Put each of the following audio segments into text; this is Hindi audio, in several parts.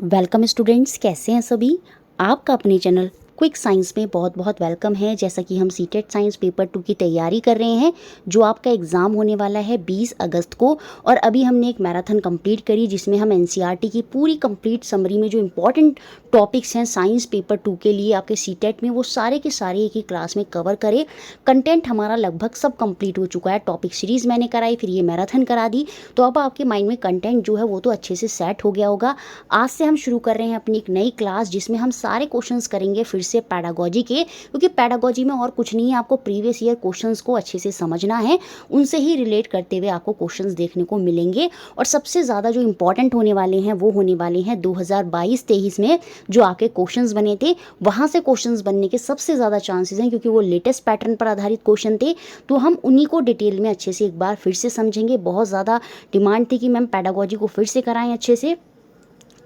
वेलकम स्टूडेंट्स, कैसे हैं सभी। आपका अपने चैनल क्विक साइंस में बहुत बहुत वेलकम है। जैसा कि हम सीटेट साइंस पेपर 2 की तैयारी कर रहे हैं, जो आपका एग्ज़ाम होने वाला है 20 अगस्त को। और अभी हमने एक मैराथन कंप्लीट करी, जिसमें हम एनसीईआरटी की पूरी कंप्लीट समरी में जो इंपॉर्टेंट टॉपिक्स हैं साइंस पेपर 2 के लिए आपके सीटेट में, वो सारे के सारे एक ही क्लास में कवर करे। कंटेंट हमारा लगभग सब कंप्लीट हो चुका है। टॉपिक सीरीज़ मैंने कराई, फिर ये मैराथन करा दी, तो अब आपके माइंड में कंटेंट जो है वो तो अच्छे से सेट हो गया होगा। आज से हम शुरू कर रहे हैं अपनी एक नई क्लास, जिसमें हम सारे क्वेश्चंस करेंगे फिर से पैडागोजी के, क्योंकि पैडागोजी में और कुछ नहीं है, आपको प्रीवियस ईयर क्वेश्चंस को अच्छे से समझना है, उनसे ही रिलेट करते हुए आपको क्वेश्चंस देखने को मिलेंगे। और सबसे ज़्यादा जो इंपॉर्टेंट होने वाले हैं वो होने वाले हैं 2022-23 में जो आपके क्वेश्चंस बने थे, वहाँ से क्वेश्चंस बनने के सबसे ज़्यादा चांसेस हैं, क्योंकि वो लेटेस्ट पैटर्न पर आधारित क्वेश्चन थे। तो हम उन्हीं को डिटेल में अच्छे से एक बार फिर से समझेंगे। बहुत ज़्यादा डिमांड थी कि मैम पैडागोजी को फिर से कराएं अच्छे से,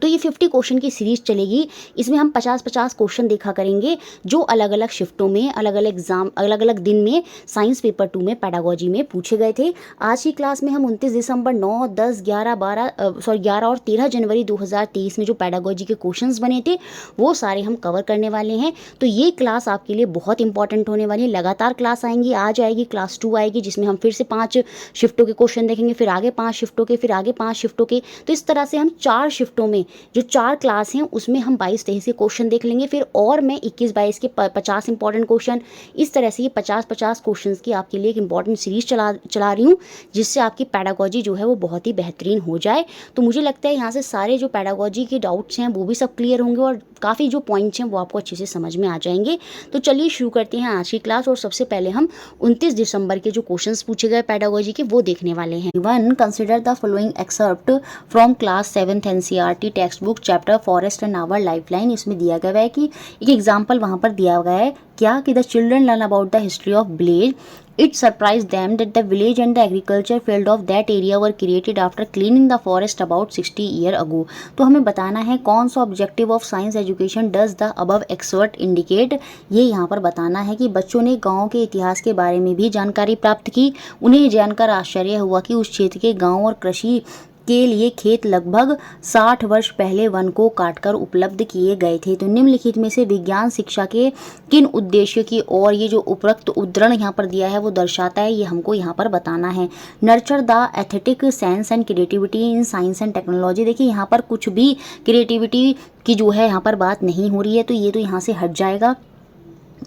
तो ये 50 क्वेश्चन की सीरीज़ चलेगी। इसमें हम 50-50 क्वेश्चन देखा करेंगे, जो अलग अलग शिफ्टों में, अलग अलग एग्जाम, अलग अलग दिन में साइंस पेपर 2 में पैडागोजी में पूछे गए थे। आज की क्लास में हम 29 दिसंबर, 9, 10, 11 और 13 जनवरी 2023 में जो पैडागोजी के क्वेश्चंस बने थे, वो सारे हम कवर करने वाले हैं। तो ये क्लास आपके लिए बहुत इंपॉर्टेंट होने वाली है। लगातार क्लास आएंगी, आज आएगी क्लास 2 आएगी, जिसमें हम फिर से 5 शिफ्टों के क्वेश्चन देखेंगे, फिर आगे 5 शिफ्टों के, फिर आगे 5 शिफ्टों के। तो इस तरह से हम 4 शिफ्टों में, जो 4 क्लास हैं उसमें हम 22-23 के क्वेश्चन देख लेंगे। फिर और मैं 21-22 के 50 इंपॉर्टेंट क्वेश्चन, इस तरह से ये 50-50 क्वेश्चंस की आपके लिए एक इंपॉर्टेंट सीरीज चला रही हूँ, जिससे आपकी पैडागोजी जो है वो बहुत ही बेहतरीन हो जाए। तो मुझे लगता है यहाँ से सारे जो पैडागोजी के डाउट्स हैं वो भी सब क्लियर होंगे, और काफ़ी जो पॉइंट्स हैं वो आपको अच्छे से समझ में आ जाएंगे। तो चलिए शुरू करते हैं आज की क्लास। और सबसे पहले हम 29 दिसंबर के जो क्वेश्चंस पूछे गए पैडागोजी के, वो देखने वाले हैं। 1. Consider the following excerpt from class 7th NCERT text book chapter forest and our lifeline. इसमें दिया गया है कि एक एग्जाम्पल वहाँ पर दिया गया है क्या, कि the children learn about the history of village. It surprised them that the village and the agriculture field of that area were created after cleaning the forest about 60 years ago. तो हमें बताना है कौन सा objective of science education does the above expert indicate. ये यहाँ पर बताना है कि बच्चों ने गांव के इतिहास के बारे में भी जानकारी प्राप्त की। उन्हें जानकर आश्चर्य हुआ कि उस क्षेत्र के गांव और कृषि के लिए खेत लगभग 60 वर्ष पहले वन को काटकर उपलब्ध किए गए थे। तो निम्नलिखित में से विज्ञान शिक्षा के किन उद्देश्य की और ये जो उपरोक्त उद्धरण यहाँ पर दिया है वो दर्शाता है, ये हमको यहाँ पर बताना है। Nurture the aesthetic sense and creativity in science and technology. देखिए यहाँ पर कुछ भी क्रिएटिविटी की जो है यहाँ पर बात नहीं हो रही है, तो ये तो यहाँ से हट जाएगा,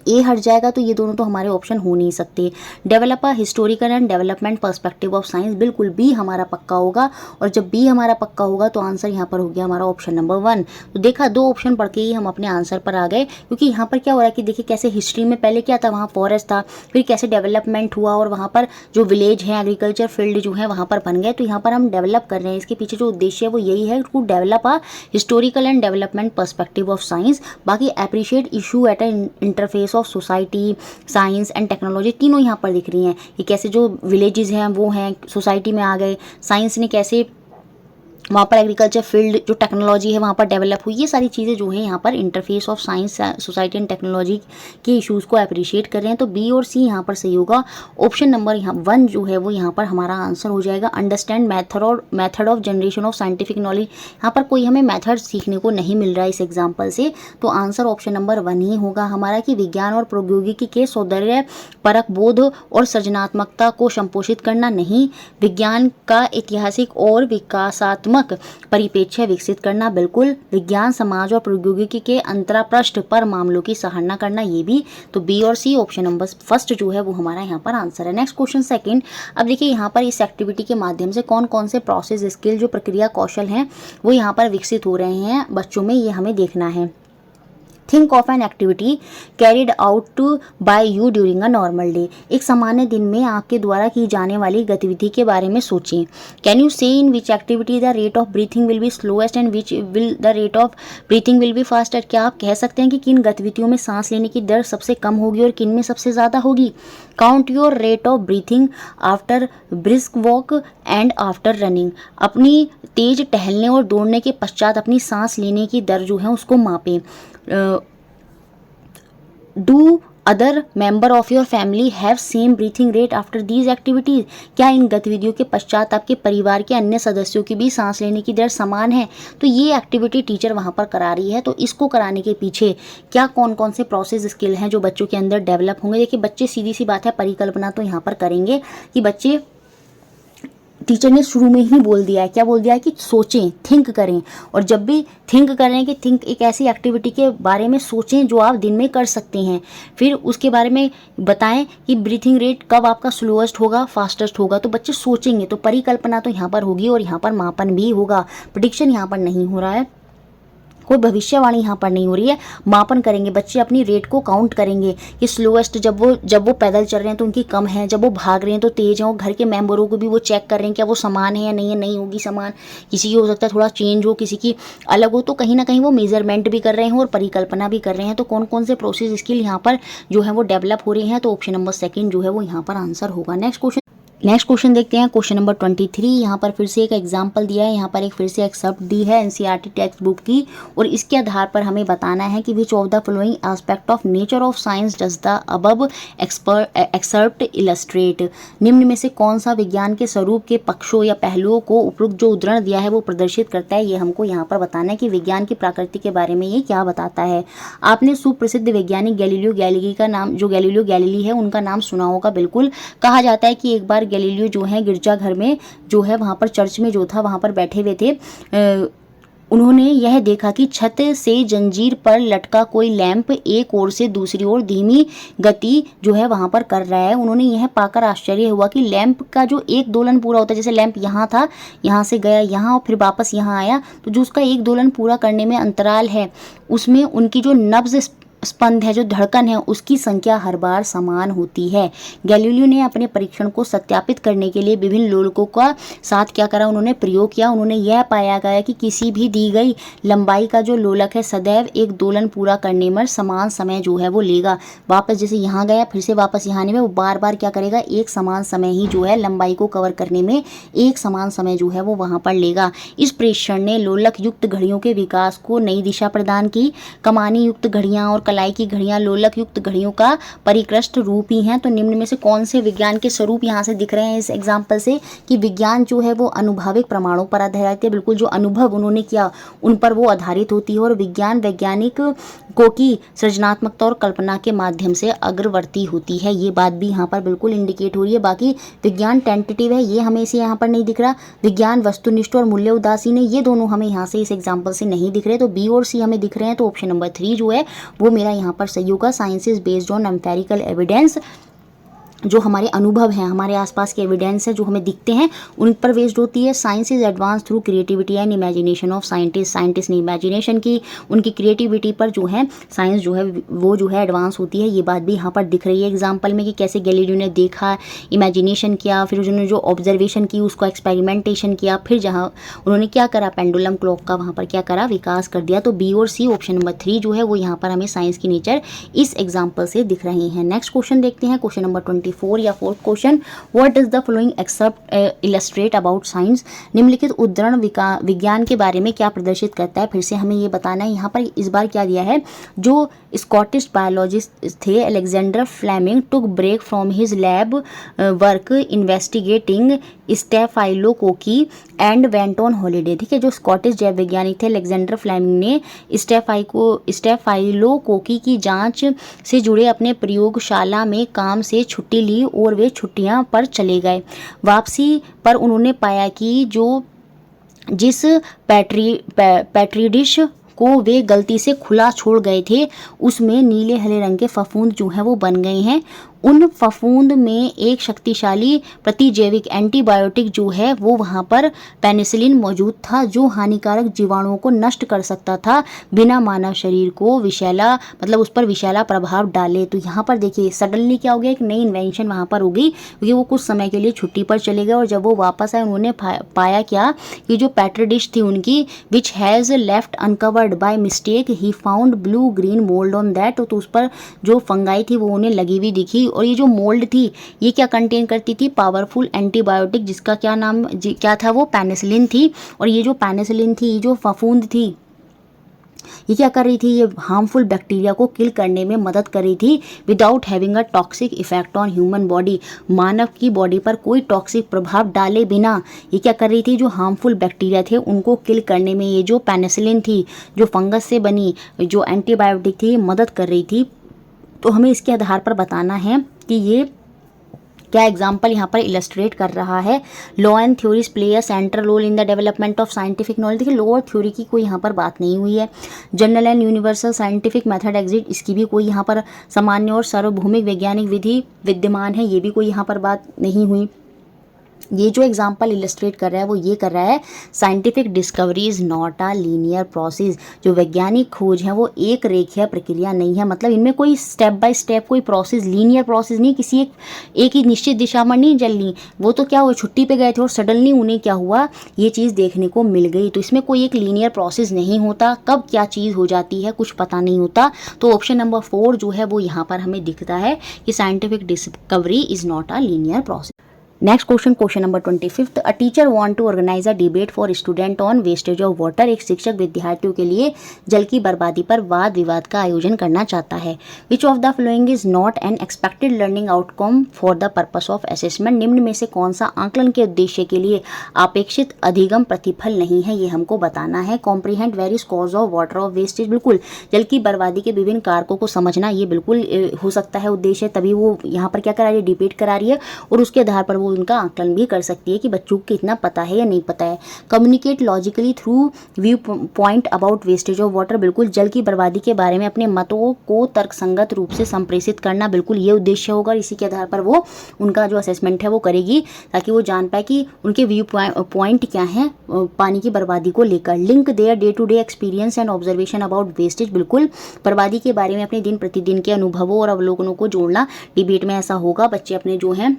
ए हट जाएगा, तो ये दोनों तो हमारे ऑप्शन हो नहीं सकते। Develop a historical and development perspective of science, बिल्कुल बी हमारा पक्का होगा। और जब बी हमारा पक्का होगा तो आंसर यहाँ पर हो गया हमारा ऑप्शन नंबर 1। तो देखा, 2 ऑप्शन पढ़ के ही हम अपने आंसर पर आ गए, क्योंकि यहाँ पर क्या हो रहा है कि देखिए कैसे हिस्ट्री में पहले क्या था, वहाँ फॉरेस्ट था, फिर कैसे डेवलपमेंट हुआ और वहाँ पर जो विलेज है, एग्रीकल्चर फील्ड जो है वहाँ पर बन गए। तो यहाँ पर हम डेवलप कर रहे हैं, इसके पीछे जो उद्देश्य है वो यही है, to develop a historical and development perspective of science. बाकी appreciate issue at a interface of society, science and technology, तीनों यहाँ पर दिख रही हैं। ये कैसे जो विलेजेस हैं वो हैं सोसाइटी में आ गए, साइंस ने कैसे वहाँ पर एग्रीकल्चर फील्ड जो टेक्नोलॉजी है वहाँ पर डेवलप हुई, ये सारी चीज़ें जो हैं यहाँ पर interface of science society and technology के इश्यूज़ को अप्रिशिएट कर रहे हैं। तो बी और सी यहाँ पर सही होगा। ऑप्शन नंबर 1 जो है वो यहाँ पर हमारा आंसर हो जाएगा। Understand method of generation of scientific knowledge, यहाँ पर कोई हमें मेथड सीखने को नहीं मिल रहा है इस एग्जाम्पल से, तो आंसर ऑप्शन नंबर 1 ही होगा हमारा, कि विज्ञान और प्रौद्योगिकी के सौंदर्य परक बोध और सृजनात्मकता को संपोषित करना, नहीं विज्ञान का ऐतिहासिक और विकासात्मक परिप्रेक्ष्य विकसित करना, बिल्कुल विज्ञान समाज और प्रौद्योगिकी के अंतरापृष्ठ पर मामलों की सराहना करना, ये भी। तो बी और सी ऑप्शन नंबर 1 जो है वो हमारा यहाँ पर आंसर है। Next question 2। अब देखिए यहाँ पर इस एक्टिविटी के माध्यम से कौन कौन से प्रोसेस स्किल, जो प्रक्रिया कौशल हैं, वो यहाँ पर विकसित हो रहे हैं बच्चों में, ये हमें देखना है। Think of an activity carried out by you during a normal day. एक सामान्य दिन में आपके द्वारा की जाने वाली गतिविधि के बारे में सोचें। Can you say in which activity the rate of breathing will be slowest and which will the rate of breathing will be faster. क्या आप कह सकते हैं कि किन गतिविधियों में सांस लेने की दर सबसे कम होगी और किन में सबसे ज़्यादा होगी। Count your rate of breathing after brisk walk and after running. अपनी तेज टहलने और दौड़ने के पश्चात अपनी सांस लेने की दर जो है उसको मापें। Do other member of your family have same breathing rate after these activities, क्या इन गतिविधियों के पश्चात आपके परिवार के अन्य सदस्यों की भी सांस लेने की दर समान है। तो ये एक्टिविटी टीचर वहाँ पर करा रही है, तो इसको कराने के पीछे क्या कौन कौन से प्रोसेस स्किल हैं जो बच्चों के अंदर डेवलप होंगे। देखिए बच्चे सीधी सी बात है परिकल्पना तो यहाँ पर करेंगे कि बच्चे, टीचर ने शुरू में ही बोल दिया है, क्या बोल दिया है कि सोचें, थिंक करें। और जब भी थिंक करें कि थिंक एक ऐसी एक्टिविटी के बारे में सोचें जो आप दिन में कर सकते हैं, फिर उसके बारे में बताएं कि ब्रीथिंग रेट कब आपका स्लोएस्ट होगा, फास्टेस्ट होगा। तो बच्चे सोचेंगे, तो परिकल्पना तो यहाँ पर होगी और यहाँ पर मापन भी होगा। प्रेडिक्शन यहाँ पर नहीं हो रहा है, कोई भविष्यवाणी यहाँ पर नहीं हो रही है, मापन करेंगे। बच्चे अपनी रेट को काउंट करेंगे कि स्लोएस्ट जब वो पैदल चल रहे हैं तो उनकी कम है, जब वो भाग रहे हैं तो तेज है। और घर के मेंबरों को भी वो चेक कर रहे हैं क्या वो समान है या नहीं है, नहीं होगी समान, किसी की हो सकता है थोड़ा चेंज हो, किसी की अलग हो। तो कहीं ना कहीं वो मेजरमेंट भी कर रहे हैं और परिकल्पना भी कर रहे हैं। तो कौन कौन से प्रोसेस स्किल यहाँ पर जो है वो डेवलप हो रही हैं। तो ऑप्शन नंबर 2 जो है वो यहाँ पर आंसर होगा। नेक्स्ट क्वेश्चन देखते हैं, क्वेश्चन नंबर 23। यहाँ पर फिर से एक एग्जाम्पल दिया है, यहाँ पर एक फिर से एक्सर्प्ट दी है एनसीईआरटी टेक्स्ट बुक की, और इसके आधार पर हमें बताना है कि विच of the following aspect of nature of science does the above excerpt illustrate. निम्न में से कौन सा विज्ञान के स्वरूप के पक्षों या पहलुओं को उपरोक्त जो उदाहरण दिया है वो प्रदर्शित करता है। ये हमको यहाँ पर बताना है कि विज्ञान की प्रकृति के बारे में ये क्या बताता है। आपने सुप्रसिद्ध वैज्ञानिक गैलीलियो गैलीली का नाम, जो गैलीलियो गैलीली है उनका नाम सुना होगा बिल्कुल। कहा जाता है कि एक बार गैलीलियो जो है गिरजाघर में जो है वहाँ पर चर्च में जो था वहाँ पर बैठे हुए थे, उन्होंने यह देखा कि छत से जंजीर पर लटका कोई लैंप एक ओर से दूसरी ओर धीमी गति जो है वहाँ पर कर रहा है। उन्होंने यह पाकर आश्चर्य हुआ कि लैंप का जो एक दोलन पूरा होता है, जैसे लैंप यहाँ था, यहाँ से गया यहाँ और फिर वापस यहाँ आया, तो जो उसका एक दोलन पूरा करने में अंतराल है उसमें उनकी जो नब्ज स्पंद है, जो धड़कन है, उसकी संख्या हर बार समान होती है। गैलीलियो ने अपने परीक्षण को सत्यापित करने के लिए विभिन्न लोलकों का साथ क्या करा, उन्होंने प्रयोग किया। उन्होंने यह पाया गया कि किसी भी दी गई लंबाई का जो लोलक है सदैव एक दोलन पूरा करने में समान समय जो है वो लेगा। वापस जैसे यहाँ गया फिर से वापस यहाँ आने में वो बार बार क्या करेगा, एक समान समय ही जो है लंबाई को कवर करने में एक समान समय जो है वो वहाँ पर लेगा। इस प्रेक्षण ने लोलक युक्त घड़ियों के विकास को नई दिशा प्रदान की। कमानी युक्त घड़ियाँ और कलाई की घड़ियां लोलक युक्त घड़ियों का परिकृष्ट रूप ही हैं। तो निम्न में से कौन से विज्ञान के स्वरूप यहाँ से दिख रहे हैं इस एग्जाम्पल से, कि विज्ञान जो है वो अनुभविक प्रमाणों पर आधारित है। बिल्कुल जो अनुभव उन्होंने किया उन पर वो आधारित होती है, और विज्ञान वैज्ञानिक को की सृजनात्मकता और कल्पना के माध्यम से अग्रवर्ती होती है। ये बात भी यहाँ पर बिल्कुल इंडिकेट हो रही है। बाकी विज्ञान टेंटेटिव है, ये हमें इसे यहाँ पर नहीं दिख रहा। विज्ञान वस्तुनिष्ठ और मूल्य उदासीन है, ये दोनों हमें यहाँ से इस एग्जाम्पल से नहीं दिख रहे। तो बी और सी हमें दिख रहे हैं। तो ऑप्शन नंबर 3 जो है वो मेरा यहाँ पर सही होगा। Science is based on empirical evidence, जो हमारे अनुभव हैं, हमारे आसपास के एविडेंस है जो हमें दिखते हैं उन पर बेस्ड होती है। Science is advance through creativity and imagination of scientist. Scientist ने इमेजिनेशन की, उनकी क्रिएटिविटी पर जो है साइंस जो है वो जो है एडवांस होती है। ये बात भी यहाँ पर दिख रही है एग्जाम्पल में कि कैसे गैलीलियो ने देखा, इमेजिनेशन किया, फिर उन्होंने जो ऑब्जर्वेशन की उसको एक्सपेरिमेंटेशन किया, फिर जहाँ उन्होंने क्या करा, पेंडुलम क्लॉक का वहाँ पर क्या करा, विकास कर दिया। तो बी और सी ऑप्शन नंबर 3 जो है वो यहाँ पर हमें साइंस की नेचर इस एग्जाम्पल से दिख रहे हैं। नेक्स्ट क्वेश्चन देखते हैं, क्वेश्चन नंबर 24 या 4th question, what does the following except illustrate about science. निम्नलिखित उद्धरण विज्ञान के बारे में क्या प्रदर्शित करता है। फिर से हमें ये बताना है। यहाँ पर इस बार क्या दिया है, जो स्कॉटिश बायोलॉजिस्ट थे Alexander Fleming took break from his lab work investigating staphylococci and went on holiday. ठीक है, जो स्कॉटिश जैव वैज्ञानिक थे अलेक्जेंडर फ्लेमिंग ने स्टेफाइलोकोकी की जांच से जुड़े अपने प्रयोगशाला में काम से छुट्टी ली और वे छुट्टियां पर चले गए। वापसी पर उन्होंने पाया कि जिस पैट्रीडिश को वे गलती से खुला छोड़ गए थे उसमें नीले हरे रंग के फफूंद जो हैं वो बन गए हैं। उन फफूंद में एक शक्तिशाली प्रतिजैविक एंटीबायोटिक जो है वो वहाँ पर पेनिसिलिन मौजूद था, जो हानिकारक जीवाणुओं को नष्ट कर सकता था बिना मानव शरीर को विषैला मतलब उस पर विषैला प्रभाव डाले। तो यहाँ पर देखिए सडनली क्या हो गया, एक नई इन्वेंशन वहाँ पर हो गई, क्योंकि वो कुछ समय के लिए छुट्टी पर चले गए और जब वो वापस आए उन्होंने पाया क्या कि जो पैट्री डिश थी उनकी which has left uncovered by mistake he found blue green mould on that. तो उस पर जो फंगाई थी वो उन्हें लगी हुई दिखी, और ये जो मोल्ड थी ये क्या कंटेन करती थी, पावरफुल एंटीबायोटिक, जिसका क्या नाम क्या था, वो पेनिसिलिन थी। और ये जो पेनिसिलिन थी, ये जो फफूंद थी, ये क्या कर रही थी, ये हार्मफुल बैक्टीरिया को किल करने में मदद कर रही थी without having a toxic effect on human body, मानव की बॉडी पर कोई टॉक्सिक प्रभाव डाले बिना ये क्या कर रही थी, जो हार्मफुल बैक्टीरिया थे उनको किल करने में ये जो पेनिसिलिन थी, जो फंगस से बनी जो एंटीबायोटिक थी, मदद कर रही थी। तो हमें इसके आधार पर बताना है कि ये क्या एग्जाम्पल यहाँ पर इलस्ट्रेट कर रहा है। Law and theories play a central role in the development of scientific knowledge. देखिए लॉ और थ्योरी की कोई यहाँ पर बात नहीं हुई है। General and universal scientific method exist, इसकी भी कोई यहाँ पर सामान्य और सार्वभौमिक वैज्ञानिक विधि विद्यमान है, ये भी कोई यहाँ पर बात नहीं हुई। ये जो एग्जाम्पल इलस्ट्रेट कर रहा है वो ये कर रहा है scientific discovery is not a linear process. जो वैज्ञानिक खोज है वो एक रेखीय प्रक्रिया नहीं है, मतलब इनमें कोई स्टेप बाय स्टेप कोई प्रोसेस, लीनियर प्रोसेस नहीं, किसी एक ही निश्चित दिशा में नहीं चलनी। वो तो क्या हुआ, छुट्टी पे गए थे और सडनली उन्हें क्या हुआ, ये चीज़ देखने को मिल गई। तो इसमें कोई एक लीनियर प्रोसेस नहीं होता, कब क्या चीज़ हो जाती है कुछ पता नहीं होता। तो ऑप्शन नंबर 4 जो है वो यहाँ पर हमें दिखता है कि scientific discovery is not a linear process. Next question, question number 25। A teacher want to organise a debate for student on wastage of water. एक शिक्षक विद्यार्थियों के लिए जल की बर्बादी पर वाद विवाद का आयोजन करना चाहता है। विच of the following is not N expected learning outcome for the purpose of assessment. निम्न में से कौन सा आंकलन के उद्देश्य के लिए अपेक्षित अधिगम प्रतिफल नहीं है, ये हमको बताना है। Comprehend various cause of water of wastage, बिल्कुल जल की बर्बादी के विभिन्न कारकों को समझना ये बिल्कुल हो सकता है उद्देश्य, तभी वो यहाँ पर क्या करा रही है, डिबेट करा रही है और उसके आधार पर वो उनका आकलन भी कर सकती है कि बच्चों को कितना पता है या नहीं पता है। Communicate logically through view point about wastage of water, बिल्कुल जल की बर्बादी के बारे में अपने मतों को तर्कसंगत रूप से संप्रेषित करना, बिल्कुल ये उद्देश्य होगा। इसी के आधार पर वो उनका जो असेसमेंट है वो करेगी ताकि वो जान पाए कि उनके व्यू पॉइंट क्या है पानी की बर्बादी को लेकर। Link their day to day experience and observation about wastage, बिल्कुल बर्बादी के बारे में अपने दिन प्रतिदिन के अनुभवों और अवलोकनों को जोड़ना। डिबेट में ऐसा होगा, बच्चे अपने जो हैं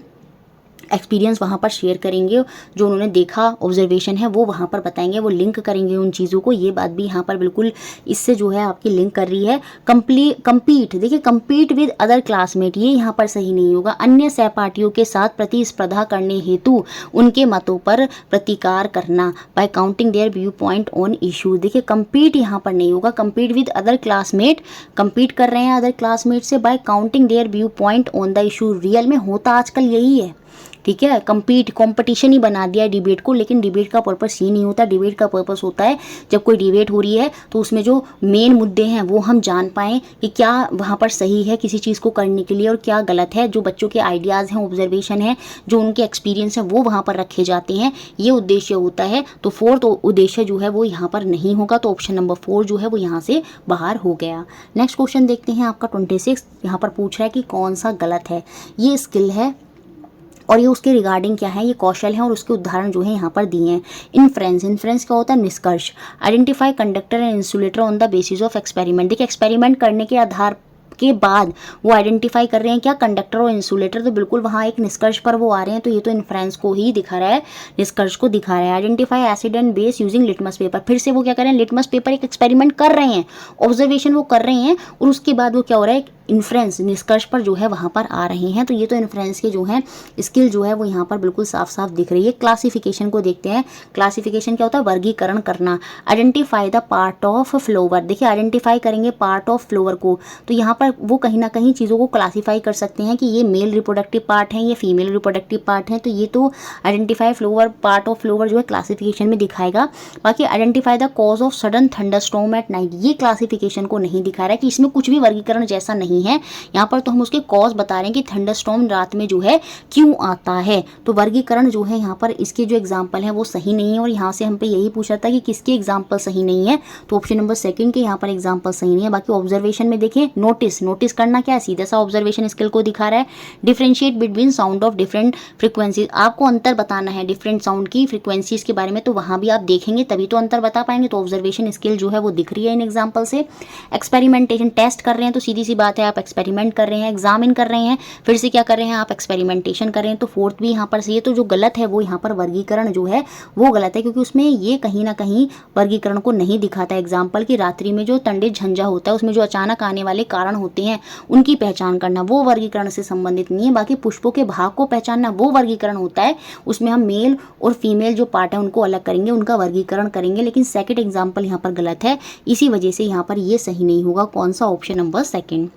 एक्सपीरियंस वहाँ पर शेयर करेंगे, जो उन्होंने देखा ऑब्जर्वेशन है वो वहाँ पर बताएंगे, वो लिंक करेंगे उन चीज़ों को। ये बात भी यहाँ पर बिल्कुल इससे जो है आपकी लिंक कर रही है। कम्पीट, देखिए कम्पीट विद अदर क्लासमेट, ये यहाँ पर सही नहीं होगा। अन्य सहपाठियों के साथ प्रतिस्पर्धा करने हेतु उनके मतों पर प्रतिकार करना, bye counting there view point on issue. देखिए कम्पीट यहाँ पर नहीं होगा, compete with other classmate, compete कर रहे हैं अदर क्लासमेट से bye counting there view point on the issue. Real में होता आजकल यही है, ठीक है, कंपटीशन ही बना दिया है डिबेट को, लेकिन डिबेट का पर्पस ये नहीं होता। डिबेट का पर्पस होता है जब कोई डिबेट हो रही है तो उसमें जो मेन मुद्दे हैं वो हम जान पाएँ कि क्या वहाँ पर सही है किसी चीज़ को करने के लिए और क्या गलत है। जो बच्चों के आइडियाज़ हैं, ऑब्जर्वेशन है, जो उनके एक्सपीरियंस हैं वो वहाँ पर रखे जाते हैं, ये उद्देश्य होता है। तो 4th उद्देश्य जो है वो यहाँ पर नहीं होगा, तो ऑप्शन नंबर 4 जो है वो यहाँ से बाहर हो गया। नेक्स्ट क्वेश्चन देखते हैं आपका 26, यहाँ पर पूछ रहा है कि कौन सा गलत है। ये स्किल है और ये उसके रिगार्डिंग क्या है, ये कौशल है और उसके उदाहरण जो है यहाँ पर दिए हैं। इन्फ्रेंस क्या होता है, निष्कर्ष। Identify conductor and insulator on the basis of experiment. देखिए एक्सपेरिमेंट करने के आधार के बाद वो आइडेंटिफाई कर रहे हैं क्या, कंडक्टर और इंसुलेटर, तो बिल्कुल वहाँ एक निष्कर्ष पर वो आ रहे हैं। तो ये तो इन्फ्रेंस को ही दिखा रहा है, निष्कर्ष को दिखा रहा है। Identify acid and base using litmus paper, फिर से वो क्या कर रहे हैं, लिटमस पेपर एक एक्सपेरिमेंट कर रहे हैं, ऑब्जर्वेशन वो कर रहे हैं और उसके बाद वो क्या हो रहा है, इन्फ्रेंस निष्कर्ष पर जो है वहाँ पर आ रहे हैं। तो ये तो इन्फ्रेंस के जो है स्किल जो है वो यहाँ पर बिल्कुल साफ साफ दिख रही है। क्लासिफिकेशन को देखते हैं। क्लासिफिकेशन क्या होता है, वर्गीकरण करना। Identify the part of flower, देखिए आइडेंटिफाई करेंगे पार्ट ऑफ फ्लोवर को, तो यहाँ पर वो कहीं ना कहीं चीज़ों को क्लासीफाई कर सकते हैं कि ये मेल रिप्रोडक्टिव पार्ट है, ये फीमेल रिप्रोडक्टिव पार्ट है। तो ये तो identify flower, part of flower जो है क्लासिफिकेशन में दिखाएगा। बाकी identify the cause of sudden thunderstorm at night, ये क्लासिफिकेशन को नहीं दिखा रहा है कि इसमें कुछ भी वर्गीकरण जैसा नहीं है। यहाँ पर तो हम उसके कॉज बता रहे हैं कि थंडरस्टॉर्म रात में जो है क्यों आता है। तो वर्गीकरण जो है यहाँ पर इसके जो एग्जाम्पल है वो सही नहीं है और यहाँ से हम पे यही पूछा था कि किसके एग्जाम्पल सही नहीं है, तो ऑप्शन नंबर 2 के यहाँ पर एग्जाम्पल सही नहीं है। बाकी ऑब्जर्वेशन में देखिए नोटिस करना क्या है, सीधा सा ऑब्जर्वेशन स्किल को दिखा रहा है। Differentiate between sound of different frequencies, आपको अंतर बताना है डिफरेंट साउंड की फ्रिक्वेंसीज के बारे में, तो वहाँ भी आप देखेंगे तभी तो अंतर बता पाएंगे। तो ऑब्जर्वेशन स्किल जो है वो दिख रही है इन एग्जाम्पल से। एक्सपेरिमेंटेशन टेस्ट कर रहे हैं तो सीधी सी बात है आप एक्सपेरिमेंट कर रहे हैं, एग्जामिन कर रहे हैं, फिर से क्या कर रहे हैं आप एक्सपेरिमेंटेशन कर रहे हैं। तो फोर्थ भी यहाँ पर सही है। तो जो गलत है वो यहाँ पर वर्गीकरण जो है वो गलत है, क्योंकि उसमें ये कहीं ना कहीं वर्गीकरण को नहीं दिखाता। एग्जाम्पल कि रात्रि में जो तंडित झंझा होता है उसमें जो अचानक आने वाले कारण होते हैं उनकी पहचान करना, वो वर्गीकरण से संबंधित नहीं है। बाकी पुष्पों के भाग को पहचानना वो वर्गीकरण होता है, उसमें हम मेल और फीमेल जो पार्ट है उनको अलग करेंगे, उनका वर्गीकरण करेंगे। लेकिन सेकंड एग्जाम्पल यहाँ पर गलत है, इसी वजह से यहाँ पर ये सही नहीं होगा। कौन सा? Option number second.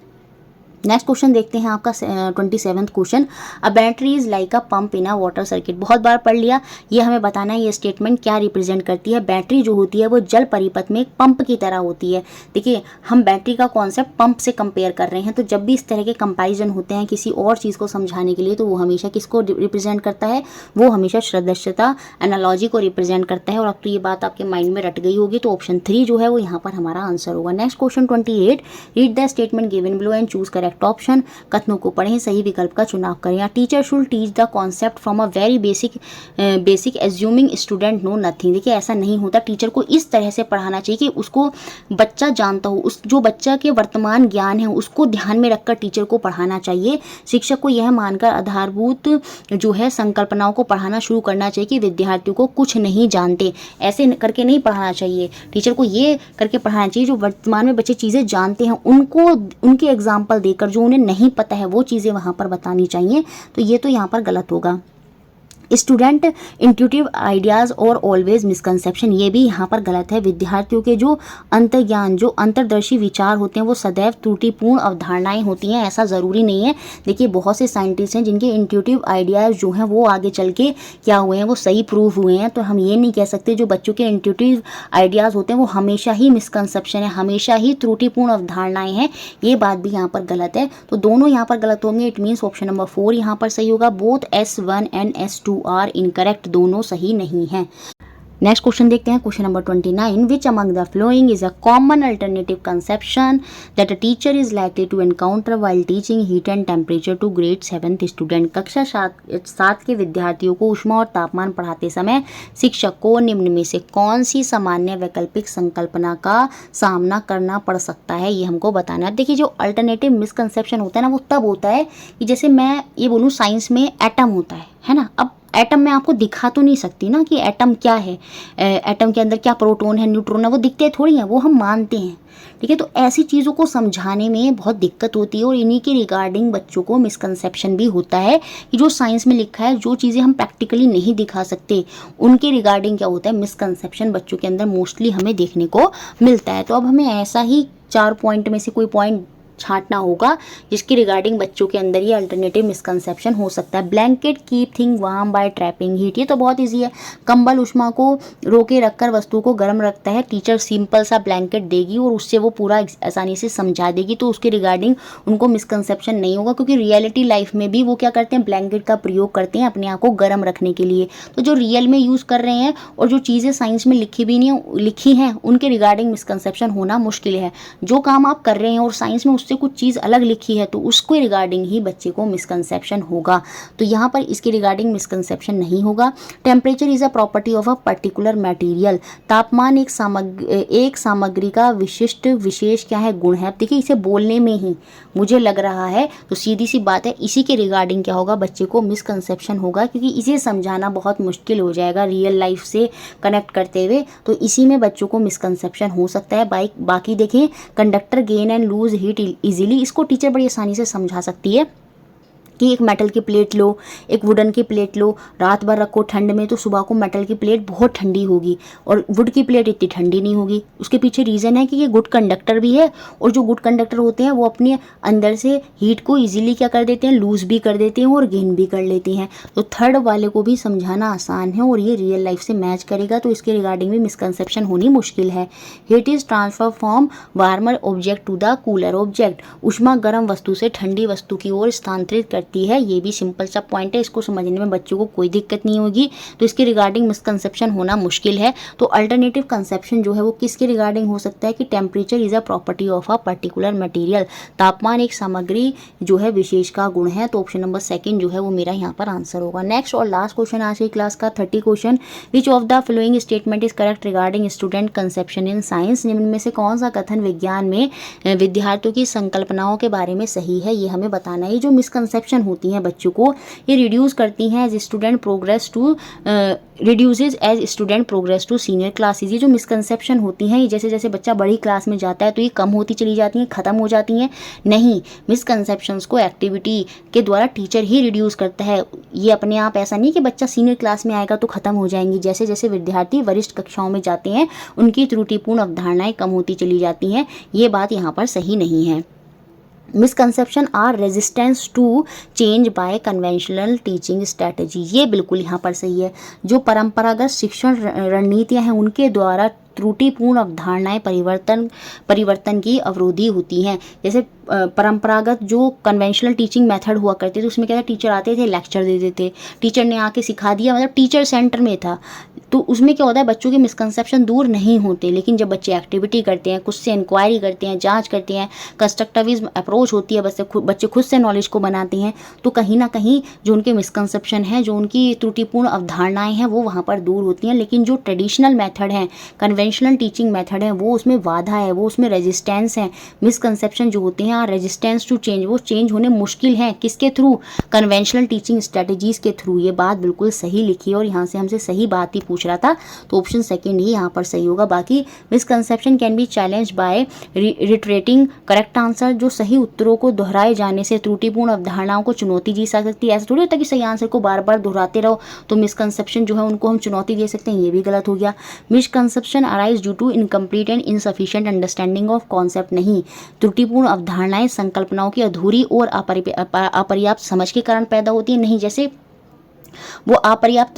Next question देखते हैं आपका 27th question. A battery is like a pump in a water circuit. बहुत बार पढ़ लिया, ये हमें बताना है ये स्टेटमेंट क्या रिप्रेजेंट करती है। बैटरी जो होती है वो जल परिपथ में एक पंप की तरह होती है। देखिए हम बैटरी का कॉन्सेप्ट पंप से कंपेयर कर रहे हैं, तो जब भी इस तरह के कंपैरिजन होते हैं किसी और चीज़ को समझाने के लिए, तो वो हमेशा किसको रिप्रेजेंट करता है? वो हमेशा सदृश्यता एनालॉजी को रिप्रेजेंट करता है। और अब तो ये बात आपके माइंड में रट गई होगी, तो ऑप्शन 3 जो है वो यहाँ पर हमारा आंसर होगा। Next question 28, read the statement given below and choose correct option. कथनों को पढ़ें, सही विकल्प का चुनाव करें। Teacher should teach the concept from a very basic assuming student know nothing. देखिए ऐसा नहीं होता, टीचर को इस तरह से पढ़ाना चाहिए कि उसको बच्चा जानता हो, उस जो बच्चा के वर्तमान ज्ञान है उसको ध्यान में रखकर टीचर को पढ़ाना चाहिए। शिक्षक को यह मानकर आधारभूत जो है संकल्पनाओं को पढ़ाना शुरू करना चाहिए कि विद्यार्थियों को कुछ नहीं जानते, ऐसे करके नहीं पढ़ाना चाहिए। टीचर को ये करके पढ़ाना चाहिए जो वर्तमान में बच्चे चीज़ें जानते हैं उनको उनके एग्जाम्पल देकर, जो उन्हें नहीं पता है वो चीज़ें वहाँ पर बतानी चाहिए। तो ये तो यहाँ पर गलत होगा। स्टूडेंट इंट्यूटिव आइडियाज़ और ऑलवेज मिसकंसेप्शन, ये भी यहाँ पर गलत है। विद्यार्थियों के जो अंतर्ज्ञान, जो अंतर्दर्शी विचार होते हैं वो सदैव त्रुटिपूर्ण अवधारणाएं होती हैं, ऐसा ज़रूरी नहीं है। देखिए बहुत से साइंटिस्ट हैं जिनके इंट्यूटिव आइडियाज़ जो हैं वो आगे चल के क्या हुए हैं, वो सही प्रूव हुए हैं। तो हम ये नहीं कह सकते जो बच्चों के इंट्यूटिव आइडियाज़ होते हैं वो हमेशा ही मिसकंसेप्शन है, हमेशा ही त्रुटिपूर्ण अवधारणाएँ हैं, ये बात भी यहाँ पर गलत है। तो दोनों यहाँ पर गलत होंगे। इट मीन्स ऑप्शन नंबर 4 यहाँ पर सही होगा। Both S1 and S2 are incorrect, दोनों सही नहीं है। नेक्स्ट क्वेश्चन देखते हैं, question number 29, which among the following is a common alternative conception that a teacher is likely to encounter while teaching heat and temperature to grade 7th student. कक्षा 7 के विद्यार्थियों को ऊष्मा और तापमान पढ़ाते समय शिक्षक को निम्न में से कौन सी सामान्य वैकल्पिक संकल्पना का सामना करना पड़ सकता है, ये हमको बताना है। देखिए जो अल्टरनेटिव मिसकंसेप्शन होता है ना, वो तब होता है कि जैसे मैं ये बोलूँ साइंस में एटम होता है ना। अब एटम मैं आपको दिखा तो नहीं सकती ना कि एटम क्या है, एटम के अंदर क्या प्रोटॉन है न्यूट्रॉन है, वो दिखते थोड़ी हैं, वो हम मानते हैं, ठीक है। तो ऐसी चीज़ों को समझाने में बहुत दिक्कत होती है और इन्हीं के रिगार्डिंग बच्चों को मिसकंसेप्शन भी होता है कि जो साइंस में लिखा है, जो चीज़ें हम प्रैक्टिकली नहीं दिखा सकते, उनके रिगार्डिंग क्या होता है, मिसकंसेप्शन बच्चों के अंदर मोस्टली हमें देखने को मिलता है। तो अब हमें ऐसा ही 4 पॉइंट में से कोई पॉइंट छांटना होगा जिसकी रिगार्डिंग बच्चों के अंदर ये अल्टरनेटिव मिसकंसेप्शन हो सकता है। Blanket keep thing warm by trapping heat, ये तो बहुत इजी है। कंबल उष्मा को रोके रखकर वस्तु को गर्म रखता है। टीचर सिंपल सा ब्लैंकेट देगी और उससे वो पूरा आसानी से समझा देगी, तो उसके रिगार्डिंग उनको मिसकंसेप्शन नहीं होगा, क्योंकि रियलिटी लाइफ में भी वो क्या करते हैं, ब्लैंकेट का प्रयोग करते हैं अपने आप को गर्म रखने के लिए। तो जो रियल में यूज़ कर रहे हैं और जो चीज़ें साइंस में लिखी हैं उनके रिगार्डिंग मिसकंसेप्शन होना मुश्किल है। जो काम आप कर रहे हैं और साइंस में उससे कुछ चीज़ अलग लिखी है तो उसको रिगार्डिंग ही बच्चे को मिसकंसेप्शन होगा। तो यहाँ पर इसके रिगार्डिंग मिसकंसेप्शन नहीं होगा। Temperature is a property of a particular material, तापमान एक सामग्री का विशेष क्या है, गुण है। देखिए इसे बोलने में ही मुझे लग रहा है, तो सीधी सी बात है इसी के रिगार्डिंग क्या होगा, बच्चे को मिसकंसेप्शन होगा, क्योंकि इसे समझाना बहुत मुश्किल हो जाएगा रियल लाइफ से कनेक्ट करते हुए। तो इसी में बच्चों को मिसकंसेप्शन हो सकता है। बाकी देखें, conductor gain and lose heat easily, इसको टीचर बड़ी आसानी से समझा सकती है कि एक मेटल की प्लेट लो, एक वुडन की प्लेट लो, रात भर रखो ठंड में, तो सुबह को मेटल की प्लेट बहुत ठंडी होगी और वुड की प्लेट इतनी ठंडी नहीं होगी। उसके पीछे रीज़न है कि ये गुड कंडक्टर भी है, और जो गुड कंडक्टर होते हैं वो अपने अंदर से हीट को इजीली क्या कर देते हैं, लूज भी कर देते हैं और गेन भी कर लेते हैं। तो थर्ड वाले को भी समझाना आसान है और ये रियल लाइफ से मैच करेगा, तो इसके रिगार्डिंग भी मिसकंसेप्शन होनी मुश्किल है। Heat is transfer from warmer object to the cooler object, ऊष्मा गर्म वस्तु से ठंडी वस्तु की ओर स्थानांतरित करती सकती है। ये भी सिंपल सा पॉइंट है, इसको समझने में बच्चों को कोई दिक्कत नहीं होगी। तो इसके रिगार्डिंग मिसकंसेप्शन होना मुश्किल है। तो अल्टरनेटिव कंसेप्शन जो है वो किसके रिगार्डिंग हो सकता है कि temperature is a property of a particular material, तापमान एक सामग्री जो है विशेष का गुण है। तो ऑप्शन नंबर सेकंड जो है वो मेरा यहाँ पर आंसर होगा। नेक्स्ट और लास्ट क्वेश्चन आज की क्लास का 30 question, which of the following statement is correct regarding student conception in science, निम्न में से कौन सा कथन विज्ञान में विद्यार्थियों की संकल्पनाओं के बारे में सही है, ये हमें बताना है। ये जो मिसकंसेप्शन होती हैं बच्चों को, ये रिड्यूस करती हैं as student progress to reduces as student progress to senior classes. ये जो मिसकंसेप्शन होती हैं, ये जैसे जैसे बच्चा बड़ी क्लास में जाता है तो ये कम होती चली जाती हैं, ख़त्म हो जाती हैं। नहीं, मिसकंसेप्शंस को एक्टिविटी के द्वारा टीचर ही रिड्यूस करता है। ये अपने आप ऐसा नहीं कि बच्चा सीनियर क्लास में आएगा तो ख़त्म हो जाएंगी। जैसे जैसे विद्यार्थी वरिष्ठ कक्षाओं में जाते हैं उनकी त्रुटिपूर्ण अवधारणाएं कम होती चली जाती हैं। ये बात यहाँ पर सही नहीं है। Misconception are resistance to change by conventional teaching strategy, ये बिल्कुल यहाँ पर सही है। जो परंपरागत शिक्षण रणनीतियाँ हैं उनके द्वारा त्रुटिपूर्ण अवधारणाएं परिवर्तन की अवरोधी होती हैं। जैसे परंपरागत जो कन्वेंशनल टीचिंग मेथड हुआ करते थे उसमें क्या था, टीचर आते थे, लेक्चर देते थे, टीचर ने आके सिखा दिया, मतलब टीचर सेंटर में था। तो उसमें क्या होता है, बच्चों के मिसकंसेप्शन दूर नहीं होते। लेकिन जब बच्चे एक्टिविटी करते हैं, खुद से इंक्वायरी करते हैं, जांच करते हैं, कंस्ट्रक्टिविज्म अप्रोच होती है, बच्चे खुद से नॉलेज को बनाते हैं, तो कहीं ना कहीं जो उनके मिसकंसेप्शन है, जो उनकी त्रुटिपूर्ण अवधारणाएं हैं, वो वहाँ पर दूर होती हैं। लेकिन जो ट्रेडिशनल मेथड है, कन्वेंशनल टीचिंग मेथड है, वो उसमें बाधा है, वो उसमें रेजिस्टेंस है। मिसकंसेप्शन जो होते हैं, रेजिस्टेंस टू चेंज, वो चेंज होने मुश्किल है। किसके थ्रू? कन्वेंशनल टीचिंग स्ट्रेटजीज के थ्रू। ये बात बिल्कुल सही लिखी है और यहाँ से हमसे सही बात ही पूछ रहा था, तो ऑप्शन सेकंड ही यहाँ पर सही होगा। बाकी misconception can be challenge by retreating correct answer, जो सही उत्तरों को दोहराए जाने से त्रुटिपूर्ण अवधारणाओं को चुनौती दी जा सकती है। ऐसा थोड़ी होता कि सही आंसर को बार बार दोहराते रहो तो मिसकंसेप्शन जो है उनको हम चुनौती दे सकते हैं, ये भी गलत हो गया। Misconception arise due to incomplete and insufficient understanding of concept, नहीं, त्रुटिपूर्ण अवधारणाएं संकल्पनाओं की अधूरी और अपर्याप्त समझ के कारण पैदा होती है। नहीं, जैसे वो अपर्याप्त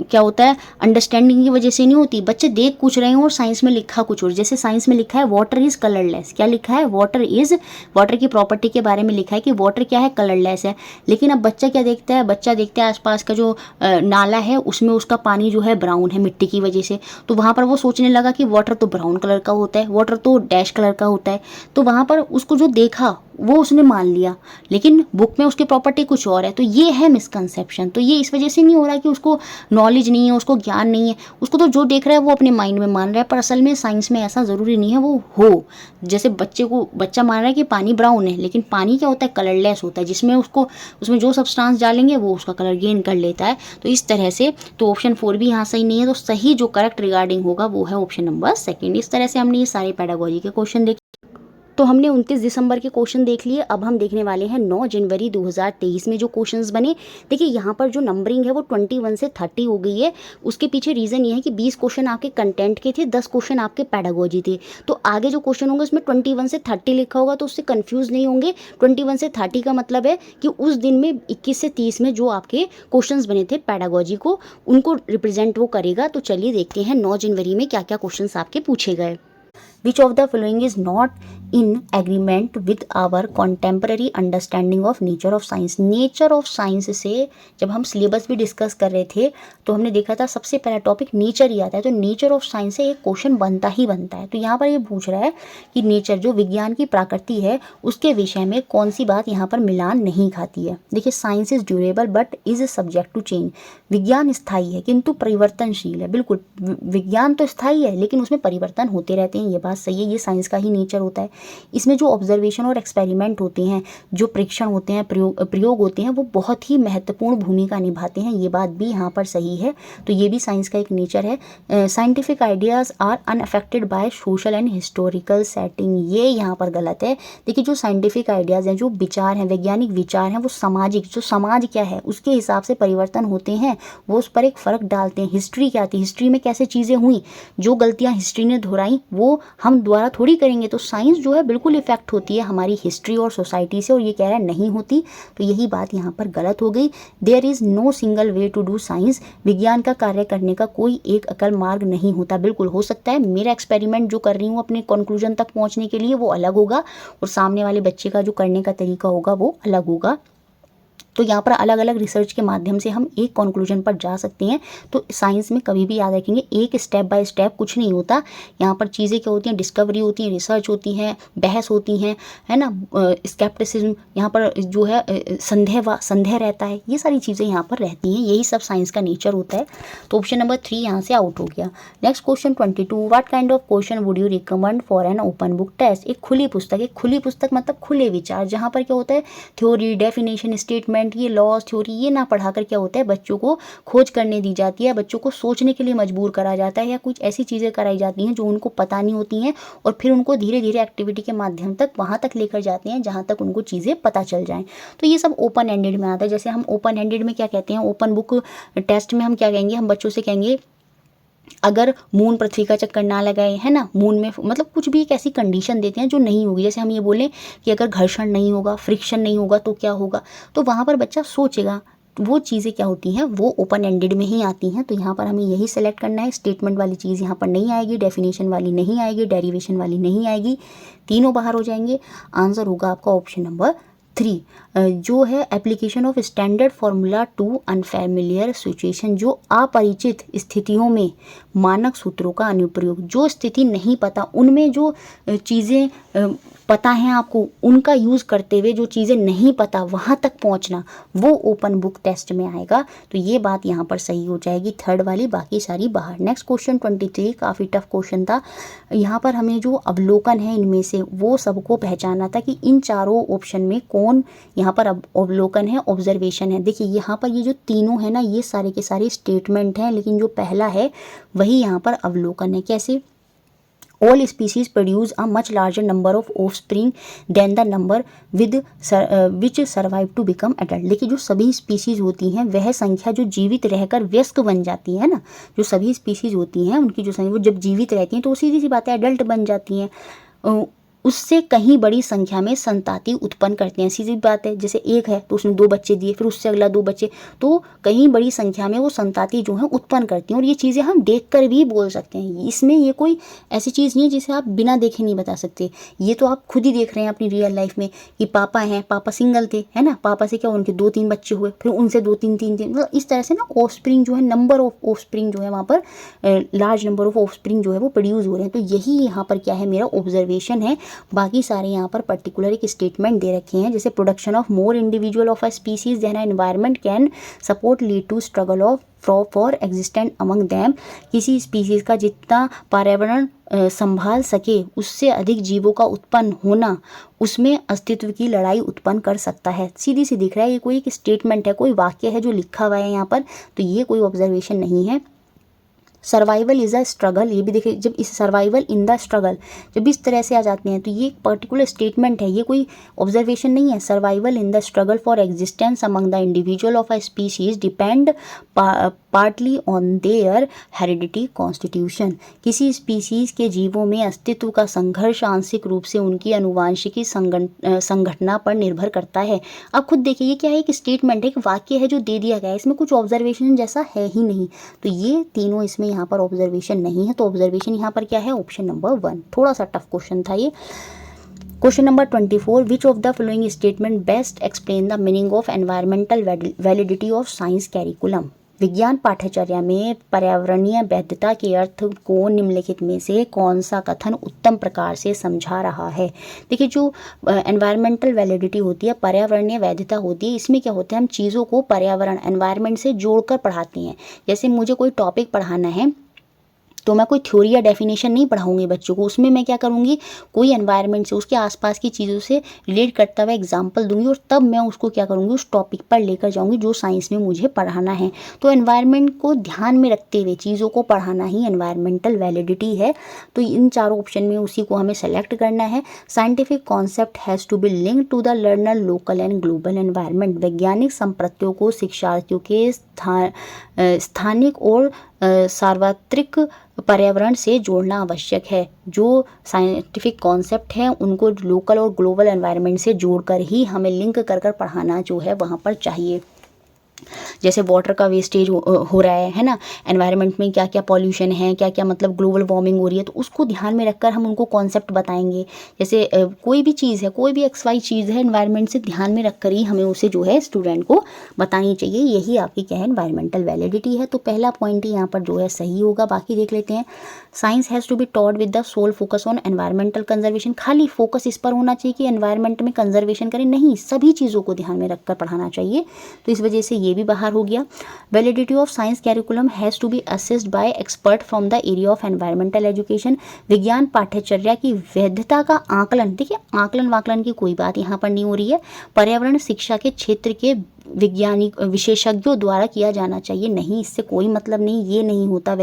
क्या होता है, अंडरस्टैंडिंग की वजह से नहीं होती। बच्चे देख कुछ रहे हो और साइंस में लिखा कुछ और। जैसे साइंस में लिखा है वाटर इज कलरलेस, क्या लिखा है, वाटर की प्रॉपर्टी के बारे में लिखा है कि वाटर क्या है, कलरलेस है। लेकिन अब बच्चा क्या देखता है, बच्चा देखता है आसपास का जो नाला है उसमें उसका पानी जो है ब्राउन है मिट्टी की वजह से, तो वहाँ पर वो सोचने लगा कि वाटर तो ब्राउन कलर का होता है, वाटर तो डैश कलर का होता है। तो वहाँ पर उसको जो देखा वो उसने मान लिया, लेकिन बुक में उसकी प्रॉपर्टी कुछ और है। तो ये है मिसकंसेप्शन। तो ये इस वजह से नहीं हो रहा कि उसको नॉलेज नहीं है, उसको ज्ञान नहीं है, उसको तो जो देख रहा है वो अपने माइंड में मान रहा है। पर असल में साइंस में ऐसा ज़रूरी नहीं है वो हो। जैसे बच्चा मान रहा है कि पानी ब्राउन है, लेकिन पानी क्या होता है, कलरलेस होता है, जिसमें उसमें जो सब्सटेंस डालेंगे वो उसका कलर गेन कर लेता है। तो इस तरह से तो ऑप्शन 4 भी यहाँ सही नहीं है। तो सही जो करेक्ट रिगार्डिंग होगा वो है ऑप्शन नंबर सेकेंड। इस तरह से हमने ये सारे पेडागोजी के क्वेश्चन देखे। तो हमने 29 दिसंबर के क्वेश्चन देख लिए। अब हम देखने वाले हैं 9 जनवरी 2023 में जो क्वेश्चंस बने। देखिए यहाँ पर जो नंबरिंग है वो 21 से 30 हो गई है। उसके पीछे रीज़न ये है कि 20 क्वेश्चन आपके कंटेंट के थे, 10 क्वेश्चन आपके पेडागोजी थे। तो आगे जो क्वेश्चन होंगे उसमें 21 से 30 लिखा होगा, तो उससे कन्फ्यूज़ नहीं होंगे। 21 से 30 का मतलब है कि उस दिन में 21 से 30 में जो आपके क्वेश्चन बने थे पेडागोजी को, उनको रिप्रेजेंट वो करेगा। तो चलिए देखते हैं 9 जनवरी में क्या क्या क्वेश्चन आपके पूछे गए। Which of the following is not in agreement with our contemporary understanding of nature of science? Nature of science से जब हम सिलेबस भी डिस्कस कर रहे थे तो हमने देखा था सबसे पहला टॉपिक नेचर ही आता है। तो नेचर ऑफ साइंस से एक क्वेश्चन बनता ही बनता है। तो यहाँ पर ये पूछ रहा है कि नेचर जो विज्ञान की प्रकृति है उसके विषय में कौन सी बात यहाँ पर मिलान नहीं खाती है। देखिए, science is durable but is subject to change. विज्ञान स्थायी है किंतु परिवर्तनशील है। बिल्कुल, विज्ञान तो स्थायी है लेकिन उसमें परिवर्तन होते रहते हैं, ये बात सही है। ये साइंस का ही नेचर होता है। इसमें जो ऑब्जर्वेशन और एक्सपेरिमेंट होते हैं, जो परीक्षण होते हैं, प्रयोग होते हैं, वो बहुत ही महत्वपूर्ण भूमिका निभाते हैं। ये बात भी यहाँ पर सही है। तो ये भी साइंस का एक नेचर है। Scientific ideas are unaffected by social and historical setting, ये यहाँ पर गलत है। देखिए, जो साइंटिफिक आइडियाज़ हैं, जो विचार हैं, वैज्ञानिक विचार हैं, वो सामाजिक, जो समाज क्या है उसके हिसाब से परिवर्तन होते हैं, वो उस पर एक फ़र्क डालते हैं। हिस्ट्री क्या थी, हिस्ट्री में कैसे चीज़ें हुई, जो गलतियाँ हिस्ट्री ने दोहराई वो हम द्वारा थोड़ी करेंगे। तो साइंस जो है बिल्कुल इफेक्ट होती है हमारी हिस्ट्री और सोसाइटी से, और ये कह रहा है नहीं होती। तो यही बात यहाँ पर गलत हो गई। There is no single way to do science, विज्ञान का कार्य करने का कोई एक एकल मार्ग नहीं होता। बिल्कुल हो सकता है मेरा एक्सपेरिमेंट जो कर रही हूँ अपने कंक्लूजन तक पहुँचने के लिए वो अलग होगा और सामने वाले बच्चे का जो करने का तरीका होगा वो अलग होगा। तो यहाँ पर अलग अलग रिसर्च के माध्यम से हम एक कंक्लूजन पर जा सकते हैं। तो साइंस में कभी भी याद रखेंगे एक स्टेप बाय स्टेप कुछ नहीं होता। यहाँ पर चीज़ें क्या होती हैं, डिस्कवरी होती है, रिसर्च होती है, बहस होती हैं, है ना, स्केप्टिसिज्म, यहाँ पर जो है संदेह रहता है, ये सारी चीज़ें यहाँ पर रहती हैं। यही सब साइंस का नेचर होता है। तो ऑप्शन नंबर 3 यहाँ से आउट हो गया। Next question 22, what kind of question would you recommend for an open book test. एक खुली पुस्तक मतलब खुले विचार, जहाँ पर क्या होता है थ्योरी, डेफिनेशन, स्टेटमेंट, ये लॉज, थ्योरी ये ना पढ़ाकर क्या होता है बच्चों को खोज करने दी जाती है, बच्चों को सोचने के लिए मजबूर करा जाता है, या कुछ ऐसी चीज़ें कराई जाती हैं जो उनको पता नहीं होती हैं, और फिर उनको धीरे धीरे एक्टिविटी के माध्यम तक वहाँ तक लेकर जाते हैं जहाँ तक उनको चीज़ें पता चल जाएं। तो ये सब ओपन एंडेड में आता है। जैसे हम ओपन एंडेड में क्या कहते हैं, ओपन बुक टेस्ट में हम क्या कहेंगे, हम बच्चों से कहेंगे अगर मून पृथ्वी का चक्कर ना लगाए, है ना, मून में मतलब कुछ भी एक ऐसी कंडीशन देते हैं जो नहीं होगी। जैसे हम ये बोलें कि अगर घर्षण नहीं होगा, फ्रिक्शन नहीं होगा तो क्या होगा, तो वहाँ पर बच्चा सोचेगा। वो चीज़ें क्या होती हैं, वो ओपन एंडेड में ही आती हैं। तो यहाँ पर हमें यही सेलेक्ट करना है। स्टेटमेंट वाली चीज़ यहाँ पर नहीं आएगी, डेफिनेशन वाली नहीं आएगी, डेरिवेशन वाली नहीं आएगी, तीनों बाहर हो जाएंगे। आंसर होगा आपका ऑप्शन नंबर 3 जो है application of standard formula to unfamiliar situation, जो अपरिचित स्थितियों में मानक सूत्रों का अनुप्रयोग। जो स्थिति नहीं पता उनमें जो चीज़ें पता हैं आपको, उनका यूज़ करते हुए जो चीज़ें नहीं पता वहाँ तक पहुँचना, वो ओपन बुक टेस्ट में आएगा। तो ये बात यहाँ पर सही हो जाएगी, थर्ड वाली, बाकी सारी बाहर। नेक्स्ट क्वेश्चन 23 काफ़ी टफ क्वेश्चन था। यहाँ पर हमें जो अवलोकन है इनमें से वो सबको पहचानना था कि इन चारों ऑप्शन में कौन यहाँ पर अवलोकन है, ऑब्जर्वेशन है। देखिए यहाँ पर ये जो तीनों है ना, ये सारे के सारे स्टेटमेंट हैं, लेकिन जो पहला है वही यहाँ पर अवलोकन है। कैसे? All species produce a much larger number of offspring than the number with which survive to become adult। देखिए जो सभी स्पीसीज होती हैं वह संख्या जो जीवित रहकर वयस्क बन जाती है ना, जो सभी स्पीसीज होती हैं उनकी जो संख्या वो जब जीवित रहती हैं तो सीधी सी बात है एडल्ट बन जाती हैं, उससे कहीं बड़ी संख्या में संताति उत्पन्न करते हैं। सीधी बात है, जैसे एक है तो उसने 2 बच्चे दिए, फिर उससे अगला 2 बच्चे, तो कहीं बड़ी संख्या में वो संताति जो है उत्पन्न करती हैं। और ये चीज़ें हम देखकर भी बोल सकते हैं। इसमें ये कोई ऐसी चीज़ नहीं है जिसे आप बिना देखे नहीं बता सकते। ये तो आप खुद ही देख रहे हैं अपनी रियल लाइफ में कि पापा हैं, पापा सिंगल थे, है ना, पापा से क्या उनके 2-3 बच्चे हुए, फिर उनसे 2-3 मतलब इस तरह से ना ऑफस्प्रिंग जो है, नंबर ऑफ ऑफस्प्रिंग जो है वहाँ पर लार्ज नंबर ऑफ ऑफस्प्रिंग जो है वो प्रोड्यूस हो रहे हैं। तो यही यहाँ पर क्या है, मेरा ऑब्जर्वेशन है। बाकी सारे यहाँ पर पर्टिकुलर एक स्टेटमेंट दे रखे हैं, जैसे production of more individual of a species than environment can support lead to struggle of for existent among them. किसी स्पीसीज का जितना पर्यावरण संभाल सके उससे अधिक जीवों का उत्पन्न होना उसमें अस्तित्व की लड़ाई उत्पन्न कर सकता है। सीधी सी दिख रहा है, ये कोई एक स्टेटमेंट है, कोई वाक्य है जो लिखा हुआ है यहाँ पर, तो ये कोई ऑब्जर्वेशन नहीं है। सर्वाइवल इज़ अ स्ट्रगल, ये भी देखिए, जब इस सर्वाइवल इन द स्ट्रगल जब इस तरह से आ जाते हैं तो ये पर्टिकुलर स्टेटमेंट है, ये कोई ऑब्जर्वेशन नहीं है। Survival in the struggle for existence among the individual of a species depend partly on their heredity constitution. किसी स्पीसीज के जीवों में अस्तित्व का संघर्ष आंशिक रूप से उनकी अनुवांशिकी संघटना पर निर्भर करता है। आप खुद देखिए, ये क्या है, एक स्टेटमेंट है, एक वाक्य है जो दे दिया गया है, इसमें कुछ ऑब्जर्वेशन जैसा है ही नहीं। तो ये तीनों इसमें यहाँ पर ऑब्जर्वेशन नहीं है। तो ऑब्जर्वेशन यहाँ पर क्या है, ऑप्शन नंबर 1। थोड़ा सा टफ क्वेश्चन था ये। Question number 24, which of the following statement best explain the meaning of environmental validity of science curriculum. विज्ञान पाठ्यचर्या में पर्यावरणीय वैधता के अर्थ को निम्नलिखित में से कौन सा कथन उत्तम प्रकार से समझा रहा है। देखिए जो एनवायरमेंटल वैलिडिटी होती है, पर्यावरणीय वैधता होती है, इसमें क्या होता है, हम चीज़ों को पर्यावरण एनवायरनमेंट से जोड़कर पढ़ाते हैं। जैसे मुझे कोई टॉपिक पढ़ाना है तो मैं कोई थ्योरी या डेफिनेशन नहीं पढ़ाऊंगी बच्चों को, उसमें मैं क्या करूंगी, कोई एनवायरनमेंट से, उसके आसपास की चीज़ों से रिलेट करता हुआ एग्जांपल दूंगी, और तब मैं उसको क्या करूंगी, उस टॉपिक पर लेकर जाऊंगी जो साइंस में मुझे पढ़ाना है। तो एनवायरनमेंट को ध्यान में रखते हुए चीज़ों को पढ़ाना ही एनवायरमेंटल वैलिडिटी है। तो इन चारों ऑप्शन में उसी को हमें सेलेक्ट करना है। Scientific concept has to be link to the learner local and global environment. वैज्ञानिक संप्रत्यों को शिक्षार्थियों के स्थानिक और सार्वत्रिक पर्यावरण से जोड़ना आवश्यक है। जो साइंटिफिक कॉन्सेप्ट हैं उनको लोकल और ग्लोबल एनवायरनमेंट से जोड़कर ही हमें लिंक कर पढ़ाना जो है वहाँ पर चाहिए। जैसे वाटर का वेस्टेज हो रहा है ना, एनवायरनमेंट में क्या क्या पॉल्यूशन है, क्या क्या मतलब ग्लोबल वार्मिंग हो रही है, तो उसको ध्यान में रखकर हम उनको कॉन्सेप्ट बताएंगे। जैसे कोई भी चीज़ है, कोई भी XY चीज़ है, एनवायरनमेंट से ध्यान में रखकर ही हमें उसे जो है स्टूडेंट को बतानी चाहिए। यही आपकी क्या है, एनवायरमेंटल वैलिडिटी है। तो पहला पॉइंट ही यहाँ पर जो है सही होगा। बाकी देख लेते हैं। Science has to be taught with the sole focus on environmental conservation. खाली फोकस इस पर होना चाहिए कि एनवायरनमेंट में कंजर्वेशन करें, नहीं, सभी चीज़ों को ध्यान में रखकर पढ़ाना चाहिए। तो इस वजह से ये भी बाहर हो गया। Validity of science curriculum has to be assessed by expert from the area of environmental education. विज्ञान पाठ्यचर्या की वैधता का आकलन, देखिए आकलन वाकलन की कोई बात यहाँ पर नहीं हो रही है, पर्यावरण शिक्षा के क्षेत्र के वैज्ञानिक विशेषज्ञों द्वारा किया जाना चाहिए। नहीं, इससे कोई मतलब नहीं, ये नहीं होता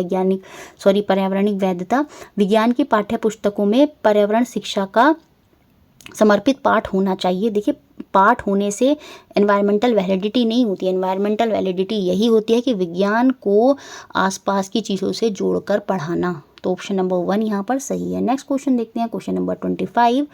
पर्यावरणिक वैधता। विज्ञान की पाठ्य पुस्तकों में पर्यावरण शिक्षा का समर्पित पाठ होना चाहिए। देखिए, पाठ होने से एनवायरमेंटल वैलिडिटी नहीं होती है। एनवायरमेंटल वैलिडिटी यही होती है कि विज्ञान को आसपास की चीज़ों से जोड़कर पढ़ाना। तो ऑप्शन नंबर 1 यहाँ पर सही है। नेक्स्ट क्वेश्चन देखते हैं, क्वेश्चन नंबर 25।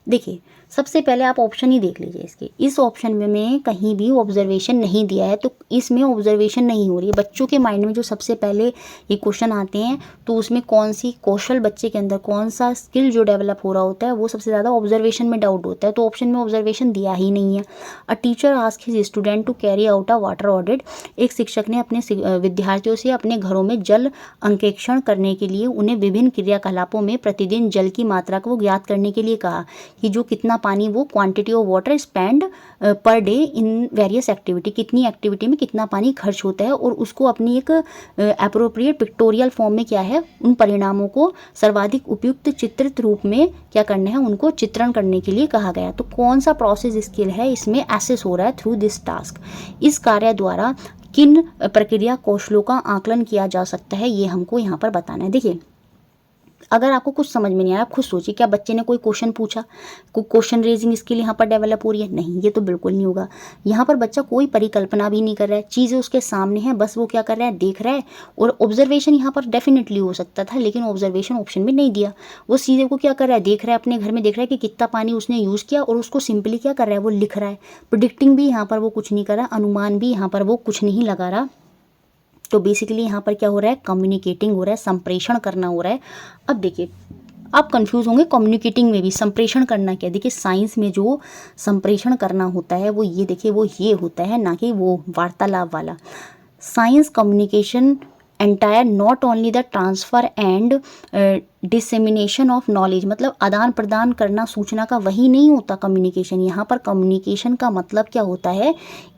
देखिए, सबसे पहले आप ऑप्शन ही देख लीजिए इसके। इस ऑप्शन में कहीं भी ऑब्जर्वेशन नहीं दिया है, तो इसमें ऑब्जर्वेशन नहीं हो रही है। बच्चों के माइंड में जो सबसे पहले ये क्वेश्चन आते हैं, तो उसमें कौन सी कौशल बच्चे के अंदर, कौन सा स्किल जो डेवलप हो रहा होता है, वो सबसे ज़्यादा ऑब्जर्वेशन में डाउट होता है। तो ऑप्शन में ऑब्जर्वेशन दिया ही नहीं है। A teacher ask his student to carry out a water audit. एक शिक्षक ने अपने विद्यार्थियों से अपने घरों में जल अंकेक्षण करने के लिए उन्हें विभिन्न क्रियाकलापों में प्रतिदिन जल की मात्रा को ज्ञात करने के लिए कहा कि जो कितना पानी, वो quantity of water spend per day in various activity, कितनी एक्टिविटी में कितना पानी खर्च होता है, और उसको अपनी एक एप्रोप्रिएट पिक्टोरियल फॉर्म में क्या है, उन परिणामों को सर्वाधिक उपयुक्त चित्रित रूप में क्या करना है, उनको चित्रण करने के लिए कहा गया। तो कौन सा प्रोसेस स्किल है इसमें एसेस हो रहा है थ्रू दिस टास्क। इस कार्य द्वारा किन प्रक्रिया कौशलों का आकलन किया जा सकता है, ये हमको यहाँ पर बताना है। देखिए, अगर आपको कुछ समझ में नहीं आया, आप खुद सोचिए, क्या बच्चे ने कोई क्वेश्चन पूछा, कोई क्वेश्चन रेजिंग स्किल यहाँ पर डेवलप हो रही है? नहीं, ये तो बिल्कुल नहीं होगा। यहाँ पर बच्चा कोई परिकल्पना भी नहीं कर रहा है, चीज़ें उसके सामने हैं, बस वो क्या कर रहा है, देख रहा है। और ऑब्जर्वेशन यहाँ पर डेफिनेटली हो सकता था, लेकिन ऑब्जर्वेशन ऑप्शन में नहीं दिया। वो सीधे को क्या कर रहा है, देख रहा है, अपने घर में देख रहा है कि कितना पानी उसने यूज़ किया, और उसको सिंपली क्या कर रहा है, वो लिख रहा है। प्रिडिक्टिंग भी यहाँ पर वो कुछ नहीं कर रहा, अनुमान भी यहाँ पर वो कुछ नहीं लगा रहा। तो बेसिकली यहाँ पर क्या हो रहा है, कम्युनिकेटिंग हो रहा है, संप्रेषण करना हो रहा है। अब देखिए, आप कंफ्यूज होंगे, कम्युनिकेटिंग में भी संप्रेषण करना क्या। देखिए, साइंस में जो संप्रेषण करना होता है वो ये, देखिए वो ये होता है, ना कि वो वार्तालाप वाला। Science communication entire not only the transfer and dissemination of knowledge, मतलब आदान प्रदान करना सूचना का, वही नहीं होता कम्युनिकेशन। यहाँ पर कम्युनिकेशन का मतलब क्या होता है,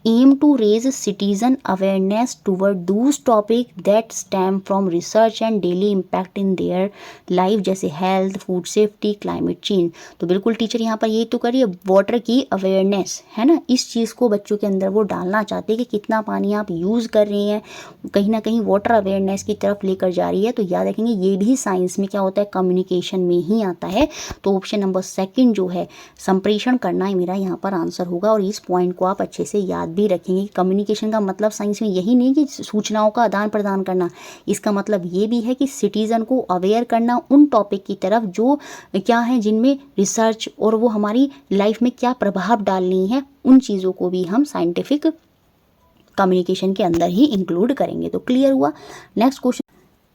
aim to raise citizen awareness toward those topic that stem from research and daily impact in their life, जैसे health, food safety, climate change. तो बिल्कुल टीचर यहाँ पर यही तो करिए, वाटर की अवेयरनेस है ना, इस चीज़ को बच्चों के अंदर वो डालना चाहते हैं कि कितना पानी आप यूज़ कर रहे हैं, कहीं ना कहीं वाटर अवेयरनेस की तरफ लेकर जा रही है। तो याद रखेंगे, ये भी साइंस में क्या होता है, कम्युनिकेशन में ही आता है। तो ऑप्शन नंबर 2 जो है, संप्रेषण करना है, मेरा यहाँ पर आंसर होगा। और इस पॉइंट को आप अच्छे से याद भी रखेंगे। कम्युनिकेशन का मतलब साइंस में यही नहीं कि सूचनाओं का आदान प्रदान करना, इसका मतलब ये भी है कि सिटीजन को अवेयर करना उन टॉपिक की तरफ जो क्या है, जिनमें रिसर्च और वो हमारी लाइफ में क्या प्रभाव डालनी है, उन चीज़ों को भी हम साइंटिफिक कम्युनिकेशन के अंदर ही इंक्लूड करेंगे। तो क्लियर हुआ। नेक्स्ट क्वेश्चन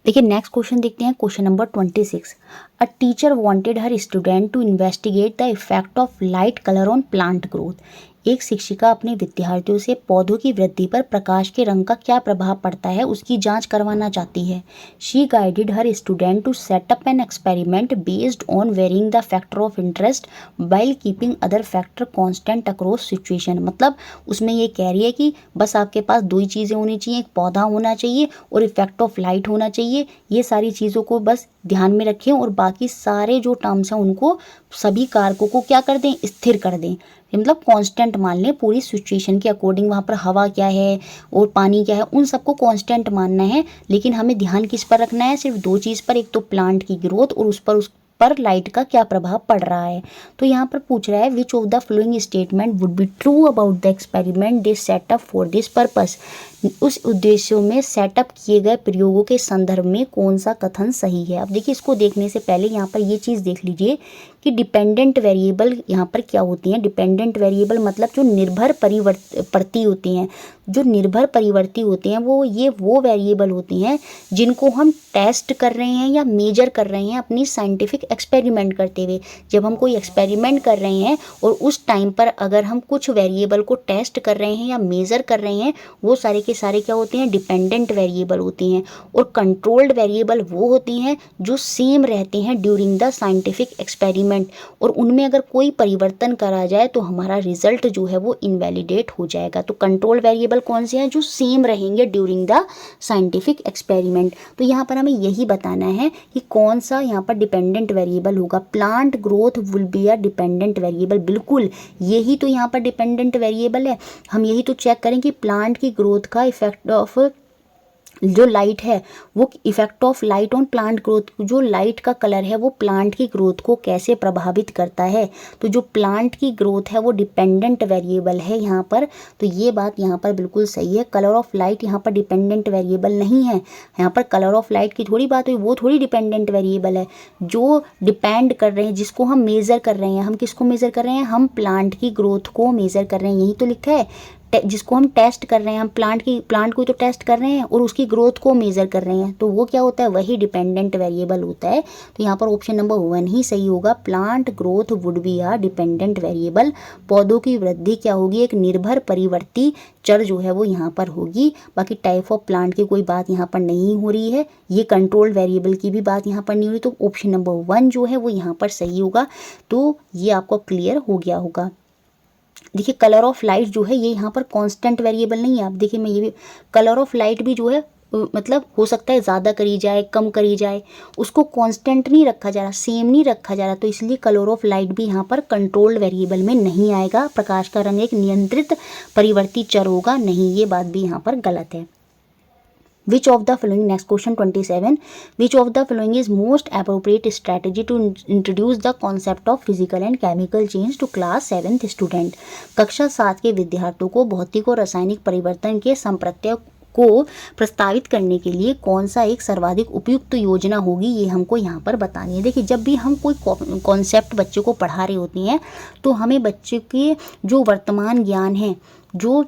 देखिए, नेक्स्ट क्वेश्चन देखते हैं, question number 26। A teacher wanted her student to investigate the effect of light colour on plant growth. एक शिक्षिका अपने विद्यार्थियों से पौधों की वृद्धि पर प्रकाश के रंग का क्या प्रभाव पड़ता है उसकी जांच करवाना चाहती है। She guided her student to set up an experiment based on varying the factor of interest while keeping other factor constant across situation. मतलब उसमें ये कह रही है कि बस आपके पास 2 ही चीज़ें होनी चाहिए, एक पौधा होना चाहिए और इफेक्ट ऑफ लाइट होना चाहिए। ये सारी चीज़ों को बस ध्यान में रखें, और बाकी सारे जो टर्म्स हैं उनको, सभी कारकों को क्या कर दें, स्थिर कर दें, मतलब कांस्टेंट मान लें पूरी सिचुएशन के अकॉर्डिंग। वहाँ पर हवा क्या है और पानी क्या है, उन सबको कांस्टेंट मानना है। लेकिन हमें ध्यान किस पर रखना है, सिर्फ 2 चीज़ पर, एक तो प्लांट की ग्रोथ और उस पर पर लाइट का क्या प्रभाव पड़ रहा है। तो यहाँ पर पूछ रहा है विच of the following statement would be true about the experiment they setup for this purpose. उस उद्देश्यों में सेटअप किए गए प्रयोगों के संदर्भ में कौन सा कथन सही है। अब देखिए, इसको देखने से पहले यहाँ पर ये चीज़ देख लीजिए कि डिपेंडेंट वेरिएबल यहाँ पर क्या होती हैं। डिपेंडेंट वेरिएबल मतलब जो निर्भर परिवर्ती होती हैं। जो निर्भर परिवर्ती होते हैं वो वेरिएबल होती हैं जिनको हम टेस्ट कर रहे हैं या मेजर कर रहे हैं अपनी साइंटिफिक एक्सपेरिमेंट करते हुए। जब हम कोई एक्सपेरिमेंट कर रहे हैं और उस टाइम पर अगर हम कुछ वेरिएबल को टेस्ट कर रहे हैं या मेजर कर रहे हैं, वो सारे के सारे क्या होते हैं, डिपेंडेंट वेरिएबल होती हैं। और कंट्रोल्ड वेरिएबल वो होती हैं जो सेम रहते हैं ड्यूरिंग द साइंटिफिक एक्सपेरिमेंट, और उनमें अगर कोई परिवर्तन करा जाए तो हमारा रिजल्ट जो है वो इनवैलिडेट हो जाएगा। तो कंट्रोल वेरिएबल कौन से हैं, जो सेम रहेंगे ड्यूरिंग द साइंटिफिक एक्सपेरिमेंट। तो यहाँ पर हमें यही बताना है कि कौन सा यहाँ पर डिपेंडेंट वेरिएबल होगा। Plant growth will be a dependent variable, बिल्कुल यही तो यहाँ पर डिपेंडेंट वेरिएबल है। हम यही तो चेक करें कि प्लांट की ग्रोथ का इफेक्ट ऑफ जो लाइट है, वो effect of light on plant growth, जो लाइट का कलर है वो प्लांट की ग्रोथ को कैसे प्रभावित करता है। तो जो प्लांट की ग्रोथ है वो डिपेंडेंट वेरिएबल है यहाँ पर। तो ये बात यहाँ पर बिल्कुल सही है। कलर ऑफ लाइट यहाँ पर डिपेंडेंट वेरिएबल नहीं है। यहाँ पर कलर ऑफ लाइट की थोड़ी बात हुई, वो थोड़ी डिपेंडेंट वेरिएबल है। जो डिपेंड कर रहे हैं, जिसको हम मेज़र कर रहे हैं, हम किसको मेज़र कर रहे हैं, हम प्लांट की ग्रोथ को मेज़र कर रहे हैं। यही तो लिखा है। जिसको हम टेस्ट कर रहे हैं, हम प्लांट को तो टेस्ट कर रहे हैं और उसकी ग्रोथ को मेज़र कर रहे हैं, तो वो क्या होता है, वही डिपेंडेंट वेरिएबल होता है। तो यहाँ पर ऑप्शन नंबर 1 ही सही होगा। Plant growth would be a dependent variable. पौधों की वृद्धि क्या होगी, एक निर्भर परिवर्ती चर जो है वो यहाँ पर होगी। बाकी टाइप ऑफ प्लांट की कोई बात यहाँ पर नहीं हो रही है, ये कंट्रोल्ड वेरिएबल की भी बात यहाँ पर नहीं हो रही। तो ऑप्शन नंबर 1 जो है वो यहाँ पर सही होगा। तो ये आपको क्लियर हो गया होगा। देखिए, कलर ऑफ लाइट जो है ये यहाँ पर कांस्टेंट वेरिएबल नहीं है। आप देखिए, मैं ये भी कलर ऑफ लाइट भी जो है मतलब हो सकता है ज़्यादा करी जाए, कम करी जाए, उसको कांस्टेंट नहीं रखा जा रहा, सेम नहीं रखा जा रहा। तो इसलिए कलर ऑफ लाइट भी यहाँ पर कंट्रोल्ड वेरिएबल में नहीं आएगा। प्रकाश का रंग एक नियंत्रित परिवर्ती चर होगा, नहीं, ये बात भी यहाँ पर गलत है। Which of the following, next question 27, which of the following is most appropriate strategy to introduce the concept of physical and chemical change to class 7th student। कक्षा 7 के विद्यार्थियों को भौतिक और रासायनिक परिवर्तन के संप्रत्यय को प्रस्तावित करने के लिए कौन सा एक सर्वाधिक उपयुक्त योजना होगी, ये हमको यहाँ पर बतानी है। देखिए, जब भी हम कोई कॉन्सेप्ट बच्चों को पढ़ा रहे होते हैं तो हमें बच्चे के जो वर्तमान ज्ञान है, जो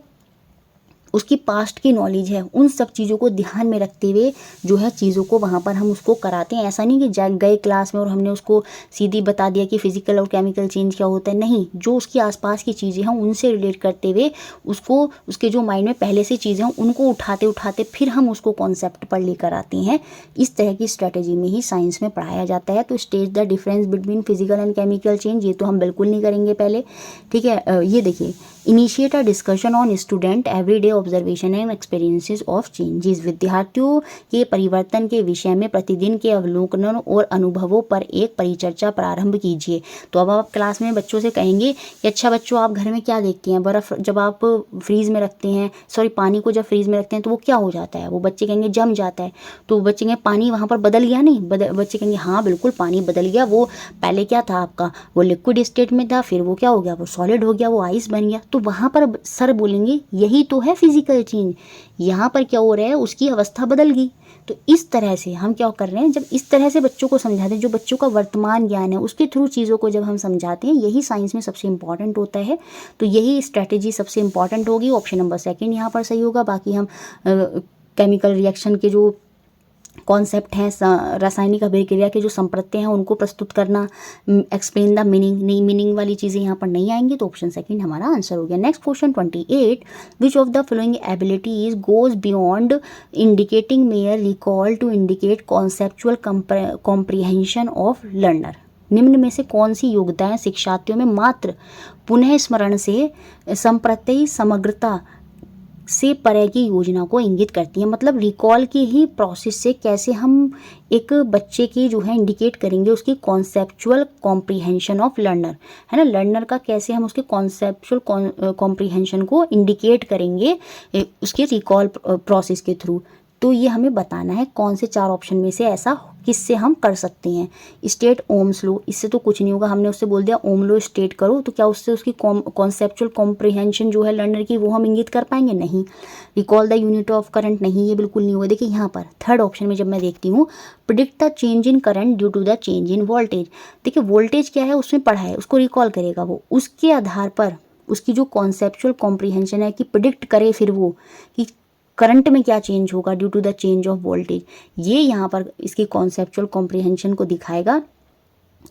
उसकी पास्ट की नॉलेज है, उन सब चीज़ों को ध्यान में रखते हुए जो है चीज़ों को वहाँ पर हम उसको कराते हैं। ऐसा नहीं कि गए क्लास में और हमने उसको सीधी बता दिया कि फिजिकल और केमिकल चेंज क्या होता है, नहीं, जो उसके आसपास की चीज़ें हैं उनसे रिलेट करते हुए उसको, उसके जो माइंड में पहले से चीज़ें हैं उनको उठाते उठाते फिर हम उसको कॉन्सेप्ट पर लेकर आते हैं। इस तरह की स्ट्रेटेजी में ही साइंस में पढ़ाया जाता है। तो state the difference between physical and chemical change, ये तो हम बिल्कुल नहीं करेंगे पहले, ठीक है। ये देखिए, initiate a discussion on student everyday observation and experiences of changes. विद्यार्थियों के परिवर्तन के विषय में प्रतिदिन के अवलोकनों और अनुभवों पर एक परिचर्चा प्रारंभ कीजिए। तो अब आप क्लास में बच्चों से कहेंगे कि अच्छा बच्चों, आप घर में क्या देखते हैं, बर्फ़ जब आप फ्रीज़ में रखते हैं, पानी को जब फ्रीज़ में रखते हैं तो वो क्या हो जाता है, वो बच्चे कहेंगे जम जाता है। तो बच्चे कहेंगे पानी वहाँ पर बदल गया, नहीं, बच्चे कहेंगे हाँ बिल्कुल पानी बदल गया, वो पहले क्या था आपका, वो लिक्विड स्टेट में था, फिर वो क्या हो गया, वो सॉलिड हो गया, वो आइस बन गया। तो वहाँ पर सर बोलेंगे यही तो है फिजिकल चेंज, यहाँ पर क्या हो रहा है, उसकी अवस्था बदल गई। तो इस तरह से हम क्या कर रहे हैं, जब इस तरह से बच्चों को समझाते हैं, जो बच्चों का वर्तमान ज्ञान है उसके थ्रू चीज़ों को जब हम समझाते हैं, यही साइंस में सबसे इंपॉर्टेंट होता है। तो यही स्ट्रैटेजी सबसे इंपॉर्टेंट होगी। ऑप्शन नंबर 2 यहाँ पर सही होगा। बाकी हम केमिकल रिएक्शन के जो कॉन्सेप्ट हैं, रासायनिक अभिक्रिया के जो संप्रत्यय हैं उनको प्रस्तुत करना, एक्सप्लेन द मीनिंग, नहीं, मीनिंग वाली चीज़ें यहाँ पर नहीं आएंगी। तो ऑप्शन 2 हमारा आंसर हो गया। Next question 28, which of the following abilities goes beyond indicating mere recall to indicate conceptual comprehension of learner. निम्न में से कौन सी योग्यताएं शिक्षार्थियों में मात्र पुनः स्मरण से संप्रत्यय समग्रता से परे की योजना को इंगित करती है। मतलब रिकॉल की ही प्रोसेस से कैसे हम एक बच्चे की जो है इंडिकेट करेंगे उसकी कॉन्सेप्चुअल कॉम्प्रिहेंशन ऑफ लर्नर, है ना, लर्नर का कैसे हम उसके कॉन्सेप्चुअल कॉम्प्रिहेंशन को इंडिकेट करेंगे उसके रिकॉल प्रोसेस के थ्रू। तो ये हमें बताना है कौन से 4 ऑप्शन में से ऐसा किससे हम कर सकते हैं, स्टेट ओम्स लॉ, इससे तो कुछ नहीं होगा, हमने उससे बोल दिया ओम लॉ स्टेट करो, तो क्या उससे उसकी कॉन्सेप्चुअल कॉम्प्रिहेंशन जो है लर्नर की वो हम इंगित कर पाएंगे, नहीं। Recall the unit of current, नहीं, ये बिल्कुल नहीं होगा। देखिए यहाँ पर थर्ड ऑप्शन में जब मैं देखती हूँ, predict the change in current due to the change in voltage, देखिए वोल्टेज क्या है उसमें पढ़ा है, उसको रिकॉल करेगा वो, उसके आधार पर उसकी जो कॉन्सेप्चुअल कॉम्प्रिहेंशन है कि प्रिडिक्ट करे फिर वो कि करंट में क्या चेंज होगा due to the change of voltage, ये यहाँ पर इसकी कॉन्सेप्चुअल कॉम्प्रिहेंशन को दिखाएगा।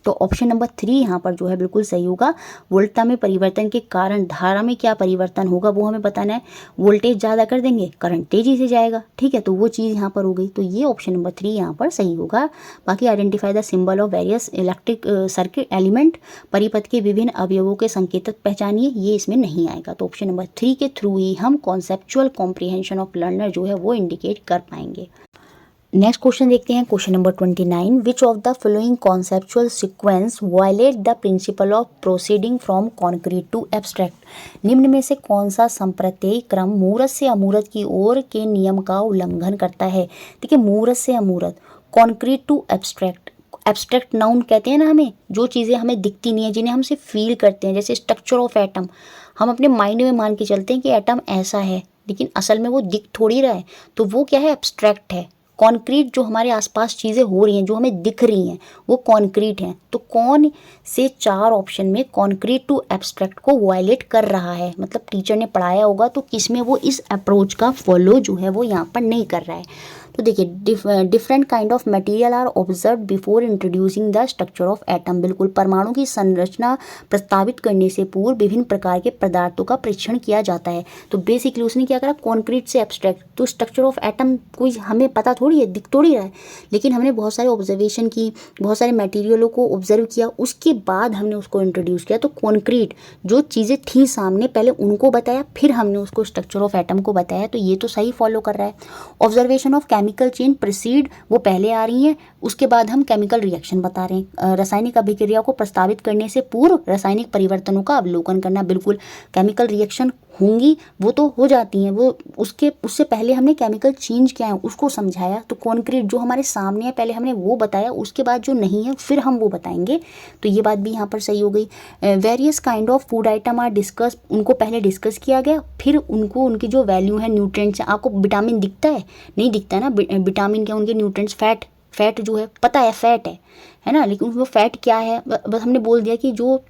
तो ऑप्शन नंबर 3 यहाँ पर जो है बिल्कुल सही होगा। वोल्टता में परिवर्तन के कारण धारा में क्या परिवर्तन होगा वो हमें बताना है। वोल्टेज ज़्यादा कर देंगे करंट तेजी से जाएगा, ठीक है, तो वो चीज़ यहाँ पर हो गई, तो ये ऑप्शन नंबर 3 यहाँ पर सही होगा। बाकी identify the symbol of various electric circuit element, परिपथ के विभिन्न अवयवों के संकेतक पहचानिए, ये इसमें नहीं आएगा। तो ऑप्शन नंबर 3 के थ्रू ही हम कॉन्सेप्चुअल कॉम्प्रिहेंशन ऑफ लर्नर जो है वो इंडिकेट कर पाएंगे। नेक्स्ट क्वेश्चन देखते हैं, question number 29, which of the following conceptual sequence violate the principle of proceeding from concrete to abstract, निम्न में से कौन सा संप्रत्यय क्रम मूर्त से अमूर्त की ओर के नियम का उल्लंघन करता है। देखिए मूर्त से अमूर्त, concrete to abstract, abstract noun कहते हैं ना हमें, जो चीज़ें हमें दिखती नहीं है जिन्हें हम सिर्फ फील करते हैं, जैसे स्ट्रक्चर ऑफ एटम, हम अपने माइंड में मान के चलते हैं कि एटम ऐसा है, लेकिन असल में वो दिख थोड़ी रहा है, तो वो क्या है, एब्स्ट्रैक्ट है। कॉन्क्रीट जो हमारे आसपास चीज़ें हो रही हैं जो हमें दिख रही हैं वो कॉन्क्रीट हैं। तो कौन से 4 ऑप्शन में कॉन्क्रीट टू एब्स्ट्रैक्ट को वायलेट कर रहा है, मतलब टीचर ने पढ़ाया होगा तो किसमें वो इस अप्रोच का फॉलो जो है वो यहाँ पर नहीं कर रहा है। तो देखिए different kind of material are observe before introducing the structure of atom, बिल्कुल परमाणु की संरचना प्रस्तावित करने से पूर्व विभिन्न प्रकार के पदार्थों का परीक्षण किया जाता है। तो बेसिकली उसने क्या करा, कॉन्क्रीट से एब्स्ट्रैक्ट, तो स्ट्रक्चर ऑफ एटम कोई हमें पता थोड़ी है, दिख थोड़ी रहा है, लेकिन हमने बहुत सारे ऑब्जर्वेशन की, बहुत सारे मटेरियलों को ऑब्जर्व किया, उसके बाद हमने उसको इंट्रोड्यूस किया। तो कॉन्क्रीट जो चीज़ें थी सामने पहले उनको बताया, फिर हमने उसको स्ट्रक्चर ऑफ एटम को बताया, तो ये तो सही फॉलो कर रहा है। Observation of chemical chain precede, वो पहले आ रही हैं, उसके बाद हम केमिकल रिएक्शन बता रहे हैं। रासायनिक अभिक्रिया को प्रस्तावित करने से पूर्व रासायनिक परिवर्तनों का अवलोकन करना, बिल्कुल केमिकल रिएक्शन होंगी वो तो हो जाती हैं, वो उससे पहले हमने केमिकल चेंज क्या है उसको समझाया। तो कॉन्क्रीट जो हमारे सामने है पहले हमने वो बताया, उसके बाद जो नहीं है फिर हम वो बताएंगे, तो ये बात भी यहाँ पर सही हो गई। Various kind of food item are discuss, उनको पहले डिस्कस किया गया, फिर उनको उनकी जो वैल्यू है न्यूट्रिएंट्स, आपको विटामिन दिखता है, नहीं दिखता है ना, विटामिन क्या उनके न्यूट्रिएंट्स, फैट जो है पता है फैट है ना, लेकिन वो फैट क्या है बस हमने बोल दिया कि जो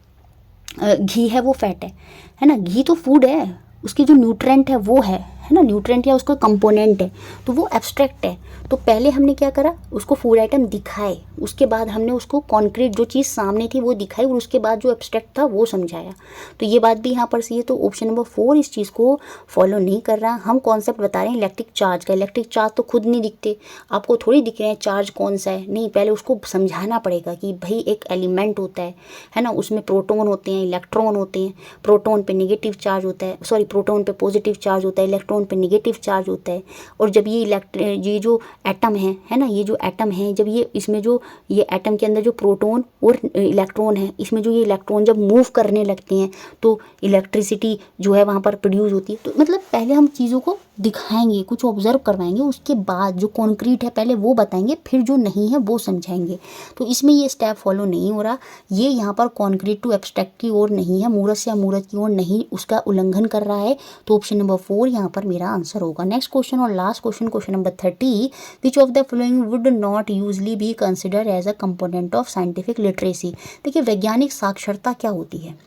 घी है वो फैट है ना, घी तो फूड है, उसकी जो न्यूट्रेंट है वो है ना, न्यूट्रेंट या उसका कंपोनेंट है, तो वो एब्स्ट्रैक्ट है। तो पहले हमने क्या करा, उसको फूड आइटम दिखाए, उसके बाद हमने उसको कॉन्क्रीट जो चीज़ सामने थी वो दिखाई, और उसके बाद जो एब्स्ट्रैक्ट था वो समझाया। तो ये बात भी यहाँ पर सही है। तो ऑप्शन नंबर 4 इस चीज़ को फॉलो नहीं कर रहा। हम कॉन्सेप्ट बता रहे हैं इलेक्ट्रिक चार्ज का, इलेक्ट्रिक चार्ज तो खुद नहीं दिखते, आपको थोड़ी दिख रहे हैं चार्ज कौन सा है, नहीं, पहले उसको समझाना पड़ेगा कि भाई एक एलिमेंट होता है ना, उसमें प्रोटॉन होते हैं, इलेक्ट्रॉन होते हैं, प्रोटॉन पे नेगेटिव चार्ज होता है, सॉरी प्रोटॉन पे पॉजिटिव चार्ज होता है, इलेक्ट्रॉन पे नेगेटिव चार्ज होता है। और जब ये जो एटम है ना, ये जो एटम है, जब ये इसमें जो ये एटम के अंदर जो प्रोटॉन और इलेक्ट्रॉन है, इसमें जो ये इलेक्ट्रॉन जब मूव करने लगते हैं तो इलेक्ट्रिसिटी जो है वहाँ पर प्रोड्यूस होती है। तो मतलब पहले हम चीज़ों को दिखाएंगे, कुछ ऑब्जर्व करवाएंगे, उसके बाद जो कॉन्क्रीट है पहले वो बताएंगे, फिर जो नहीं है वो समझाएंगे। तो इसमें ये स्टेप फॉलो नहीं हो रहा, ये यहाँ पर कॉन्क्रीट टू एब्स्ट्रैक्ट की ओर नहीं है, मूर्त से अमूर्त की ओर नहीं, उसका उल्लंघन कर रहा है। तो ऑप्शन नंबर 4 यहाँ पर मेरा आंसर होगा। नेक्स्ट क्वेश्चन और last question, question number 30, which of the following would not usually be consider as a component of scientific literacy. देखिए वैज्ञानिक साक्षरता क्या होती है,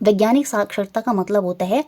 वैज्ञानिक साक्षरता का मतलब होता है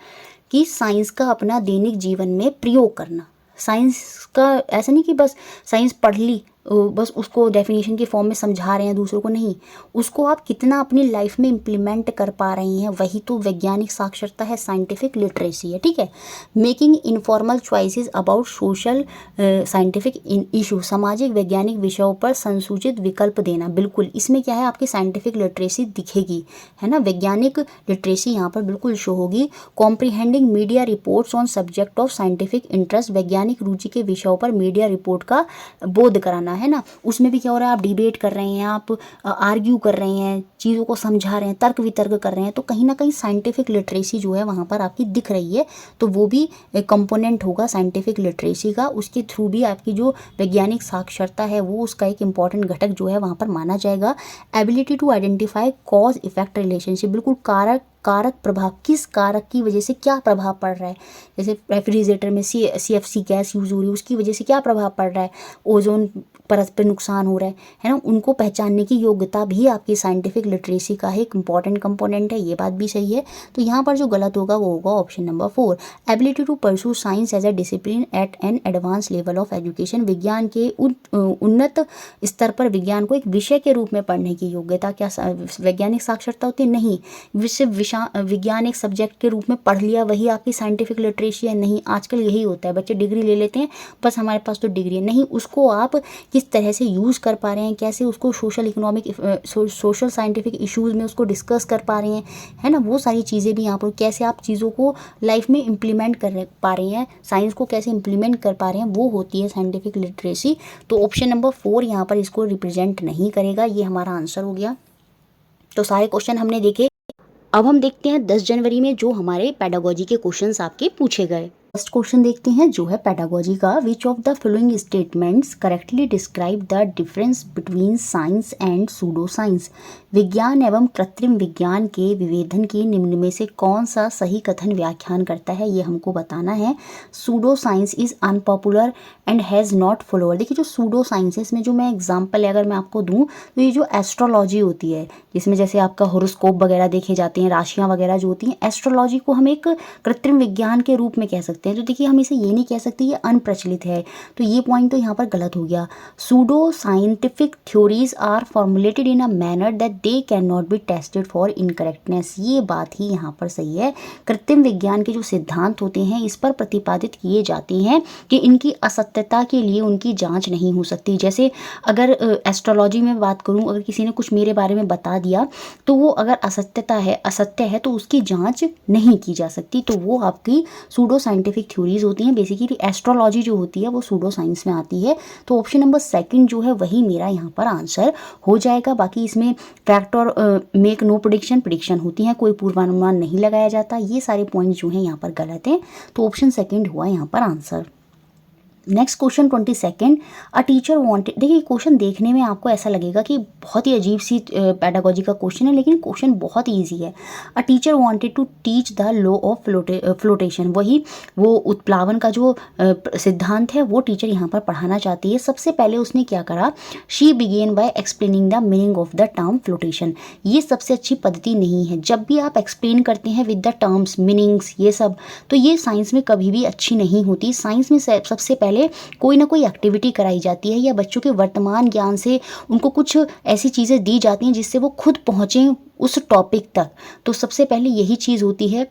कि साइंस का अपना दैनिक जीवन में प्रयोग करना। साइंस का ऐसा नहीं कि बस साइंस पढ़ ली, बस उसको डेफिनेशन की फॉर्म में समझा रहे हैं दूसरों को, नहीं, उसको आप कितना अपनी लाइफ में इम्प्लीमेंट कर पा रहे हैं, वही तो वैज्ञानिक साक्षरता है, साइंटिफिक लिटरेसी है, ठीक है। Making informal choices about social scientific issue, सामाजिक वैज्ञानिक विषयों पर संसूचित विकल्प देना, बिल्कुल इसमें क्या है आपकी साइंटिफिक लिटरेसी दिखेगी, है ना, वैज्ञानिक लिटरेसी यहाँ पर बिल्कुल शो होगी। Comprehending media reports on subject of scientific interest, वैज्ञानिक रुचि के विषयों पर मीडिया रिपोर्ट का बोध कराना, करना है ना, उसमें भी क्या हो रहा है, आप डिबेट कर रहे हैं, आप आर्ग्यू कर रहे हैं, चीज़ों को समझा रहे हैं, तर्क वितर्क कर रहे हैं, तो कहीं ना कहीं साइंटिफिक लिटरेसी जो है वहाँ पर आपकी दिख रही है, तो वो भी एक कंपोनेंट होगा साइंटिफिक लिटरेसी का। उसके थ्रू भी आपकी जो वैज्ञानिक साक्षरता है वो उसका एक इंपॉर्टेंट घटक जो है वहाँ पर माना जाएगा। Ability to identify cause effect relationship, बिल्कुल कारक प्रभाव, किस कारक की वजह से क्या प्रभाव पड़ रहा है, जैसे रेफ्रिजरेटर में CFC गैस यूज़ हो रही है, उसकी वजह से क्या प्रभाव पड़ रहा है, ओजोन परत पर नुकसान हो रहा है ना, उनको पहचानने की योग्यता भी आपकी साइंटिफिक लिटरेसी का एक इंपॉर्टेंट कंपोनेंट है। ये बात भी सही है। तो यहाँ पर जो गलत होगा वो होगा option number 4, ability to pursue science as a discipline at an advance level of education, विज्ञान के उन्नत स्तर पर विज्ञान को एक विषय के रूप में पढ़ने की योग्यता क्या वैज्ञानिक साक्षरता होती है? नहीं। विज्ञान एक सब्जेक्ट के रूप में पढ़ लिया वही आपकी साइंटिफिक लिटरेसी है? नहीं। आजकल यही होता है, बच्चे डिग्री ले लेते हैं, बस हमारे पास तो डिग्री है। नहीं, उसको आप किस तरह से यूज़ कर पा रहे हैं, कैसे उसको सोशल साइंटिफिक इश्यूज़ में उसको डिस्कस कर पा रहे हैं, है ना, वो सारी चीज़ें भी यहाँ पर, कैसे आप चीज़ों को लाइफ में इम्प्लीमेंट कर पा रहे हैं, साइंस को कैसे इम्प्लीमेंट कर पा रहे हैं, वो होती है साइंटिफिक लिटरेसी। तो ऑप्शन नंबर 4 यहाँ पर इसको रिप्रेजेंट नहीं करेगा। ये हमारा आंसर हो गया। तो सारे क्वेश्चन हमने देखे। अब हम देखते हैं 10 जनवरी में जो हमारे पेडागोजी के क्वेश्चंस आपके पूछे गए। फर्स्ट क्वेश्चन देखते हैं जो है पेडागोजी का, विच of the following statements correctly describe the difference between science and pseudo science, विज्ञान एवं कृत्रिम विज्ञान के विभेदन की निम्न में से कौन सा सही कथन व्याख्यान करता है, ये हमको बताना है। Pseudo science is unpopular and has not follower. देखिए जो सूडो साइंस है, इसमें जो मैं एग्जाम्पल अगर मैं आपको दूँ तो ये जो एस्ट्रोलॉजी होती है, जिसमें जैसे आपका होरोस्कोप वगैरह देखे जाते हैं, राशियाँ वगैरह जो होती हैं, एस्ट्रोलॉजी को हम एक कृत्रिम विज्ञान के रूप में कह सकते हैं। तो देखिए हम इसे ये नहीं कह सकते ये अनप्रचलित है, तो ये पॉइंट तो यहाँ पर गलत हो गया। Pseudo scientific theories are formulated in a manner that they can not be tested for incorrectness, ये बात ही यहाँ पर सही है। कृत्रिम विज्ञान के जो सिद्धांत होते हैं इस पर प्रतिपादित किए जाते हैं कि इनकी असत्यता के लिए उनकी जांच नहीं हो सकती। जैसे अगर एस्ट्रोलॉजी में बात करूँ, अगर किसी ने कुछ मेरे बारे में बता दिया तो वो अगर असत्य है तो उसकी जांच नहीं की जा सकती, तो वो आपकी सूडो साइंटिफिक थ्योरीज होती हैं। बेसिकली एस्ट्रोलॉजी जो होती है वो सूडो साइंस में आती है। तो ऑप्शन नंबर 2 जो है वही मेरा यहाँ पर आंसर हो जाएगा। बाकी इसमें फैक्ट और मेक नो प्रेडिक्शन होती हैं, कोई पूर्वानुमान नहीं लगाया जाता, ये सारे पॉइंट जो हैं यहाँ पर गलत हैं। तो ऑप्शन 2 हुआ यहाँ पर आंसर। नेक्स्ट क्वेश्चन 22, अ टीचर वांटेड। देखिए क्वेश्चन देखने में आपको ऐसा लगेगा कि बहुत ही अजीब सी पेडागोजी का क्वेश्चन है, लेकिन क्वेश्चन बहुत ही ईजी है। A teacher wanted to teach the law of flotation, वही वो उत्प्लावन का जो सिद्धांत है वो टीचर यहाँ पर पढ़ाना चाहती है। सबसे पहले उसने क्या करा, she began by explaining the meaning of the term flotation. ये सबसे अच्छी पद्धति नहीं है। जब भी आप एक्सप्लेन करते हैं विद द टर्म्स मीनिंग्स ये सब, तो ये साइंस में कभी भी अच्छी नहीं होती। साइंस में सबसे पहले कोई ना कोई एक्टिविटी कराई जाती है या बच्चों के वर्तमान ज्ञान से उनको कुछ ऐसी चीज़ें दी जाती हैं जिससे वो खुद पहुँचें उस टॉपिक तक। तो सबसे पहले यही चीज़ होती है,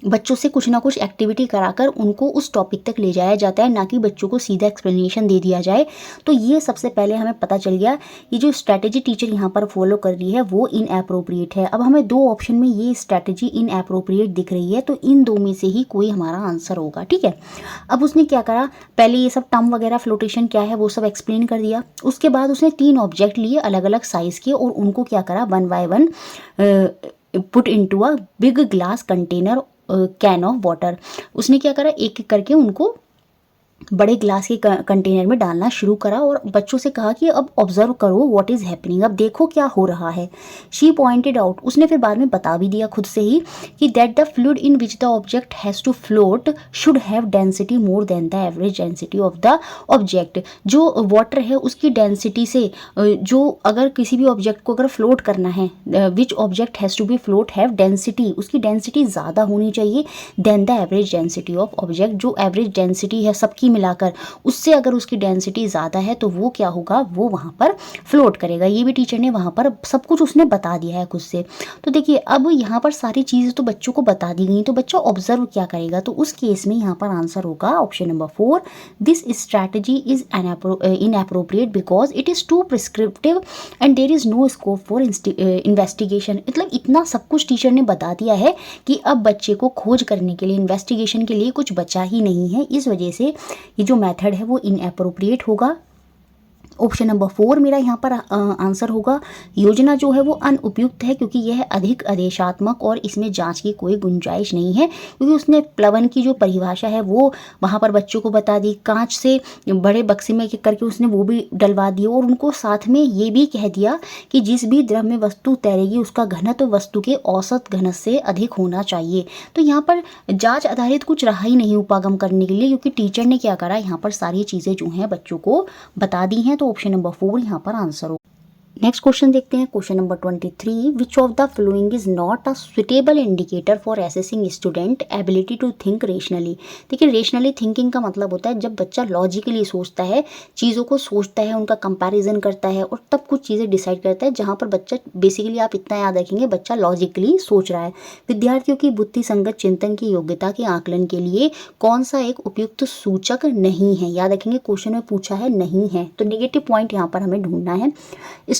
बच्चों से कुछ ना कुछ एक्टिविटी कराकर उनको उस टॉपिक तक ले जाया जाता है, ना कि बच्चों को सीधा एक्सप्लेनेशन दे दिया जाए। तो ये सबसे पहले हमें पता चल गया, ये जो स्ट्रैटेजी टीचर यहाँ पर फॉलो कर रही है वो इनएप्रोप्रिएट है। अब हमें 2 ऑप्शन में ये स्ट्रैटेजी इनएप्रोप्रिएट दिख रही है, तो इन 2 में से ही कोई हमारा आंसर होगा। ठीक है, अब उसने क्या करा, पहले ये सब टर्म वगैरह फ्लोटेशन क्या है वो सब एक्सप्लेन कर दिया। उसके बाद उसने 3 ऑब्जेक्ट लिए अलग अलग साइज़ के और उनको क्या करा, 1 by 1 put into a big glass container can of water. उसने क्या करा, एक एक करके उनको बड़े ग्लास के कंटेनर में डालना शुरू करा और बच्चों से कहा कि अब ऑब्जर्व करो व्हाट इज़ हैपनिंग, अब देखो क्या हो रहा है। शी पॉइंटेड आउट, उसने फिर बाद में बता भी दिया खुद से ही कि that the fluid in which the object has to float should have density more than the average density of the object. जो वाटर है उसकी डेंसिटी से, जो अगर किसी भी ऑब्जेक्ट को अगर फ्लोट करना है, which object has to be float have density, उसकी डेंसिटी ज़्यादा होनी चाहिए than the average density of object. जो एवरेज डेंसिटी है सबकी मिलाकर, उससे अगर उसकी डेंसिटी ज़्यादा है तो वो क्या होगा, वो वहाँ पर फ्लोट करेगा। ये भी टीचर ने वहाँ पर सब कुछ उसने बता दिया है खुद से। तो देखिए अब यहाँ पर सारी चीज़ें तो बच्चों को बता दी गई, तो बच्चा ऑब्जर्व क्या करेगा, तो उस केस में यहाँ पर आंसर होगा option number 4, this strategy is inappropriate because it is too prescriptive and there is no scope for investigation. मतलब इतना सब कुछ टीचर ने बता दिया है कि अब बच्चे को खोज करने के लिए, इन्वेस्टिगेशन के लिए कुछ बचा ही नहीं है। इस वजह से ये जो मेथड है वो इनएप्रोप्रिएट होगा। ऑप्शन नंबर 4 मेरा यहाँ पर आंसर होगा। योजना जो है वो अनुपयुक्त है क्योंकि यह अधिक आदेशात्मक और इसमें जांच की कोई गुंजाइश नहीं है, क्योंकि उसने प्लवन की जो परिभाषा है वो वहाँ पर बच्चों को बता दी, कांच से बड़े बक्से में करके उसने वो भी डलवा दिया और उनको साथ में ये भी कह दिया कि जिस भी द्रव में वस्तु तैरेगी उसका घनत्व वस्तु के औसत घनत्व से अधिक होना चाहिए। तो यहाँ पर जांच आधारित कुछ रहा ही नहीं उपागम करने के लिए, क्योंकि टीचर ने क्या करा, यहाँ पर सारी चीज़ें जो हैं बच्चों को बता दी हैं। तो ऑप्शन नंबर 4 यहाँ पर आंसर हो। नेक्स्ट क्वेश्चन देखते हैं, question number 23, which of the following is not a suitable indicator for assessing student ability to think rationally. देखिए, रेशनली थिंकिंग का मतलब होता है जब बच्चा लॉजिकली सोचता है, चीज़ों को सोचता है, उनका कंपैरिजन करता है और तब कुछ चीज़ें डिसाइड करता है, जहाँ पर बच्चा बेसिकली आप इतना याद रखेंगे बच्चा लॉजिकली सोच रहा है। विद्यार्थियों की बुद्धि संगत चिंतन की योग्यता के आकलन के लिए कौन सा एक उपयुक्त सूचक नहीं है, याद रखेंगे क्वेश्चन में पूछा है नहीं है, तो नेगेटिव पॉइंट यहाँ पर हमें ढूंढना है।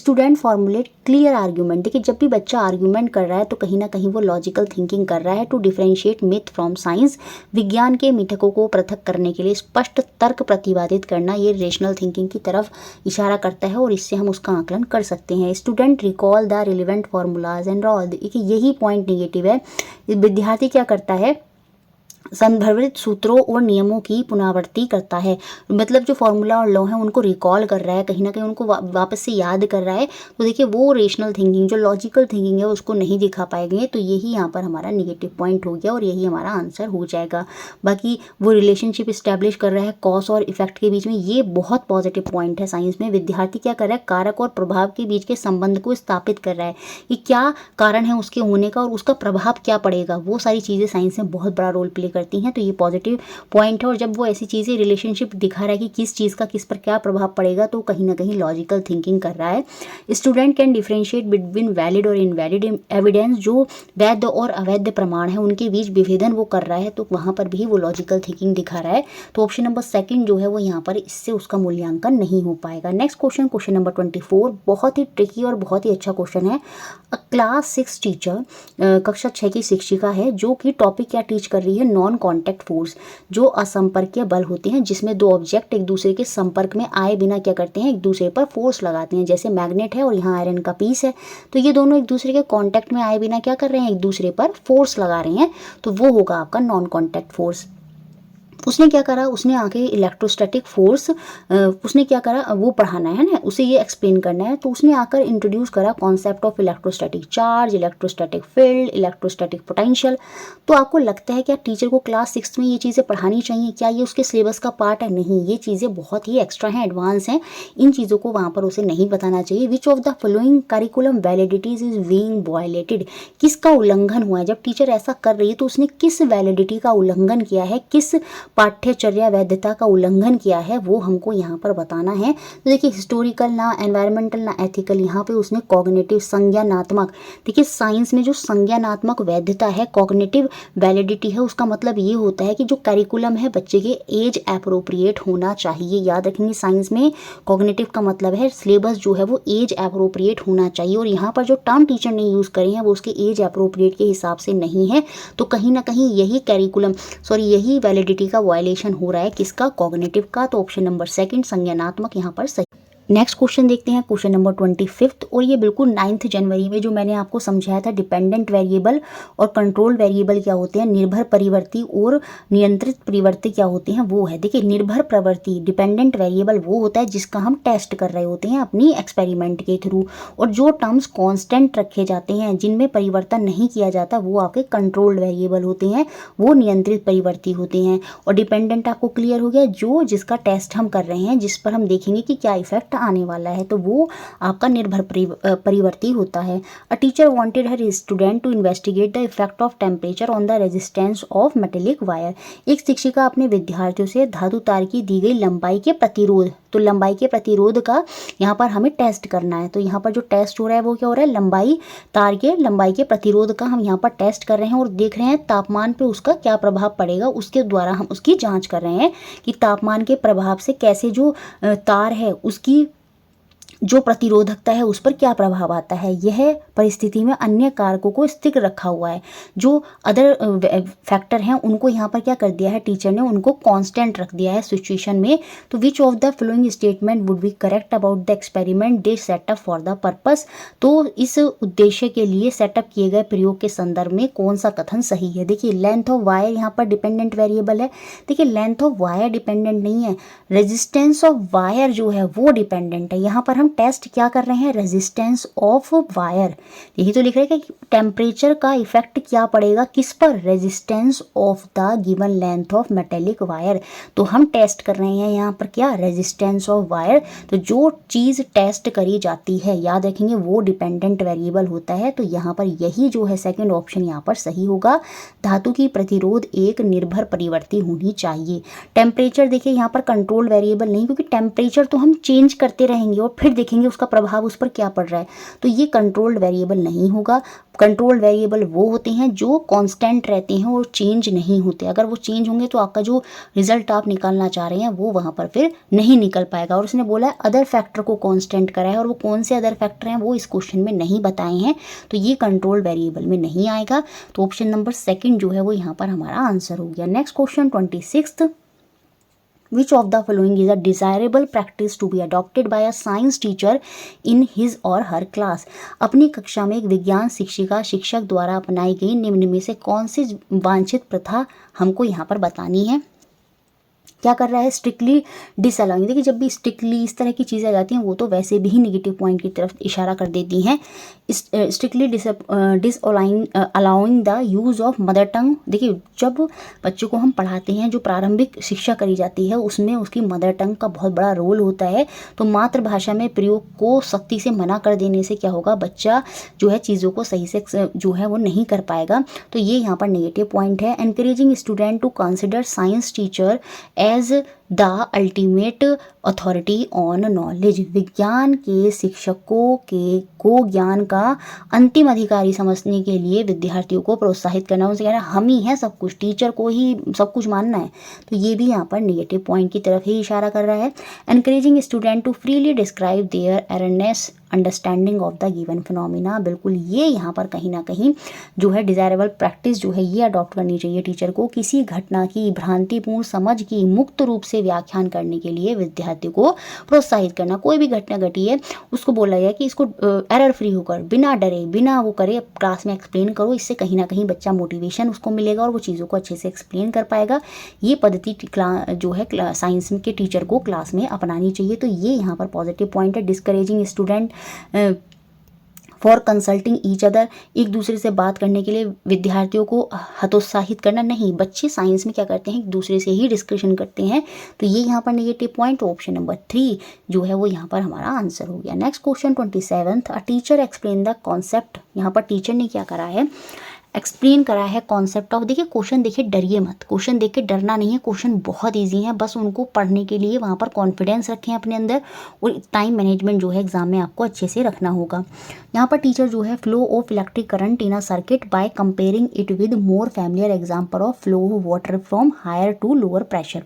Student formulate clear argument. देखिए, जब भी बच्चा आर्ग्यूमेंट कर रहा है तो कहीं ना कहीं वो लॉजिकल थिंकिंग कर रहा है। To differentiate myth from science, विज्ञान के मिथकों को पृथक करने के लिए स्पष्ट तर्क प्रतिपादित करना, ये रेशनल थिंकिंग की तरफ इशारा करता है और इससे हम उसका आकलन कर सकते हैं। Student recall the relevant formulas and all, देखिए यही पॉइंट नेगेटिव है। विद्यार्थी क्या करता है, संदर्भित सूत्रों और नियमों की पुनरावृत्ति करता है, मतलब जो फॉर्मूला और लॉ है उनको रिकॉल कर रहा है, कहीं ना कहीं उनको वापस से याद कर रहा है। तो देखिए वो रेशनल थिंकिंग, जो लॉजिकल थिंकिंग है उसको नहीं दिखा पाएंगे, तो यही यहाँ पर हमारा निगेटिव पॉइंट हो गया और यही हमारा आंसर हो जाएगा। बाकी वो रिलेशनशिप इस्टेब्लिश कर रहा है कॉज और इफेक्ट के बीच में, ये बहुत पॉजिटिव पॉइंट है साइंस में। विद्यार्थी क्या कर रहा है, कारक और प्रभाव के बीच के संबंध को स्थापित कर रहा है कि क्या कारण है उसके होने का और उसका प्रभाव क्या पड़ेगा, वो सारी चीज़ें साइंस में बहुत बड़ा रोल प्ले करती हैं। तो ये पॉजिटिव पॉइंट है और जब वो ऐसी चीज़ें रिलेशनशिप दिखा रहा है कि किस चीज़ का किस पर क्या प्रभाव पड़ेगा, तो कहीं ना कहीं लॉजिकल थिंकिंग कर रहा है। Student can differentiate between valid और इनवैलिड एविडेंस, जो वैध और अवैध प्रमाण है उनके बीच विभेदन वो कर रहा है, तो वहाँ पर भी वो लॉजिकल थिंकिंग दिखा रहा है। तो ऑप्शन नंबर 2 जो है वो यहाँ पर इससे उसका मूल्यांकन नहीं हो पाएगा। नेक्स्ट क्वेश्चन, क्वेश्चन नंबर 24, बहुत ही ट्रिकी और बहुत ही अच्छा क्वेश्चन है। क्लास 6 टीचर, कक्षा 6 की शिक्षिका है, जो कि टॉपिक क्या टीच कर रही है, नॉन कॉन्टैक्ट फोर्स, जो असंपर्कीय बल होते हैं जिसमें दो ऑब्जेक्ट एक दूसरे के संपर्क में आए बिना क्या करते हैं, एक दूसरे पर फोर्स लगाते हैं। जैसे मैग्नेट है और यहाँ आयरन का पीस है, तो ये दोनों एक दूसरे के कांटेक्ट में आए बिना क्या कर रहे हैं, एक दूसरे पर फोर्स लगा रहे हैं, तो वो होगा आपका नॉन कॉन्टैक्ट फोर्स। उसने क्या करा, उसने आके इलेक्ट्रोस्टैटिक फोर्स, उसने क्या करा, वो पढ़ाना है ना, उसे ये एक्सप्लेन करना है, तो उसने आकर इंट्रोड्यूस करा concept of electrostatic charge, electrostatic field, electrostatic potential. तो आपको लगता है क्या टीचर को क्लास 6 में ये चीज़ें पढ़ानी चाहिए, क्या ये उसके सिलेबस का पार्ट है? नहीं, ये चीज़ें बहुत ही एक्स्ट्रा हैं, एडवांस हैं, इन चीज़ों को वहाँ पर उसे नहीं बताना चाहिए। Which of the following curriculum validities is being violated, किसका उल्लंघन हुआ है? जब टीचर ऐसा कर रही है तो उसने किस वैलिडिटी का उल्लंघन किया है, किस पाठ्यचर्या वैधता का उल्लंघन किया है, वो हमको यहाँ पर बताना है। तो देखिए, हिस्टोरिकल ना एनवायरमेंटल ना एथिकल, यहाँ पे उसने कॉग्निटिव संज्ञानात्मक, देखिए साइंस में जो संज्ञानात्मक वैधता है, कॉग्निटिव वैलिडिटी है, उसका मतलब ये होता है कि जो करिकुलम है बच्चे के एज एप्रोप्रिएट होना चाहिए। याद रखेंगे साइंस में कॉग्निटिव का मतलब है सिलेबस जो है वो एज एप्रोप्रिएट होना चाहिए, और यहाँ पर जो टर्म टीचर ने यूज़ करे हैं वो उसके एज एप्रोप्रिएट के हिसाब से नहीं है, तो कहीं ना कहीं यही करिकुलम यही वैलिडिटी का वायलेशन हो रहा है, किसका, कॉग्निटिव का। तो ऑप्शन नंबर 2 संज्ञानात्मक यहाँ पर सही। नेक्स्ट क्वेश्चन देखते हैं, क्वेश्चन नंबर 25, और ये बिल्कुल 9 जनवरी में जो मैंने आपको समझाया था, डिपेंडेंट वेरिएबल और कंट्रोल वेरिएबल क्या होते हैं, निर्भर परिवर्ती और नियंत्रित परिवर्ती क्या होते हैं, वो है। देखिए, निर्भर प्रवर्ती, डिपेंडेंट वेरिएबल वो होता है जिसका हम टेस्ट कर रहे होते हैं अपनी एक्सपेरिमेंट के थ्रू, और जो टर्म्स कांस्टेंट रखे जाते हैं जिनमें परिवर्तन नहीं किया जाता वो आपके कंट्रोल्ड वेरिएबल होते हैं, वो नियंत्रित परिवर्ती होते हैं। और डिपेंडेंट आपको क्लियर हो गया, जो जिसका टेस्ट हम कर रहे हैं, जिस पर हम देखेंगे कि क्या इफेक्ट आने वाला है, तो वो आपका निर्भर परिवर्ती होता है। A teacher wanted her student to investigate the effect of temperature on the resistance of metallic wire. एक शिक्षिका अपने विद्यार्थियों से धातु तार की दी गई लंबाई के प्रतिरोध, तो लंबाई के प्रतिरोध का यहाँ पर हमें टेस्ट करना है। तो यहाँ पर जो टेस्ट हो रहा है वो क्या हो रहा है, लंबाई तार के लंबाई के प्रतिरोध का हम यहाँ पर टेस्ट कर रहे हैं और देख रहे हैं तापमान पे उसका क्या प्रभाव पड़ेगा, उसके द्वारा हम उसकी जांच कर रहे हैं कि तापमान के प्रभाव से कैसे जो तार है उसकी जो प्रतिरोधकता है उस पर क्या प्रभाव आता है। यह परिस्थिति में अन्य कारकों को स्थिर रखा हुआ है, जो अदर फैक्टर हैं उनको यहाँ पर क्या कर दिया है, टीचर ने उनको कांस्टेंट रख दिया है सिचुएशन में। तो which of the following statement would be correct about the experiment they setup for the purpose. तो इस उद्देश्य के लिए सेटअप किए गए प्रयोग के संदर्भ में कौन सा कथन सही है। देखिए लेंथ ऑफ वायर यहाँ पर डिपेंडेंट वेरिएबल है। देखिए लेंथ ऑफ वायर डिपेंडेंट नहीं है, रेजिस्टेंस ऑफ वायर जो है वो डिपेंडेंट है। यहाँ पर हम टेस्ट क्या कर रहे हैं, रेजिस्टेंस ऑफ वायर। यही तो लिख रहे हैं कि टेम्परेचर का इफेक्ट क्या पड़ेगा किस पर, resistance of the given length of metallic wire. तो हम टेस्ट कर रहे हैं यहाँ पर क्या, रेजिस्टेंस ऑफ वायर। तो जो चीज़ टेस्ट करी जाती है याद रखेंगे वो डिपेंडेंट वेरिएबल होता है। तो यहाँ पर यही जो है सेकंड ऑप्शन यहाँ पर सही होगा। धातु की प्रतिरोध एक निर्भर परिवर्ती होनी चाहिए। टेम्परेचर देखिए यहाँ पर कंट्रोल वेरिएबल नहीं, क्योंकि टेम्परेचर तो हम चेंज करते रहेंगे और फिर देखेंगे उसका प्रभाव उस पर क्या पड़ रहा है। तो ये कंट्रोल्ड वेरिएबल नहीं होगा। कंट्रोल्ड वेरिएबल वो होते हैं जो कांस्टेंट रहते हैं और चेंज नहीं होते। अगर वो चेंज होंगे तो आपका जो रिजल्ट आप निकालना चाह रहे हैं वो वहाँ पर फिर नहीं निकल पाएगा। और उसने बोला है अदर फैक्टर को कांस्टेंट करा है, और वो कौन से अदर फैक्टर हैं वो इस क्वेश्चन में नहीं बताए हैं। तो ये कंट्रोल्ड वेरिएबल में नहीं आएगा। तो ऑप्शन नंबर सेकंड जो है वो यहाँ पर हमारा आंसर हो गया। Next question 26th, Which of the following is a desirable practice to be adopted by a science teacher in his or her class? अपनी कक्षा में एक विज्ञान शिक्षिका शिक्षक द्वारा अपनाई गई निम्न में से कौन सी वांछित प्रथा हमको यहाँ पर बतानी है। क्या कर रहा है, स्ट्रिक्टली डिसअलाउइंग। देखिए जब भी स्ट्रिक्टली इस तरह की चीज़ें आ जाती हैं वो तो वैसे भी निगेटिव पॉइंट की तरफ इशारा कर देती हैं। Strictly allowing the use of mother tongue. देखिए जब बच्चों को हम पढ़ाते हैं, जो प्रारंभिक शिक्षा करी जाती है उसमें उसकी मदर टंग का बहुत बड़ा रोल होता है। तो मातृभाषा में प्रयोग को सख्ती से मना कर देने से क्या होगा, बच्चा जो है चीज़ों को सही से जो है वो नहीं कर पाएगा। तो ये यहाँ पर नेगेटिव पॉइंट है। Encouraging student to consider science teacher as the ultimate authority on knowledge. विज्ञान के शिक्षकों को ज्ञान का अंतिम अधिकारी समझने के लिए विद्यार्थियों को प्रोत्साहित करना। उनसे कहना हम ही हैं सब कुछ, टीचर को ही सब कुछ मानना है। तो ये भी यहाँ पर नेगेटिव पॉइंट की तरफ ही इशारा कर रहा है। Encouraging student to freely describe their awareness understanding of the given phenomena. बिल्कुल ये यहाँ पर कहीं ना कहीं जो है डिज़ायरेबल प्रैक्टिस जो है ये अडॉप्ट करनी चाहिए टीचर को। किसी घटना की भ्रांतिपूर्ण समझ की मुक्त रूप से व्याख्यान करने के लिए विद्यार्थियों को प्रोत्साहित करना। कोई भी घटना घटी है उसको बोला गया कि इसको एरर फ्री होकर बिना डरे बिना वो करे क्लास में एक्सप्लेन करो। इससे कहीं ना कहीं बच्चा मोटिवेशन उसको मिलेगा और वो चीज़ों को अच्छे से एक्सप्लेन कर पाएगा। ये पद्धति जो है साइंस के टीचर को क्लास में अपनानी चाहिए। तो ये यहाँ पर पॉजिटिव पॉइंट है। Discouraging student for consulting each other. एक दूसरे से बात करने के लिए विद्यार्थियों को हतोत्साहित करना नहीं। बच्चे साइंस में क्या करते हैं, एक दूसरे से ही डिस्कशन करते हैं। तो ये यहाँ पर नेगेटिव पॉइंट। ऑप्शन नंबर 3 जो है वो यहाँ पर हमारा आंसर हो गया। Next question 27th, a teacher explain the concept. यहाँ पर टीचर ने क्या करा है, एक्सप्लेन करा है कॉन्सेप्ट ऑफ। देखिए क्वेश्चन देखिए डरिए मत, क्वेश्चन देख के डरना नहीं है। क्वेश्चन बहुत इजी है, बस उनको पढ़ने के लिए वहाँ पर कॉन्फिडेंस रखें अपने अंदर, और टाइम मैनेजमेंट जो है एग्जाम में आपको अच्छे से रखना होगा। यहाँ पर टीचर जो है flow of electric current in a circuit by comparing it with more familiar example of flow of water from higher to lower pressure.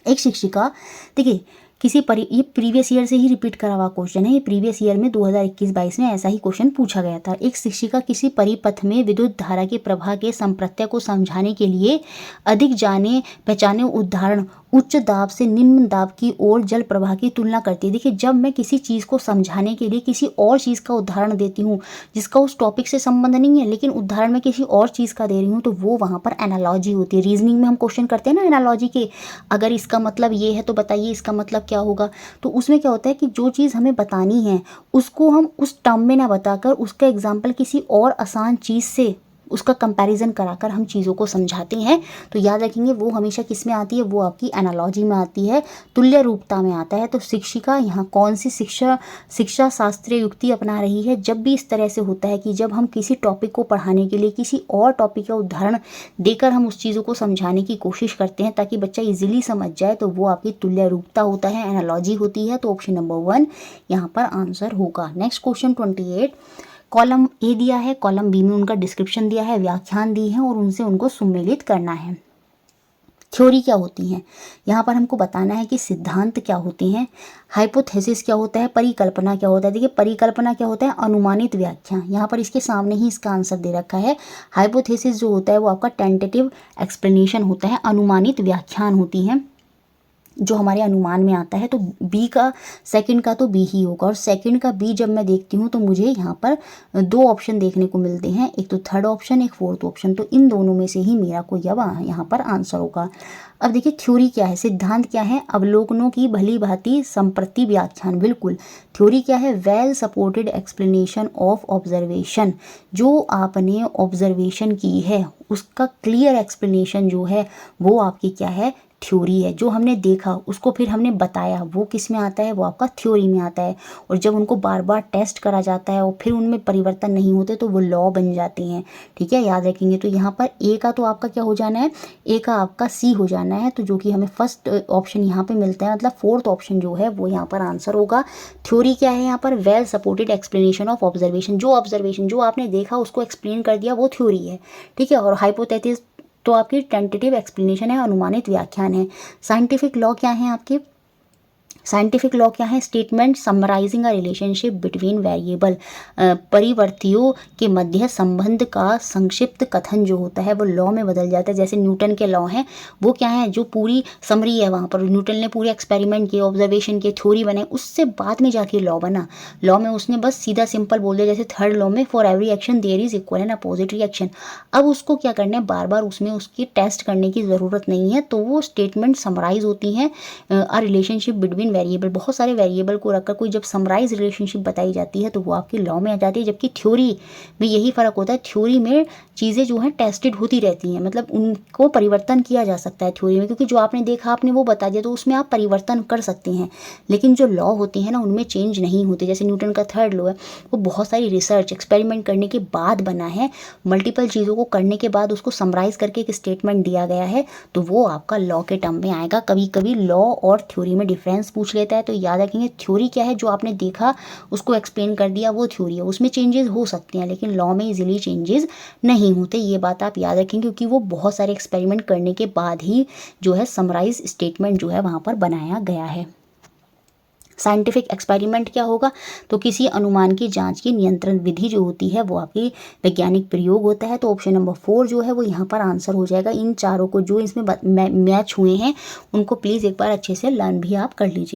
एक शिक्षिका देखिए ये प्रीवियस ईयर से ही रिपीट करा हुआ क्वेश्चन है। ये प्रीवियस ईयर में 2021-22 में ऐसा ही क्वेश्चन पूछा गया था। एक शिक्षिका किसी परिपथ में विद्युत धारा के प्रवाह के संप्रत्य को समझाने के लिए अधिक जाने पहचाने उदाहरण उच्च दाब से निम्न दाब की ओर जल प्रवाह की तुलना करती है। देखिए जब मैं किसी चीज़ को समझाने के लिए किसी और चीज़ का उदाहरण देती हूँ जिसका उस टॉपिक से संबंध नहीं है, लेकिन उदाहरण में किसी और चीज़ का दे रही हूँ, तो वो वहाँ पर एनालॉजी होती है। रीजनिंग में हम क्वेश्चन करते हैं ना एनालॉजी के, अगर इसका मतलब ये है तो बताइए इसका मतलब क्या होगा। तो उसमें क्या होता है कि जो चीज़ हमें बतानी है उसको हम उस टर्म में ना बताकर उसका एग्जाम्पल किसी और आसान चीज़ से उसका कंपैरिजन कराकर हम चीज़ों को समझाते हैं। तो याद रखेंगे वो हमेशा किस में आती है, वो आपकी एनालॉजी में आती है, तुल्य रूपता में आता है। तो शिक्षिका यहाँ कौन सी शिक्षा शास्त्रीय युक्ति अपना रही है। जब भी इस तरह से होता है कि जब हम किसी टॉपिक को पढ़ाने के लिए किसी और टॉपिक का उदाहरण देकर हम उस चीज़ों को समझाने की कोशिश करते हैं ताकि बच्चा इजीली समझ जाए, तो वो आपकी तुल्य रूपता होता है, एनालॉजी होती है। तो ऑप्शन नंबर 1 यहाँ पर आंसर होगा। नेक्स्ट क्वेश्चन 28, कॉलम ए दिया है, कॉलम बी में उनका डिस्क्रिप्शन दिया है, व्याख्यान दी है और उनसे उनको सुमेलित करना है। थ्योरी क्या होती हैं, यहाँ पर हमको बताना है कि सिद्धांत क्या होते हैं, हाइपोथेसिस क्या होता है, परिकल्पना क्या होता है। देखिए परिकल्पना क्या होता है, अनुमानित व्याख्या, यहाँ पर इसके सामने ही इसका आंसर दे रखा है। हाइपोथेसिस जो होता है वो आपका टेंटेटिव एक्सप्लेनेशन होता है, अनुमानित व्याख्यान होती हैं जो हमारे अनुमान में आता है। तो बी का, सेकंड का तो बी ही होगा, और सेकंड का बी जब मैं देखती हूँ तो मुझे यहाँ पर दो ऑप्शन देखने को मिलते हैं, एक तो थर्ड ऑप्शन, एक फोर्थ ऑप्शन। तो इन दोनों में से ही मेरा कोई अब यहाँ पर आंसर होगा। अब देखिए थ्योरी क्या है, सिद्धांत क्या है, अवलोकनों की भली भांति संप्रति व्याख्यान। बिल्कुल, थ्योरी क्या है, well supported explanation of observation. जो आपने ऑब्जर्वेशन की है उसका क्लियर एक्सप्लेनेशन जो है वो आपकी क्या है, थ्योरी है। जो हमने देखा उसको फिर हमने बताया, वो किस में आता है, वो आपका थ्योरी में आता है। और जब उनको बार बार टेस्ट करा जाता है और फिर उनमें परिवर्तन नहीं होते तो वो लॉ बन जाते हैं। ठीक है, याद रखेंगे। तो यहाँ पर ए का तो आपका क्या हो जाना है, ए का आपका सी हो जाना है। तो जो कि हमें फर्स्ट ऑप्शन यहाँ पे मिलता है, मतलब फोर्थ ऑप्शन जो है वो यहाँ पर आंसर होगा। थ्योरी क्या है यहाँ पर, well supported explanation of observation. जो ऑब्जर्वेशन जो आपने देखा उसको एक्सप्लेन कर दिया वो थ्योरी है। ठीक है, और हाइपोथेसिस तो आपकी टेंटेटिव एक्सप्लेनेशन है, अनुमानित व्याख्यान है। साइंटिफिक लॉ क्या है आपके, साइंटिफिक लॉ क्या है, statement summarising a relationship between variable, परिवर्तियों के मध्य संबंध का संक्षिप्त कथन जो होता है वो लॉ में बदल जाता है। जैसे न्यूटन के लॉ हैं वो क्या है, जो पूरी समरी है वहाँ पर न्यूटन ने पूरे एक्सपेरिमेंट किए, ऑब्जर्वेशन किए, थ्योरी बनाई, उससे बाद में जाके लॉ बना। लॉ में उसने बस सीधा सिंपल बोल दिया, जैसे थर्ड लॉ में for every action there is equal and opposite reaction. अब उसको क्या करना है, बार बार उसमें उसकी टेस्ट करने की ज़रूरत नहीं है। तो वो स्टेटमेंट समराइज होती हैं, अ रिलेशनशिप बिटवीन वेरिएबल, बहुत सारे वेरिएबल को रखकर कोई जब समराइज रिलेशनशिप बताई जाती है तो वो आपकी लॉ में आ जाती है। जबकि थ्योरी में यही फ़र्क होता है, थ्योरी में चीज़ें जो हैं टेस्टेड होती रहती हैं, मतलब उनको परिवर्तन किया जा सकता है थ्योरी में, क्योंकि जो आपने देखा आपने वो बता दिया तो उसमें आप परिवर्तन कर सकते हैं। लेकिन जो लॉ होती हैं ना उनमें चेंज नहीं होते। जैसे न्यूटन का थर्ड लॉ है वो बहुत सारी रिसर्च एक्सपेरिमेंट करने के बाद बना है, मल्टीपल चीज़ों को करने के बाद उसको समराइज करके एक स्टेटमेंट दिया गया है, तो वो आपका लॉ के टर्म में आएगा। कभी कभी लॉ और थ्योरी में डिफरेंस पूछ लेता है, तो याद रखेंगे थ्योरी क्या है, जो आपने देखा उसको एक्सप्लेन कर दिया वो थ्योरी है। उसमें चेंजेस हो सकते हैं लेकिन लॉ में इजीली चेंजेस नहीं होते, ये बात आप याद रखेंगे, क्योंकि वो बहुत सारे एक्सपेरिमेंट करने के बाद ही जो है समराइज स्टेटमेंट जो है वहाँ पर बनाया गया है। साइंटिफिक एक्सपेरिमेंट क्या होगा, तो किसी अनुमान की जांच की नियंत्रण विधि जो होती है वो आपकी वैज्ञानिक प्रयोग होता है। तो ऑप्शन नंबर 4 जो है वो यहाँ पर आंसर हो जाएगा। इन चारों को जो इसमें मैच हुए हैं उनको प्लीज़ एक बार अच्छे से लर्न भी आप कर लीजिए।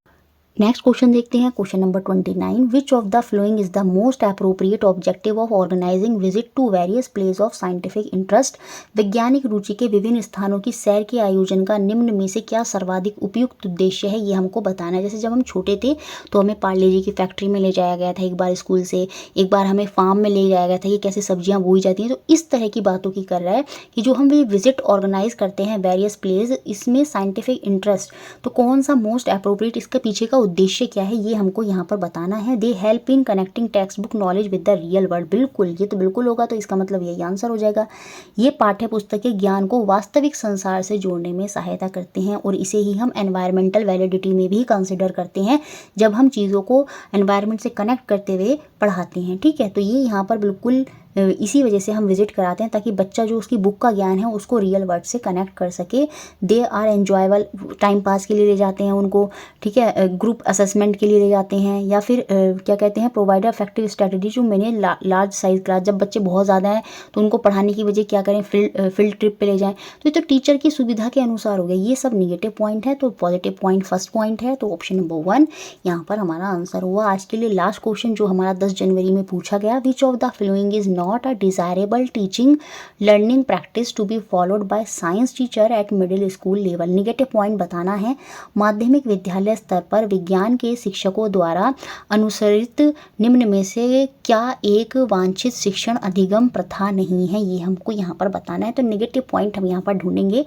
नेक्स्ट क्वेश्चन देखते हैं, question number 29, which of the following is the most appropriate objective of organising visit to various place of scientific interest. वैज्ञानिक रुचि के विभिन्न स्थानों की सैर के आयोजन का निम्न में से क्या सर्वाधिक उपयुक्त उद्देश्य है, ये हमको बताना है। जैसे जब हम छोटे थे तो हमें पार्ले जी की फैक्ट्री में ले जाया गया था एक बार स्कूल से, एक बार हमें फार्म में ले जाया गया था, ये कैसे सब्जियाँ बोई जाती हैं। तो इस तरह की बातों की कर रहा है कि जो हम ये विजिट ऑर्गेनाइज करते हैं वेरियस प्लेस, इसमें साइंटिफिक इंटरेस्ट, तो कौन सा मोस्ट अप्रोप्रिएट, इसके पीछे का उद्देश्य क्या है ये हमको यहाँ पर बताना है। They help in connecting text book knowledge with the real world. बिल्कुल, ये तो बिल्कुल होगा, तो इसका मतलब यही आंसर हो जाएगा। ये पाठ्य पुस्तक के ज्ञान को वास्तविक संसार से जोड़ने में सहायता करते हैं, और इसे ही हम एनवायरमेंटल वैलिडिटी में भी कंसिडर करते हैं जब हम चीज़ों को एनवायरमेंट से कनेक्ट करते हुए पढ़ाते हैं। ठीक है, तो ये यहाँ पर बिल्कुल इसी वजह से हम विजिट कराते हैं, ताकि बच्चा जो उसकी बुक का ज्ञान है उसको रियल वर्ल्ड से कनेक्ट कर सके। They are enjoyable, time pass के लिए ले जाते हैं उनको। ठीक है, ग्रुप असेसमेंट के लिए ले जाते हैं, या फिर क्या कहते हैं, प्रोवाइड इफेक्टिव स्ट्रेटजी। जो मैंने लार्ज साइज क्लास, जब बच्चे बहुत ज़्यादा हैं तो उनको पढ़ाने की वजह क्या करें, फील्ड ट्रिप पे ले जाएं। तो ये तो टीचर की सुविधा के अनुसार हो गया। ये सब निगेटिव पॉइंट है, तो पॉजिटिव पॉइंट फर्स्ट पॉइंट है। तो ऑप्शन नंबर 1 यहाँ पर हमारा आंसर हुआ। आज के लिए लास्ट क्वेश्चन जो हमारा 10 जनवरी में पूछा गया, which of the following is not a desirable teaching learning practice to be followed by science teacher at middle school level. Negative point बताना है। माध्यमिक विद्यालय स्तर पर विज्ञान के शिक्षकों द्वारा अनुसरित निम्न में से क्या एक वांछित शिक्षण अधिगम प्रथा नहीं है, ये हमको यहाँ पर बताना है। तो नेगेटिव पॉइंट हम यहाँ पर ढूंढेंगे।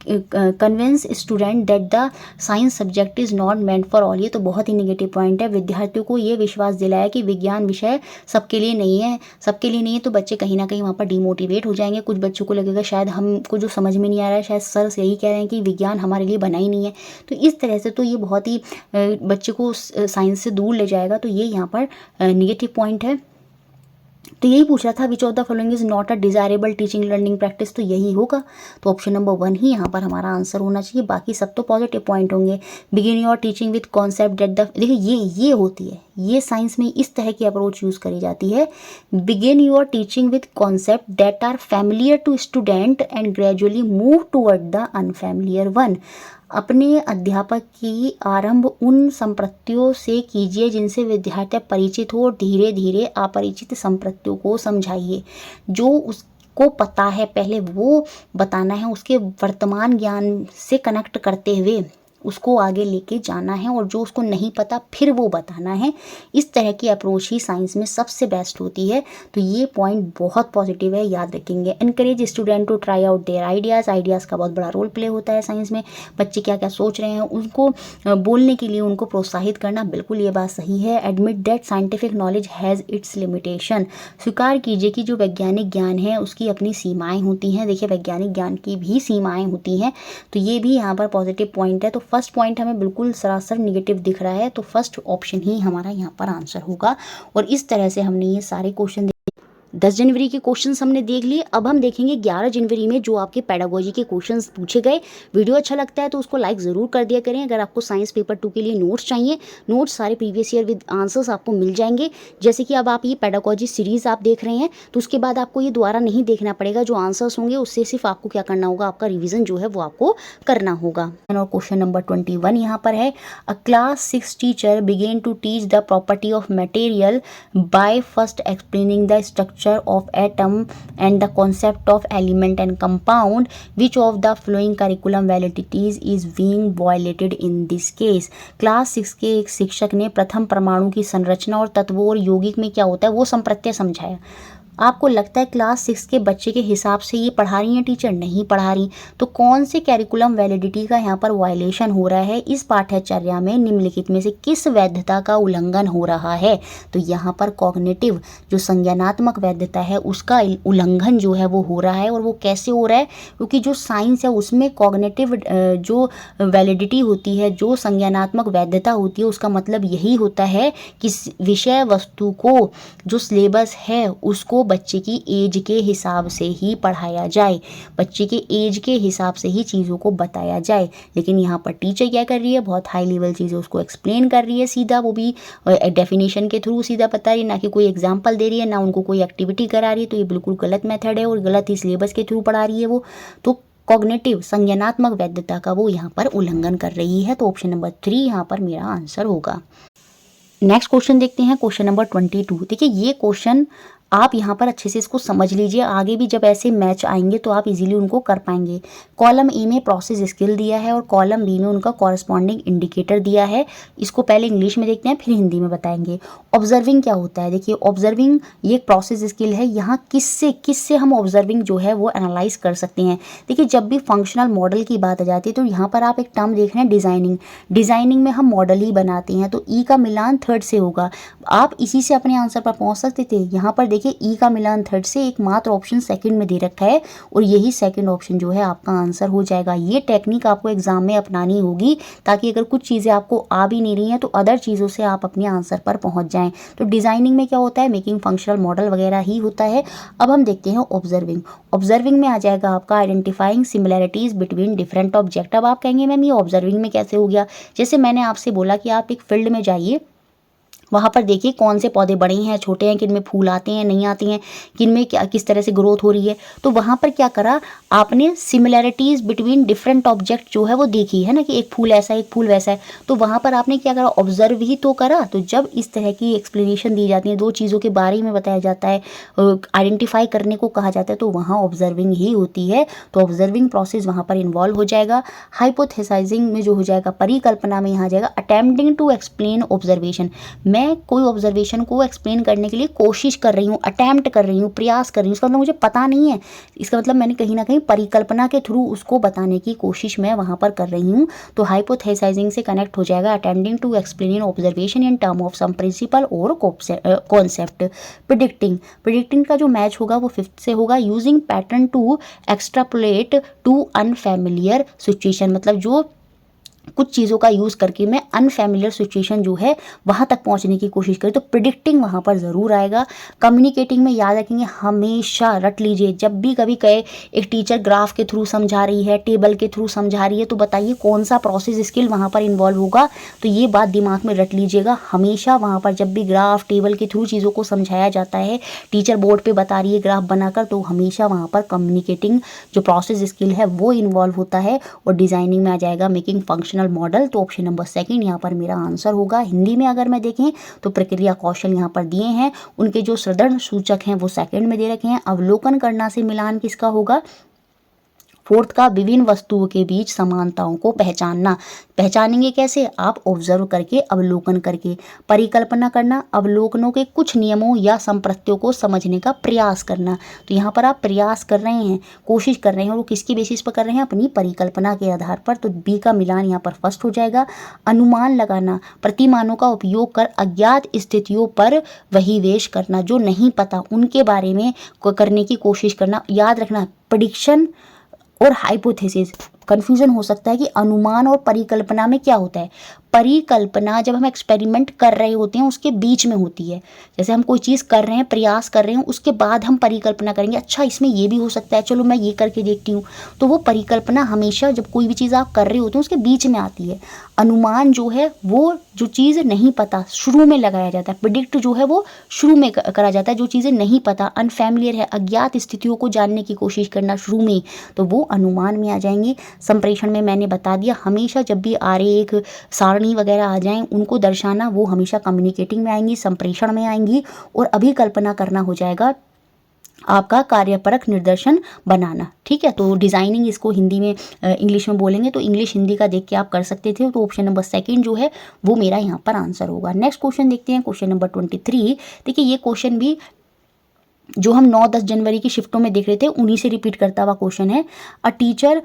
Convince student that the science subject is not meant for all, ये तो बहुत ही नेगेटिव पॉइंट है। विद्यार्थियों को ये विश्वास दिलाया कि विज्ञान विषय सबके लिए नहीं है, सबके लिए नहीं है, तो बच्चे कहीं ना कहीं वहाँ पर डिमोटिवेट हो जाएंगे। कुछ बच्चों को लगेगा शायद हमको जो समझ में नहीं आ रहा है, शायद सर यही कह रहे हैं कि विज्ञान हमारे लिए बना ही नहीं है। तो इस तरह से तो ये बहुत ही बच्चे को साइंस से दूर ले जाएगा, तो ये यहाँ पर नेगेटिव पॉइंट है। तो यही पूछ रहा था विच of the following is not a desirable teaching learning practice, तो यही होगा। तो ऑप्शन नंबर 1 ही यहाँ पर हमारा आंसर होना चाहिए। बाकी सब तो पॉजिटिव पॉइंट होंगे। Begin your teaching with concept that the, देखिए ये होती है, ये साइंस में इस तरह की अप्रोच यूज करी जाती है। Begin your teaching with concept that are familiar to student and gradually move toward the unfamiliar one. अपने अध्यापक की आरंभ उन संप्रत्तियों से कीजिए जिनसे विद्यार्थी परिचित हो और धीरे धीरे अपरिचित संप्रत्तियों को समझाइए। जो उसको पता है पहले वो बताना है, उसके वर्तमान ज्ञान से कनेक्ट करते हुए उसको आगे लेके जाना है, और जो उसको नहीं पता फिर वो बताना है। इस तरह की अप्रोच ही साइंस में सबसे बेस्ट होती है। तो ये पॉइंट बहुत पॉजिटिव है, याद रखेंगे। Encourage student to try out their ideas का बहुत बड़ा रोल प्ले होता है साइंस में। बच्चे क्या क्या सोच रहे हैं उनको बोलने के लिए उनको प्रोत्साहित करना, बिल्कुल ये बात सही है। Admit that scientific knowledge has its limitation, स्वीकार कीजिए कि जो वैज्ञानिक ज्ञान है उसकी अपनी सीमाएँ होती हैं। देखिए वैज्ञानिक ज्ञान की भी सीमाएँ होती हैं, तो ये भी यहाँ पर पॉजिटिव पॉइंट है। तो फर्स्ट पॉइंट हमें बिल्कुल सरासर निगेटिव दिख रहा है, तो फर्स्ट ऑप्शन ही हमारा यहाँ पर आंसर होगा। और इस तरह से हमने ये सारे क्वेश्चन 10 जनवरी के क्वेश्चंस हमने देख लिए। अब हम देखेंगे 11 जनवरी में जो आपके पेडागोजी के क्वेश्चंस पूछे गए। वीडियो अच्छा लगता है तो उसको लाइक ज़रूर कर दिया करें। अगर आपको साइंस पेपर 2 के लिए नोट्स चाहिए, नोट्स सारे प्रीवियस ईयर विद आंसर्स आपको मिल जाएंगे। जैसे कि अब आप ये पेडागोजी सीरीज़ आप देख रहे हैं, तो उसके बाद आपको ये दोबारा नहीं देखना पड़ेगा। जो आंसर्स होंगे उससे सिर्फ आपको क्या करना होगा, आपका रिविजन जो है वो आपको करना होगा। और क्वेश्चन नंबर 21 यहाँ पर है, a class 6 teacher began to teach the property of material by first explaining the structure of atom and the concept of element and compound. Which of the following curriculum validities is being violated in this case? Class 6 के एक शिक्षक ने प्रथम परमाणु की संरचना और तत्वों और यौगिक में क्या होता है वो संप्रत्यय समझाया। आपको लगता है क्लास 6 के बच्चे के हिसाब से ये पढ़ा रही हैं टीचर? नहीं पढ़ा रही। तो कौन से कैरिकुलम वैलिडिटी का यहाँ पर वायलेशन हो रहा है? इस पाठ्यचर्या में निम्नलिखित में से किस वैधता का उल्लंघन हो रहा है? तो यहाँ पर कॉग्निटिव जो संज्ञानात्मक वैधता है उसका उल्लंघन जो है वो हो रहा है। और वो कैसे हो रहा है? क्योंकि जो साइंस है उसमें कॉग्निटिव जो वैलिडिटी होती है, जो संज्ञानात्मक वैधता होती है, उसका मतलब यही होता है कि विषय वस्तु को जो सिलेबस है उसको बच्चे की एज के हिसाब से ही पढ़ाया जाए, बच्चे के एज के हिसाब से ही चीज़ों को बताया जाए। लेकिन यहाँ पर टीचर क्या कर रही है, बहुत हाई लेवल चीज़ें उसको एक्सप्लेन कर रही है सीधा, वो भी डेफिनेशन के थ्रू सीधा बता रही है, ना कि कोई एग्जाम्पल दे रही है, ना उनको कोई एक्टिविटी करा रही है। तो ये बिल्कुल गलत मेथड है और गलत ही सिलेबस के थ्रू पढ़ा रही है वो। तो कॉग्निटिव संज्ञानात्मक वैधता का वो यहाँ पर उल्लंघन कर रही है। तो ऑप्शन नंबर 3 यहाँ पर मेरा आंसर होगा। नेक्स्ट क्वेश्चन देखते हैं, क्वेश्चन नंबर 22। देखिए ये क्वेश्चन आप यहाँ पर अच्छे से इसको समझ लीजिए, आगे भी जब ऐसे मैच आएंगे तो आप इजीली उनको कर पाएंगे। कॉलम ए में प्रोसेस स्किल दिया है और कॉलम बी में उनका कॉरस्पॉन्डिंग इंडिकेटर दिया है। इसको पहले इंग्लिश में देखते हैं फिर हिंदी में बताएंगे। ऑब्जर्विंग क्या होता है? देखिए ऑब्जर्विंग ये एक प्रोसेस स्किल है। यहाँ किससे हम ऑब्जर्विंग जो है वो एनालाइज कर सकते हैं। देखिए जब भी फंक्शनल मॉडल की बात आ जाती है तो यहाँ पर आप एक टर्म देख रहे हैं डिज़ाइनिंग। डिज़ाइनिंग में हम मॉडल ही बनाते हैं, तो ई का मिलान थर्ड से होगा। आप इसी से अपने आंसर पर पहुँच सकते थे। यहाँ पर देखिए ई का मिलान थर्ड से, एकमात्र ऑप्शन सेकंड में दे रखा है और यही सेकंड ऑप्शन जो है आपका आंसर हो जाएगा। ये टेक्निक आपको एग्जाम में अपनानी होगी ताकि अगर कुछ चीज़ें आपको आ भी नहीं रही हैं तो अदर चीज़ों से आप अपने आंसर पर पहुंच जाएं। तो डिज़ाइनिंग में क्या होता है, मेकिंग फंक्शनल मॉडल वगैरह ही होता है। अब हम देखते हैं ऑब्जर्विंग। ऑब्जर्विंग में आ जाएगा आपका identifying similarities between different object. अब आप कहेंगे मैम ये ऑब्जर्विंग में कैसे हो गया? जैसे मैंने आपसे बोला कि आप एक फील्ड में जाइए, वहाँ पर देखिए कौन से पौधे बड़े हैं, छोटे हैं, किन में फूल आते हैं, नहीं आते हैं, किन में क्या किस तरह से ग्रोथ हो रही है। तो वहाँ पर क्या करा आपने, सिमिलैरिटीज़ बिटवीन डिफरेंट ऑब्जेक्ट जो है वो देखी है ना, कि एक फूल ऐसा है एक फूल वैसा है। तो वहाँ पर आपने क्या करा, ऑब्जर्व ही तो करा। तो जब इस तरह की एक्सप्लेनेशन दी जाती है, दो चीज़ों के बारे में बताया जाता है, आइडेंटिफाई करने को कहा जाता है, तो वहाँ ऑब्जर्विंग ही होती है। तो ऑब्जर्विंग प्रोसेस वहाँ पर इन्वॉल्व हो जाएगा। हाइपोथेसाइजिंग में जो हो जाएगा, परिकल्पना में यहाँ जाएगा अटेम्प्टिंग टू एक्सप्लेन ऑब्जर्वेशन। मैं कोई ऑब्जर्वेशन को एक्सप्लेन करने के लिए कोशिश कर रही हूँ, अटेम्प्ट कर रही हूँ, प्रयास कर रही हूँ, इसका मतलब मुझे पता नहीं है। इसका मतलब मैंने कहीं ना कहीं परिकल्पना के थ्रू उसको बताने की कोशिश मैं वहाँ पर कर रही हूँ। तो हाइपोथेसाइजिंग से कनेक्ट हो जाएगा attempting to explain observation in term of some principle और कॉन्सेप्ट। प्रिडिक्टिंग का जो मैच होगा वो 5th से होगा। Using pattern to extrapolate to unfamiliar situation, मतलब जो कुछ चीज़ों का यूज़ करके मैं अनफेमिलियर सिचुएशन जो है वहाँ तक पहुँचने की कोशिश करी, तो प्रिडिक्टिंग वहाँ पर ज़रूर आएगा। कम्युनिकेटिंग में याद रखेंगे, हमेशा रट लीजिए, जब भी कभी कहे एक टीचर ग्राफ के थ्रू समझा रही है, टेबल के थ्रू समझा रही है, तो बताइए कौन सा प्रोसेस स्किल वहाँ पर इन्वॉल्व होगा। तो ये बात दिमाग में रट लीजिएगा, हमेशा वहाँ पर जब भी ग्राफ टेबल के थ्रू चीज़ों को समझाया जाता है, टीचर बोर्ड पर बता रही है ग्राफ बनाकर, तो हमेशा वहाँ पर कम्युनिकेटिंग जो प्रोसेस स्किल है वो इन्वॉल्व होता है। और डिज़ाइनिंग में आ जाएगा मेकिंग फंक्शनल मॉडल, तो ऑप्शन नंबर सेकंड यहाँ पर मेरा आंसर होगा। हिंदी में अगर मैं देखें तो प्रक्रिया कौशल यहाँ पर दिए हैं, उनके जो सदर्ण सूचक हैं वो सेकंड में दे रखे हैं। अवलोकन करना से मिलान किसका होगा? फोर्थ का विभिन्न वस्तुओं के बीच समानताओं को पहचानना। पहचानेंगे कैसे? आप ऑब्जर्व करके, अवलोकन करके। परिकल्पना करना, अवलोकनों के कुछ नियमों या संप्रत्यों को समझने का प्रयास करना। तो यहाँ पर आप प्रयास कर रहे हैं, कोशिश कर रहे हैं, और वो किसकी बेसिस पर कर रहे हैं? अपनी परिकल्पना के आधार पर। तो बी का मिलान यहाँ पर फर्स्ट हो जाएगा। अनुमान लगाना, प्रतिमानों का उपयोग कर अज्ञात स्थितियों पर वहीवेश करना, जो नहीं पता उनके बारे में करने की कोशिश करना। याद रखना, प्रेडिक्शन और हाइपोथेसिस कन्फ्यूजन हो सकता है कि अनुमान और परिकल्पना में क्या होता है। परिकल्पना जब हम एक्सपेरिमेंट कर रहे होते हैं उसके बीच में होती है। जैसे हम कोई चीज़ कर रहे हैं, प्रयास कर रहे हैं, उसके बाद हम परिकल्पना करेंगे, अच्छा इसमें ये भी हो सकता है, चलो मैं ये करके देखती हूँ। तो वो परिकल्पना हमेशा जब कोई भी चीज़ आप कर रहे होते हैं उसके बीच में आती है। अनुमान जो है वो जो चीज़ नहीं पता शुरू में लगाया जाता है। प्रिडिक्ट जो है वो शुरू में करा जाता है, जो चीज़ें नहीं पता, अनफैमिलियर है, अज्ञात स्थितियों को जानने की कोशिश करना शुरू में, तो वो अनुमान में आ जाएंगे। संप्रेषण में मैंने बता दिया, हमेशा जब भी आरेख सारणी वगैरह आ जाएं उनको दर्शाना, वो हमेशा कम्युनिकेटिंग में आएंगी, संप्रेषण में आएंगी। और अभिकल्पना करना हो जाएगा आपका कार्यपरक निर्देशन बनाना। ठीक है, तो डिज़ाइनिंग इसको हिंदी में इंग्लिश में बोलेंगे तो इंग्लिश हिंदी का देख के आप कर सकते थे। तो ऑप्शन नंबर सेकंड जो है वो मेरा यहाँ पर आंसर होगा। नेक्स्ट क्वेश्चन देखते हैं, क्वेश्चन नंबर 23। देखिए ये क्वेश्चन भी जो हम 9-10 जनवरी की शिफ्टों में देख रहे थे उन्हीं से रिपीट करता हुआ क्वेश्चन है। A teacher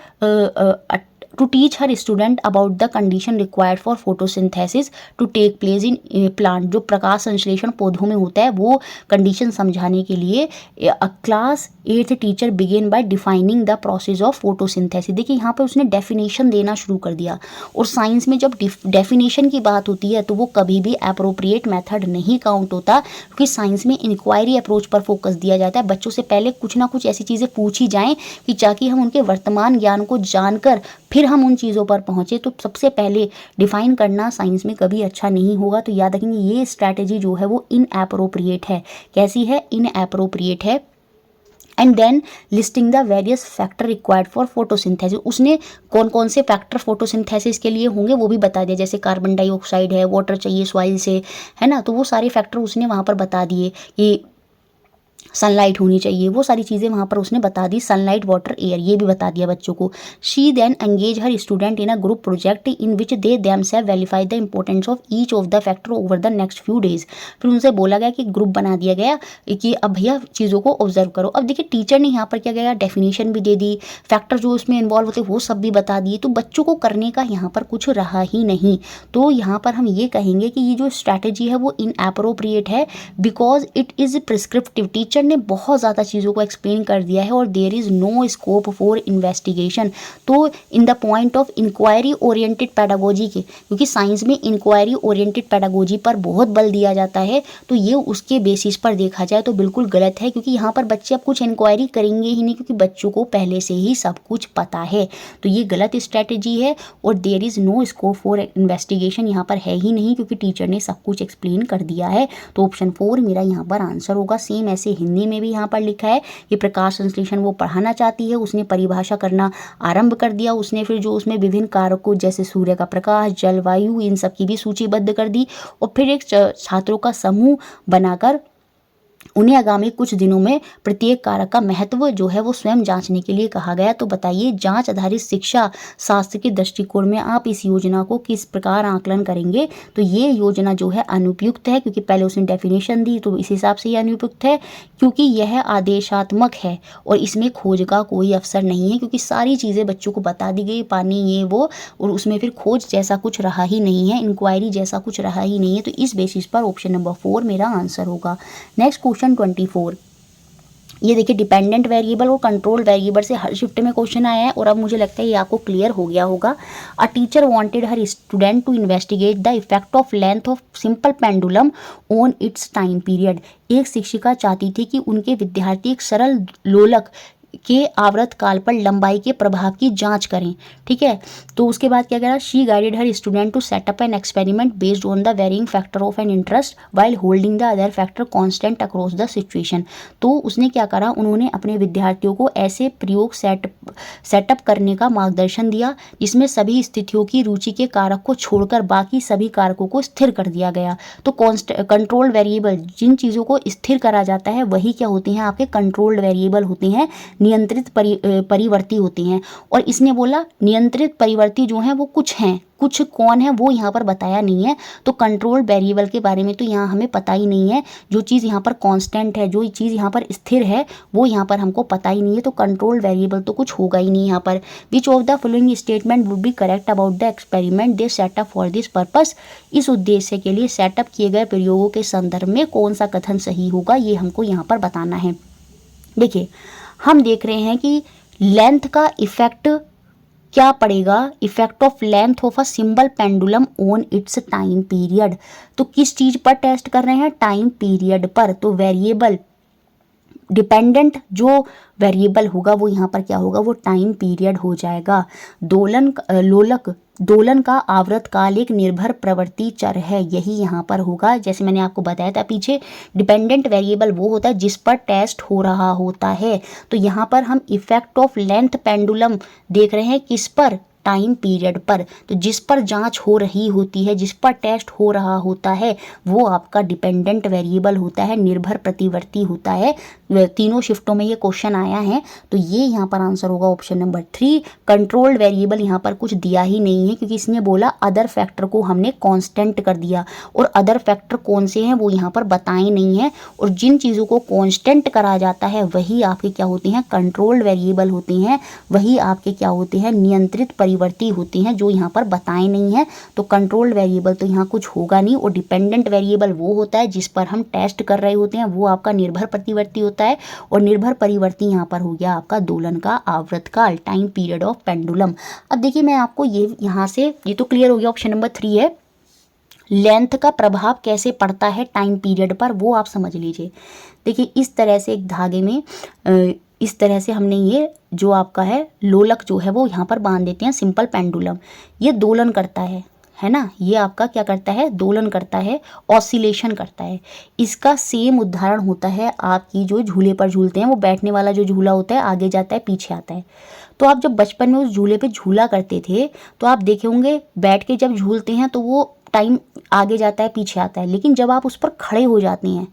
to teach her student about the condition required for photosynthesis to take place in plant. जो प्रकाश संश्लेषण पौधों में होता है वो कंडीशन समझाने के लिए class 8th teacher begin by defining the process of photosynthesis. देखिए यहाँ पे उसने डेफिनेशन देना शुरू कर दिया। और साइंस में जब डेफिनेशन की बात होती है तो वो कभी भी अप्रोप्रिएट मेथड नहीं काउंट होता, क्योंकि साइंस में इंक्वायरी अप्रोच पर फोकस दिया जाता है। बच्चों से पहले कुछ ना कुछ ऐसी चीज़ें पूछी जाएं कि ताकि हम उनके वर्तमान ज्ञान को जानकर फिर हम उन चीज़ों पर पहुँचे। तो सबसे पहले डिफाइन करना साइंस में कभी अच्छा नहीं होगा। तो याद रखेंगे ये स्ट्रैटेजी जो है वो इनएप्रोप्रिएट है। कैसी है? इनएप्रोप्रिएट है। And then listing the various factor required for photosynthesis. उसने कौन कौन से फैक्टर फोटोसिंथेसिस के लिए होंगे वो भी बता दिया, जैसे कार्बन डाइऑक्साइड है, वाटर चाहिए सॉइल से, है ना। तो वो सारे फैक्टर उसने वहाँ पर बता दिए कि सनलाइट होनी चाहिए, वो सारी चीज़ें वहाँ पर उसने बता दी। सनलाइट, वाटर, एयर, ये भी बता दिया बच्चों को। She then engage her student in a group project in which they themselves verify the importance of each of the factor over the next few days. फिर उनसे बोला गया कि ग्रुप बना दिया गया कि अब भैया चीज़ों को ऑब्जर्व करो। अब देखिए टीचर ने यहाँ पर क्या किया, डेफिनेशन भी दे दी, फैक्टर जो उसमें इन्वॉल्व होते वो सब भी बता दिए। तो बच्चों को करने का यहाँ पर कुछ रहा ही नहीं। तो यहाँ पर हम ये कहेंगे कि ये जो स्ट्रैटेजी है वो इनएप्रोप्रिएट है, because it is prescriptive. Teacher ने बहुत ज़्यादा चीज़ों को एक्सप्लेन कर दिया है और there is no scope for investigation. तो in the point of inquiry oriented pedagogy के, क्योंकि साइंस में इंक्वायरी ओरिएंटेड पैडागोजी पर बहुत बल दिया जाता है, तो ये उसके बेसिस पर देखा जाए तो बिल्कुल गलत है। क्योंकि यहाँ पर बच्चे अब कुछ इंक्वायरी करेंगे ही नहीं, क्योंकि बच्चों को पहले से ही सब कुछ पता है। तो ये गलत स्ट्रैटेजी है और there is no scope for investigation यहाँ पर है ही नहीं, क्योंकि टीचर ने सब कुछ एक्सप्लेन कर दिया है। तो ऑप्शन 4 मेरा यहाँ पर आंसर होगा। सेम ऐसे हिंदी में भी यहाँ पर लिखा है कि प्रकाश संश्लेषण वो पढ़ाना चाहती है, उसने परिभाषा करना आरंभ कर दिया। उसने फिर जो उसमें विभिन्न कारकों जैसे सूर्य का प्रकाश, जलवायु, इन सब की भी सूचीबद्ध कर दी। और फिर एक छात्रों का समूह बनाकर उन्हें आगामी कुछ दिनों में प्रत्येक कारक का महत्व जो है वो स्वयं जांचने के लिए कहा गया। तो बताइए जांच आधारित शिक्षा शास्त्र के दृष्टिकोण में आप इस योजना को किस प्रकार आकलन करेंगे। तो ये योजना जो है अनुपयुक्त है, क्योंकि पहले उसने डेफिनेशन दी तो इस हिसाब से ये अनुपयुक्त है, क्योंकि यह आदेशात्मक है और इसमें खोज का कोई अवसर नहीं है, क्योंकि सारी चीज़ें बच्चों को बता दी गई, पानी ये वो, और उसमें फिर खोज जैसा कुछ रहा ही नहीं है, इंक्वायरी जैसा कुछ रहा ही नहीं है। तो इस बेसिस पर ऑप्शन नंबर 4 मेरा आंसर होगा। Next question 24। ये देखिए डिपेंडेंट वेरिएबल और कंट्रोल वेरिएबल से हर शिफ्ट में क्वेश्चन आया है और अब मुझे लगता है ये आपको क्लियर हो गया होगा। A teacher wanted her student to investigate the effect of length of simple pendulum on its time period. एक शिक्षिका चाहती थी कि उनके विद्यार्थी एक सरल लोलक के आवर्त काल पर लंबाई के प्रभाव की जांच करें। ठीक है, तो उसके बाद क्या करा, she guided her student to set up an experiment based on the varying factor of an interest while holding the other factor constant across the situation. तो उसने क्या करा, उन्होंने अपने विद्यार्थियों को ऐसे प्रयोग सेटअप करने का मार्गदर्शन दिया जिसमें सभी स्थितियों की रुचि के कारक को छोड़कर बाकी सभी कारकों को स्थिर कर दिया गया। तो कंट्रोल वेरिएबल, जिन चीज़ों को स्थिर करा जाता है वही क्या होती हैं, आपके कंट्रोल्ड वेरिएबल होती हैं, नियंत्रित परिवर्ती होती हैं। और इसने बोला नियंत्रित परिवर्ती जो हैं वो कुछ हैं, कुछ कौन है वो यहाँ पर बताया नहीं है। तो कंट्रोल वेरिएबल के बारे में तो यहाँ हमें पता ही नहीं है। जो चीज़ यहाँ पर कांस्टेंट है, जो चीज़ यहाँ पर स्थिर है, वो यहाँ पर हमको पता ही नहीं है। तो कंट्रोल वेरिएबल तो कुछ होगा ही नहीं यहाँ पर। विच of the following statement would be correct about the experiment they setup for this purpose. इस उद्देश्य के लिए सेटअप किए गए प्रयोगों के संदर्भ में कौन सा कथन सही होगा, ये हमको यहाँ पर बताना है। देखिए, हम देख रहे हैं कि लेंथ का इफेक्ट क्या पड़ेगा, effect of length of a symbol pendulum on its time period. तो किस चीज पर टेस्ट कर रहे हैं, टाइम पीरियड पर। तो वेरिएबल डिपेंडेंट जो वेरिएबल होगा वो यहाँ पर क्या होगा, वो टाइम पीरियड हो जाएगा। दोलन का आवर्त काल एक निर्भर प्रवृत्ति चर है, यही यहाँ पर होगा। जैसे मैंने आपको बताया था पीछे, डिपेंडेंट वेरिएबल वो होता है जिस पर टेस्ट हो रहा होता है। तो यहाँ पर हम इफेक्ट ऑफ लेंथ पेंडुलम देख रहे हैं, किस पर, टाइम पीरियड पर। तो जिस पर जांच हो रही होती है, जिस पर टेस्ट हो रहा होता है, वो आपका डिपेंडेंट वेरिएबल होता है, निर्भर प्रतिवर्ती होता है। तीनों शिफ्टों में ये क्वेश्चन आया है, तो ये यहाँ पर आंसर होगा ऑप्शन नंबर 3। कंट्रोल्ड वेरिएबल यहाँ पर कुछ दिया ही नहीं है, क्योंकि इसने बोला अदर फैक्टर को हमने कांस्टेंट कर दिया, और अदर फैक्टर कौन से हैं वो यहाँ पर बताए नहीं है। और जिन चीज़ों को कांस्टेंट करा जाता है वही आपके क्या होती हैं, कंट्रोल्ड वेरिएबल होती हैं, वही आपके क्या होते हैं, नियंत्रित परिवर्ती होती हैं, जो यहाँ पर बताए नहीं है। तो कंट्रोल्ड वेरिएबल तो यहाँ कुछ होगा नहीं। और डिपेंडेंट वेरिएबल वो होता है जिस पर हम टेस्ट कर रहे होते हैं, वो आपका निर्भर प्रतिवर्ती होता है। और निर्भर परिवर्ती यहाँ पर हो गया आपका दोलन का आवर्तकाल, टाइम पीरियड ऑफ पेंडुलम। अब देखिए मैं आपको ये यहाँ से, ये तो क्लियर हो गया, ऑप्शन नंबर 3 है। लेंथ का प्रभाव कैसे पड़ता है टाइम पीरियड पर, वो आप समझ लीजिए। देखिए इस तरह से एक धागे में इस तरह से हमने ये जो आपका है लोलक जो है वो यहाँ पर बांध देते हैं, सिंपल पेंडुलम। ये दोलन करता है ना, ये आपका क्या करता है, दोलन करता है, ऑसिलेशन करता है। इसका सेम उदाहरण होता है आपकी जो झूले पर झूलते हैं, वो बैठने वाला जो झूला होता है, आगे जाता है पीछे आता है। तो आप जब बचपन में उस झूले पे झूला करते थे तो आप देखे होंगे, बैठ के जब झूलते हैं तो वो टाइम आगे जाता है पीछे आता है, लेकिन जब आप उस पर खड़े हो जाते हैं,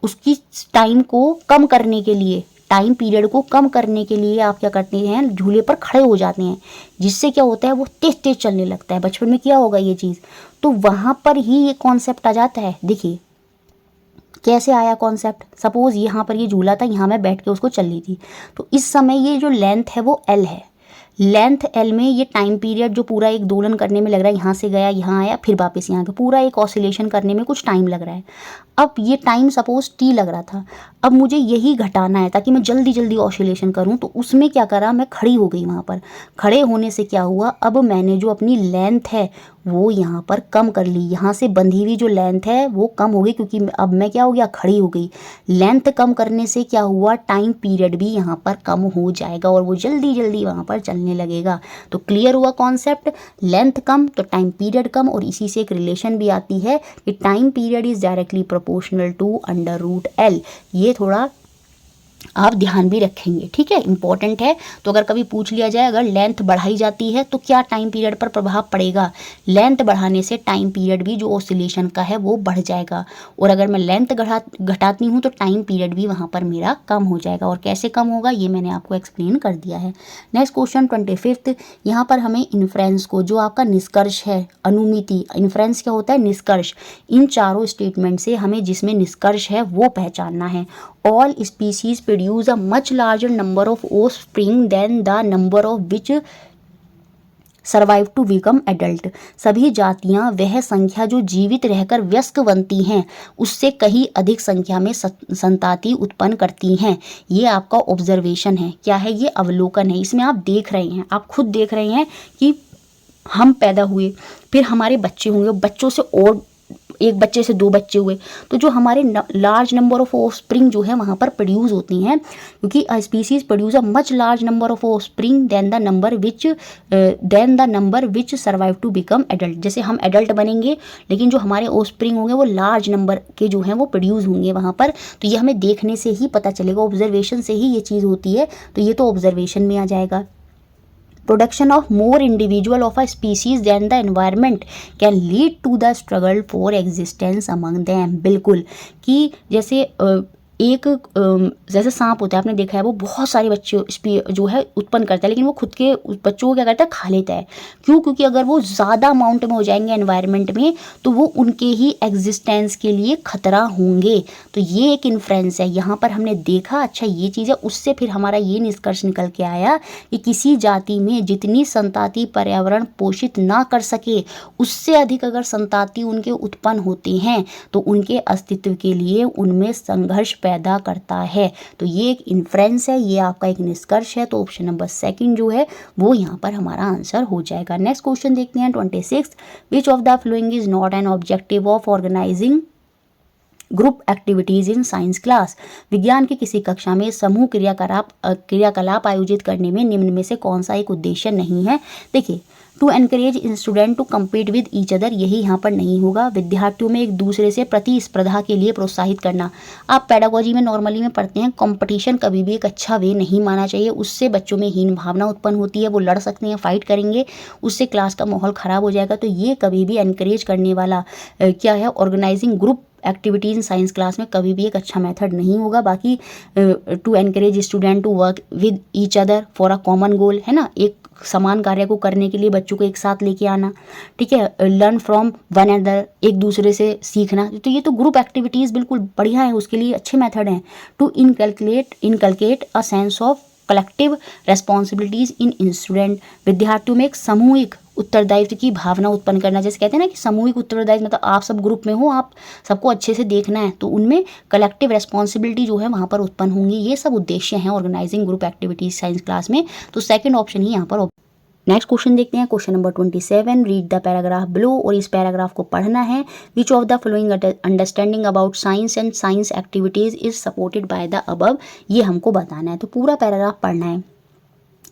उसकी टाइम को कम करने के लिए, टाइम पीरियड को कम करने के लिए आप क्या करते हैं, झूले पर खड़े हो जाते हैं, जिससे क्या होता है, वो तेज तेज चलने लगता है। बचपन में किया होगा ये चीज़, तो वहाँ पर ही ये कॉन्सेप्ट आ जाता है। देखिए कैसे आया कॉन्सेप्ट, सपोज यहाँ पर ये झूला था, यहाँ मैं बैठ के उसको चल रही थी, तो इस समय ये जो लेंथ है वो L है। लेंथ L में ये टाइम पीरियड जो पूरा एक दोलन करने में लग रहा है, यहाँ से गया यहाँ आया फिर वापस यहाँ गया, पूरा एक ऑसिलेशन करने में कुछ टाइम लग रहा है। अब ये टाइम सपोज T लग रहा था, अब मुझे यही घटाना है ताकि मैं जल्दी जल्दी ऑसिलेशन करूं। तो उसमें क्या करा, मैं खड़ी हो गई। वहाँ पर खड़े होने से क्या हुआ, अब मैंने जो अपनी लेंथ है वो यहाँ पर कम कर ली, यहाँ से बंधी हुई जो लेंथ है वो कम हो गई, क्योंकि अब मैं क्या हो गया, खड़ी हो गई। लेंथ कम करने से क्या हुआ, टाइम पीरियड भी यहाँ पर कम हो जाएगा और वो जल्दी जल्दी वहाँ पर चलने लगेगा। तो क्लियर हुआ कॉन्सेप्ट, लेंथ कम तो टाइम पीरियड कम। और इसी से एक रिलेशन भी आती है कि time period is directly proportional to √L। ये थोड़ा आप ध्यान भी रखेंगे, ठीक है, इंपॉर्टेंट है। तो अगर कभी पूछ लिया जाए अगर लेंथ बढ़ाई जाती है तो क्या टाइम पीरियड पर प्रभाव पड़ेगा, लेंथ बढ़ाने से टाइम पीरियड भी जो ऑसिलेशन का है वो बढ़ जाएगा। और अगर मैं लेंथ घटाती हूँ तो टाइम पीरियड भी वहाँ पर मेरा कम हो जाएगा। और कैसे कम होगा ये मैंने आपको एक्सप्लेन कर दिया है। नेक्स्ट क्वेश्चन 25, यहाँ पर हमें इन्फ्रेंस को, जो आपका निष्कर्ष है, अनुमिति, इन्फ्रेंस क्या होता है, निष्कर्ष, इन चारों स्टेटमेंट से हमें जिसमें निष्कर्ष है वो पहचानना है। All species produce a much larger number of offspring than the number of which survive to become adult. सभी जातियां वह संख्या जो जीवित रहकर वयस्क बनती हैं उससे कहीं अधिक संख्या में संताति उत्पन्न करती हैं। ये आपका ऑब्जर्वेशन है, क्या है ये अवलोकन है। इसमें आप देख रहे हैं, आप खुद देख रहे हैं कि हम पैदा हुए, फिर हमारे बच्चे होंगे, बच्चों से और एक बच्चे से 2 बच्चे हुए, तो जो हमारे लार्ज नंबर ऑफ ऑफस्प्रिंग जो है वहाँ पर प्रोड्यूस होती हैं, क्योंकि a species produce a much large number of offspring than the number which survive to become adult. जैसे हम एडल्ट बनेंगे लेकिन जो हमारे ऑफस्प्रिंग होंगे वो लार्ज नंबर के जो हैं वो प्रोड्यूस होंगे वहाँ पर। तो ये हमें देखने से ही पता चलेगा, ऑब्जर्वेशन से ही ये चीज़ होती है, तो ये तो ऑब्जर्वेशन में आ जाएगा। Production of more individual of a species than the environment can lead to the struggle for existence among them। बिल्कुल, कि जैसे जैसे सांप होता है, आपने देखा है वो बहुत सारे बच्चे जो है उत्पन्न करता है, लेकिन वो खुद के बच्चों को क्या करता है, खा लेता है। क्यों? क्योंकि अगर वो ज़्यादा अमाउंट में हो जाएंगे एनवायरनमेंट में तो वो उनके ही एग्जिस्टेंस के लिए खतरा होंगे। तो ये एक इन्फ्रेंस है, यहाँ पर हमने देखा अच्छा ये चीज़ है, उससे फिर हमारा ये निष्कर्ष निकल के आया कि किसी जाति में जितनी संताति पर्यावरण पोषित ना कर सके उससे अधिक अगर संताति उनके उत्पन्न होते हैं तो उनके अस्तित्व के लिए उनमें संघर्ष पैदा करता है। तो ये एक इन्फ्रेंस है, ये आपका एक निष्कर्ष है। तो ऑप्शन नंबर 2 जो है वो यहाँ पर हमारा आंसर हो जाएगा। नेक्स्ट क्वेश्चन देखते हैं 26। Which of the following is not an objective of organizing group activities in science class. विज्ञान की किसी कक्षा में समूह क्रियाकलाप आयोजित करने में निम्न में से कौन सा एक उद्देश्य नहीं है। देखिए, to encourage student to compete with each other, यही यहाँ पर नहीं होगा। विद्यार्थियों में एक दूसरे से प्रतिस्पर्धा के लिए प्रोत्साहित करना। आप पेडागोजी में नॉर्मली में पढ़ते हैं कंपटीशन कभी भी एक अच्छा वे नहीं माना चाहिए, उससे बच्चों में हीन भावना उत्पन्न होती है, वो लड़ सकते हैं, फाइट करेंगे, उससे क्लास का माहौल ख़राब हो जाएगा। तो ये कभी भी एनकरेज करने वाला क्या है, organizing group activities in science class में कभी भी एक अच्छा मेथड नहीं होगा। बाकी to encourage student to work with each other for a common goal, है ना, एक समान कार्य को करने के लिए बच्चों को एक साथ लेके आना, ठीक है। लर्न फ्रॉम वन अदर, एक दूसरे से सीखना, तो ये तो ग्रुप एक्टिविटीज़ बिल्कुल बढ़िया है, उसके लिए अच्छे मेथड हैं। To inculcate a sense of collective responsibilities in student, विद्यार्थियों में एक सामूहिक उत्तरदायित्व की भावना उत्पन्न करना। जैसे कहते हैं ना कि सामूहिक उत्तरदायित्व मतलब आप सब ग्रुप में हो, आप सबको अच्छे से देखना है, तो उनमें कलेक्टिव रेस्पॉन्सिबिलिटी जो है वहाँ पर उत्पन्न होंगी। ये सब उद्देश्य हैं organizing group activities science class में, तो सेकंड ऑप्शन ही यहाँ पर। नेक्स्ट क्वेश्चन देखते हैं, question number 27। Read the paragraph below, और इस पैराग्राफ को पढ़ना है। विच of the following understanding about science and science activities is supported by the above, ये हमको बताना है। तो पूरा पैराग्राफ पढ़ना है।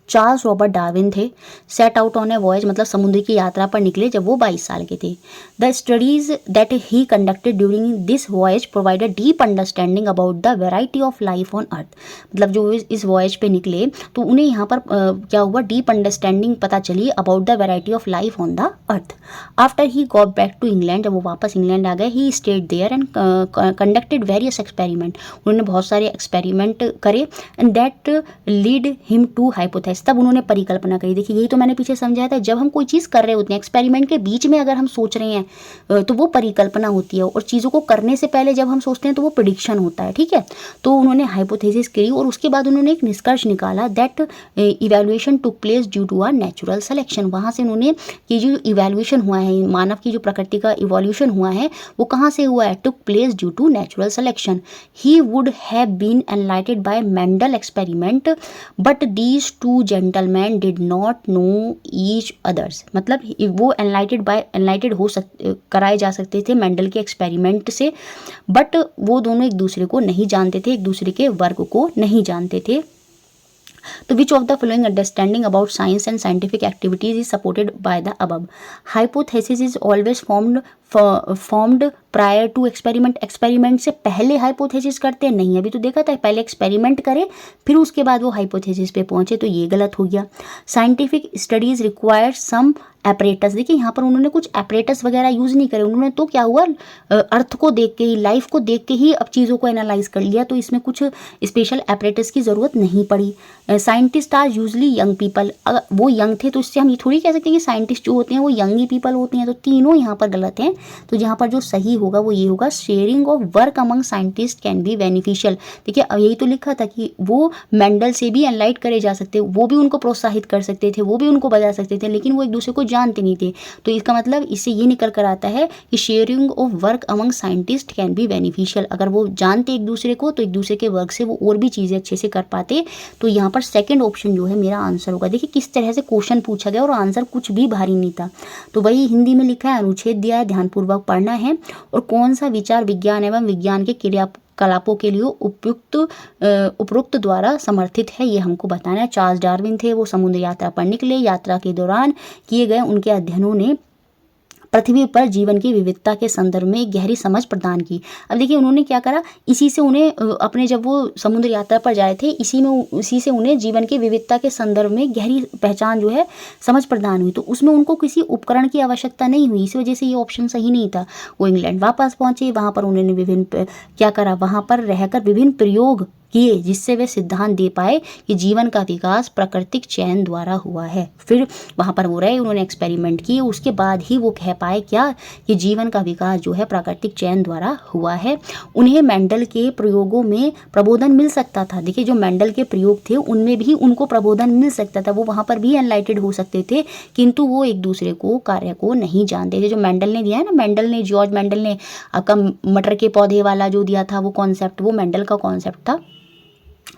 चार्ल्स रॉबर्ट डार्विन थे, set out on A voyage मतलब समुद्र की यात्रा पर निकले जब वो 22 साल के थे। The studies that he conducted during this voyage provide a deep understanding about the variety of life on earth, मतलब जो इस वॉयज पे निकले तो उन्हें यहाँ पर क्या हुआ, डीप अंडरस्टैंडिंग पता चली about the variety of life on the earth. After he got back to England, जब वो वापस इंग्लैंड आ गए, he stayed there and conducted various experiment, उन्होंने बहुत सारे एक्सपेरिमेंट करे, and that lead him to hypothesis, तब उन्होंने परिकल्पना करी। देखिए यही तो मैंने पीछे समझाया था, जब हम कोई चीज़ कर रहे होते हैं एक्सपेरिमेंट के बीच में अगर हम सोच रहे हैं तो वो परिकल्पना होती है, और चीज़ों को करने से पहले जब हम सोचते हैं तो वो प्रेडिक्शन होता है, ठीक है। तो उन्होंने हाइपोथेसिस करी और उसके बाद उन्होंने एक निष्कर्ष निकाला that evaluation took place due to a natural selection. वहाँ से उन्होंने ये जो इवैल्यूएशन हुआ है, मानव की जो प्रकृति का इवोल्यूशन हुआ है वो कहाँ से हुआ है, took place due to natural selection. He would have been enlightened by Mendel experiment but these two gentleman did not know each others, मतलब वो एनलाइटेड कराए जा सकते थे मेंडल के एक्सपेरिमेंट से, बट वो दोनों एक दूसरे को नहीं जानते थे, एक दूसरे के वर्क को नहीं जानते थे। तो which of the following understanding about science and scientific activities is supported by the above. Hypothesis is always formed prior to experiment, experiment से पहले हाइपोथेसिस करते हैं नहीं, अभी तो देखा था पहले एक्सपेरिमेंट करें फिर उसके बाद वो हाइपोथेसिस पे पहुंचे, तो ये गलत हो गया। Scientific studies require some apparatus, देखिए यहाँ पर उन्होंने कुछ एपरेटस वगैरह यूज़ नहीं करे, उन्होंने तो क्या हुआ अर्थ को देख के ही, लाइफ को देख के ही अब चीज़ों को एनालाइज कर लिया, तो इसमें कुछ स्पेशल एपरेटस की ज़रूरत नहीं पड़ी। Scientist are usually young people, अगर वो यंग थे तो इससे हम ये थोड़ी कह सकते हैं कि साइंटिस्ट जो होते हैं वो यंग ही पीपल होते हैं, तो तीनों यहाँ पर गलत हैं। तो यहाँ पर जो सही होगा वो ये होगा, sharing of work among scientist can be beneficial. देखिए अब यही तो लिखा था कि वो मेंडल से भी एनलाइट करे जा सकते, वो भी उनको प्रोत्साहित कर सकते थे, वो भी उनको बता सकते थे, लेकिन वो एक दूसरे को जानते नहीं थे। तो इसका मतलब इससे ये निकल कर आता है कि sharing of work among scientist can be beneficial. अगर वो जानते एक दूसरे को तो एक दूसरे के वर्क से वो और भी चीज़ें अच्छे से कर पाते। तो यहाँ पर सेकंड ऑप्शन जो है मेरा आंसर होगा। देखिए किस तरह से क्वेश्चन पूछा गया और आंसर कुछ भी भारी नहीं था। तो वही हिंदी में लिखा है, अनुच्छेद दिया है, ध्यानपूर्वक पढ़ना है। और कौन सा विचार विज्ञान एवं विज्ञान के क्रियाकलापों के लिए उपयुक्त द्वारा समर्थित है, ये हमको बताना है। चार्ल्स डार्विन थे, वो समुद्र यात्रा पर निकले। यात्रा के दौरान किए गए उनके अध्ययनों ने पृथ्वी पर जीवन की विविधता के संदर्भ में एक गहरी समझ प्रदान की। अब देखिए उन्होंने क्या करा, इसी से उन्हें अपने जब वो समुद्र यात्रा पर जाए थे, इसी से उन्हें जीवन की विविधता के संदर्भ में गहरी पहचान जो है, समझ प्रदान हुई। तो उसमें उनको किसी उपकरण की आवश्यकता नहीं हुई, इस वजह से ये ऑप्शन सही नहीं था। वो इंग्लैंड वापस पहुंचे, वहाँ पर उन्होंने विभिन्न क्या करा, वहाँ पर रहकर विभिन्न प्रयोग किए, जिससे वे सिद्धांत दे पाए कि जीवन का विकास प्राकृतिक चयन द्वारा हुआ है। फिर वहाँ पर वो रहे, उन्होंने एक्सपेरिमेंट किए, उसके बाद ही वो कह पाए क्या कि जीवन का विकास जो है प्राकृतिक चयन द्वारा हुआ है। उन्हें मेंडल के प्रयोगों में प्रबोधन मिल सकता था। देखिए जो मेंडल के प्रयोग थे उनमें भी उनको प्रबोधन मिल सकता था, वो वहाँ पर भी एनलाइटेड हो सकते थे, किंतु वो एक दूसरे को कार्य को नहीं जानते थे। जो मेंडल ने दिया है ना, जॉर्ज मेंडल ने आपका मटर के पौधे वाला जो दिया था वो कॉन्सेप्ट, वो मेंडल का कॉन्सेप्ट था।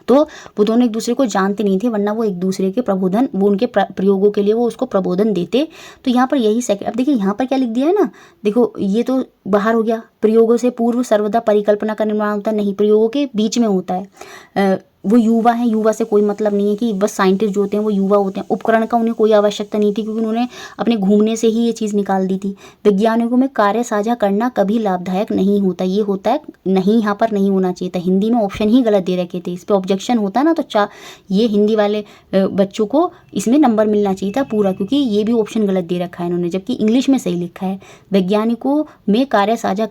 तो वो दोनों एक दूसरे को जानते नहीं थे, वरना वो एक दूसरे के प्रबोधन, वो उनके प्रयोगों के लिए वो उसको प्रबोधन देते। तो यहाँ पर यही सेकंड। अब देखिए यहाँ पर क्या लिख दिया है ना, देखो ये तो बाहर हो गया, प्रयोगों से पूर्व सर्वदा परिकल्पना का निर्माण होता नहीं, प्रयोगों के बीच में होता है। वो युवा हैं, युवा से कोई मतलब नहीं है कि बस साइंटिस्ट जो होते हैं वो युवा होते हैं। उपकरण का उन्हें कोई आवश्यकता नहीं थी, क्योंकि उन्होंने अपने घूमने से ही ये चीज़ निकाल दी थी। वैज्ञानिकों में कार्य साझा करना कभी लाभदायक नहीं होता, ये होता है नहीं, यहाँ पर नहीं होना चाहिए था। हिंदी में ऑप्शन ही गलत दे रखे थे, इस पर ऑब्जेक्शन होता ना तो ये हिंदी वाले बच्चों को इसमें नंबर मिलना चाहिए था पूरा, क्योंकि ये भी ऑप्शन गलत दे रखा है इन्होंने, जबकि इंग्लिश में सही लिखा है। वैज्ञानिकों में कार्य साझा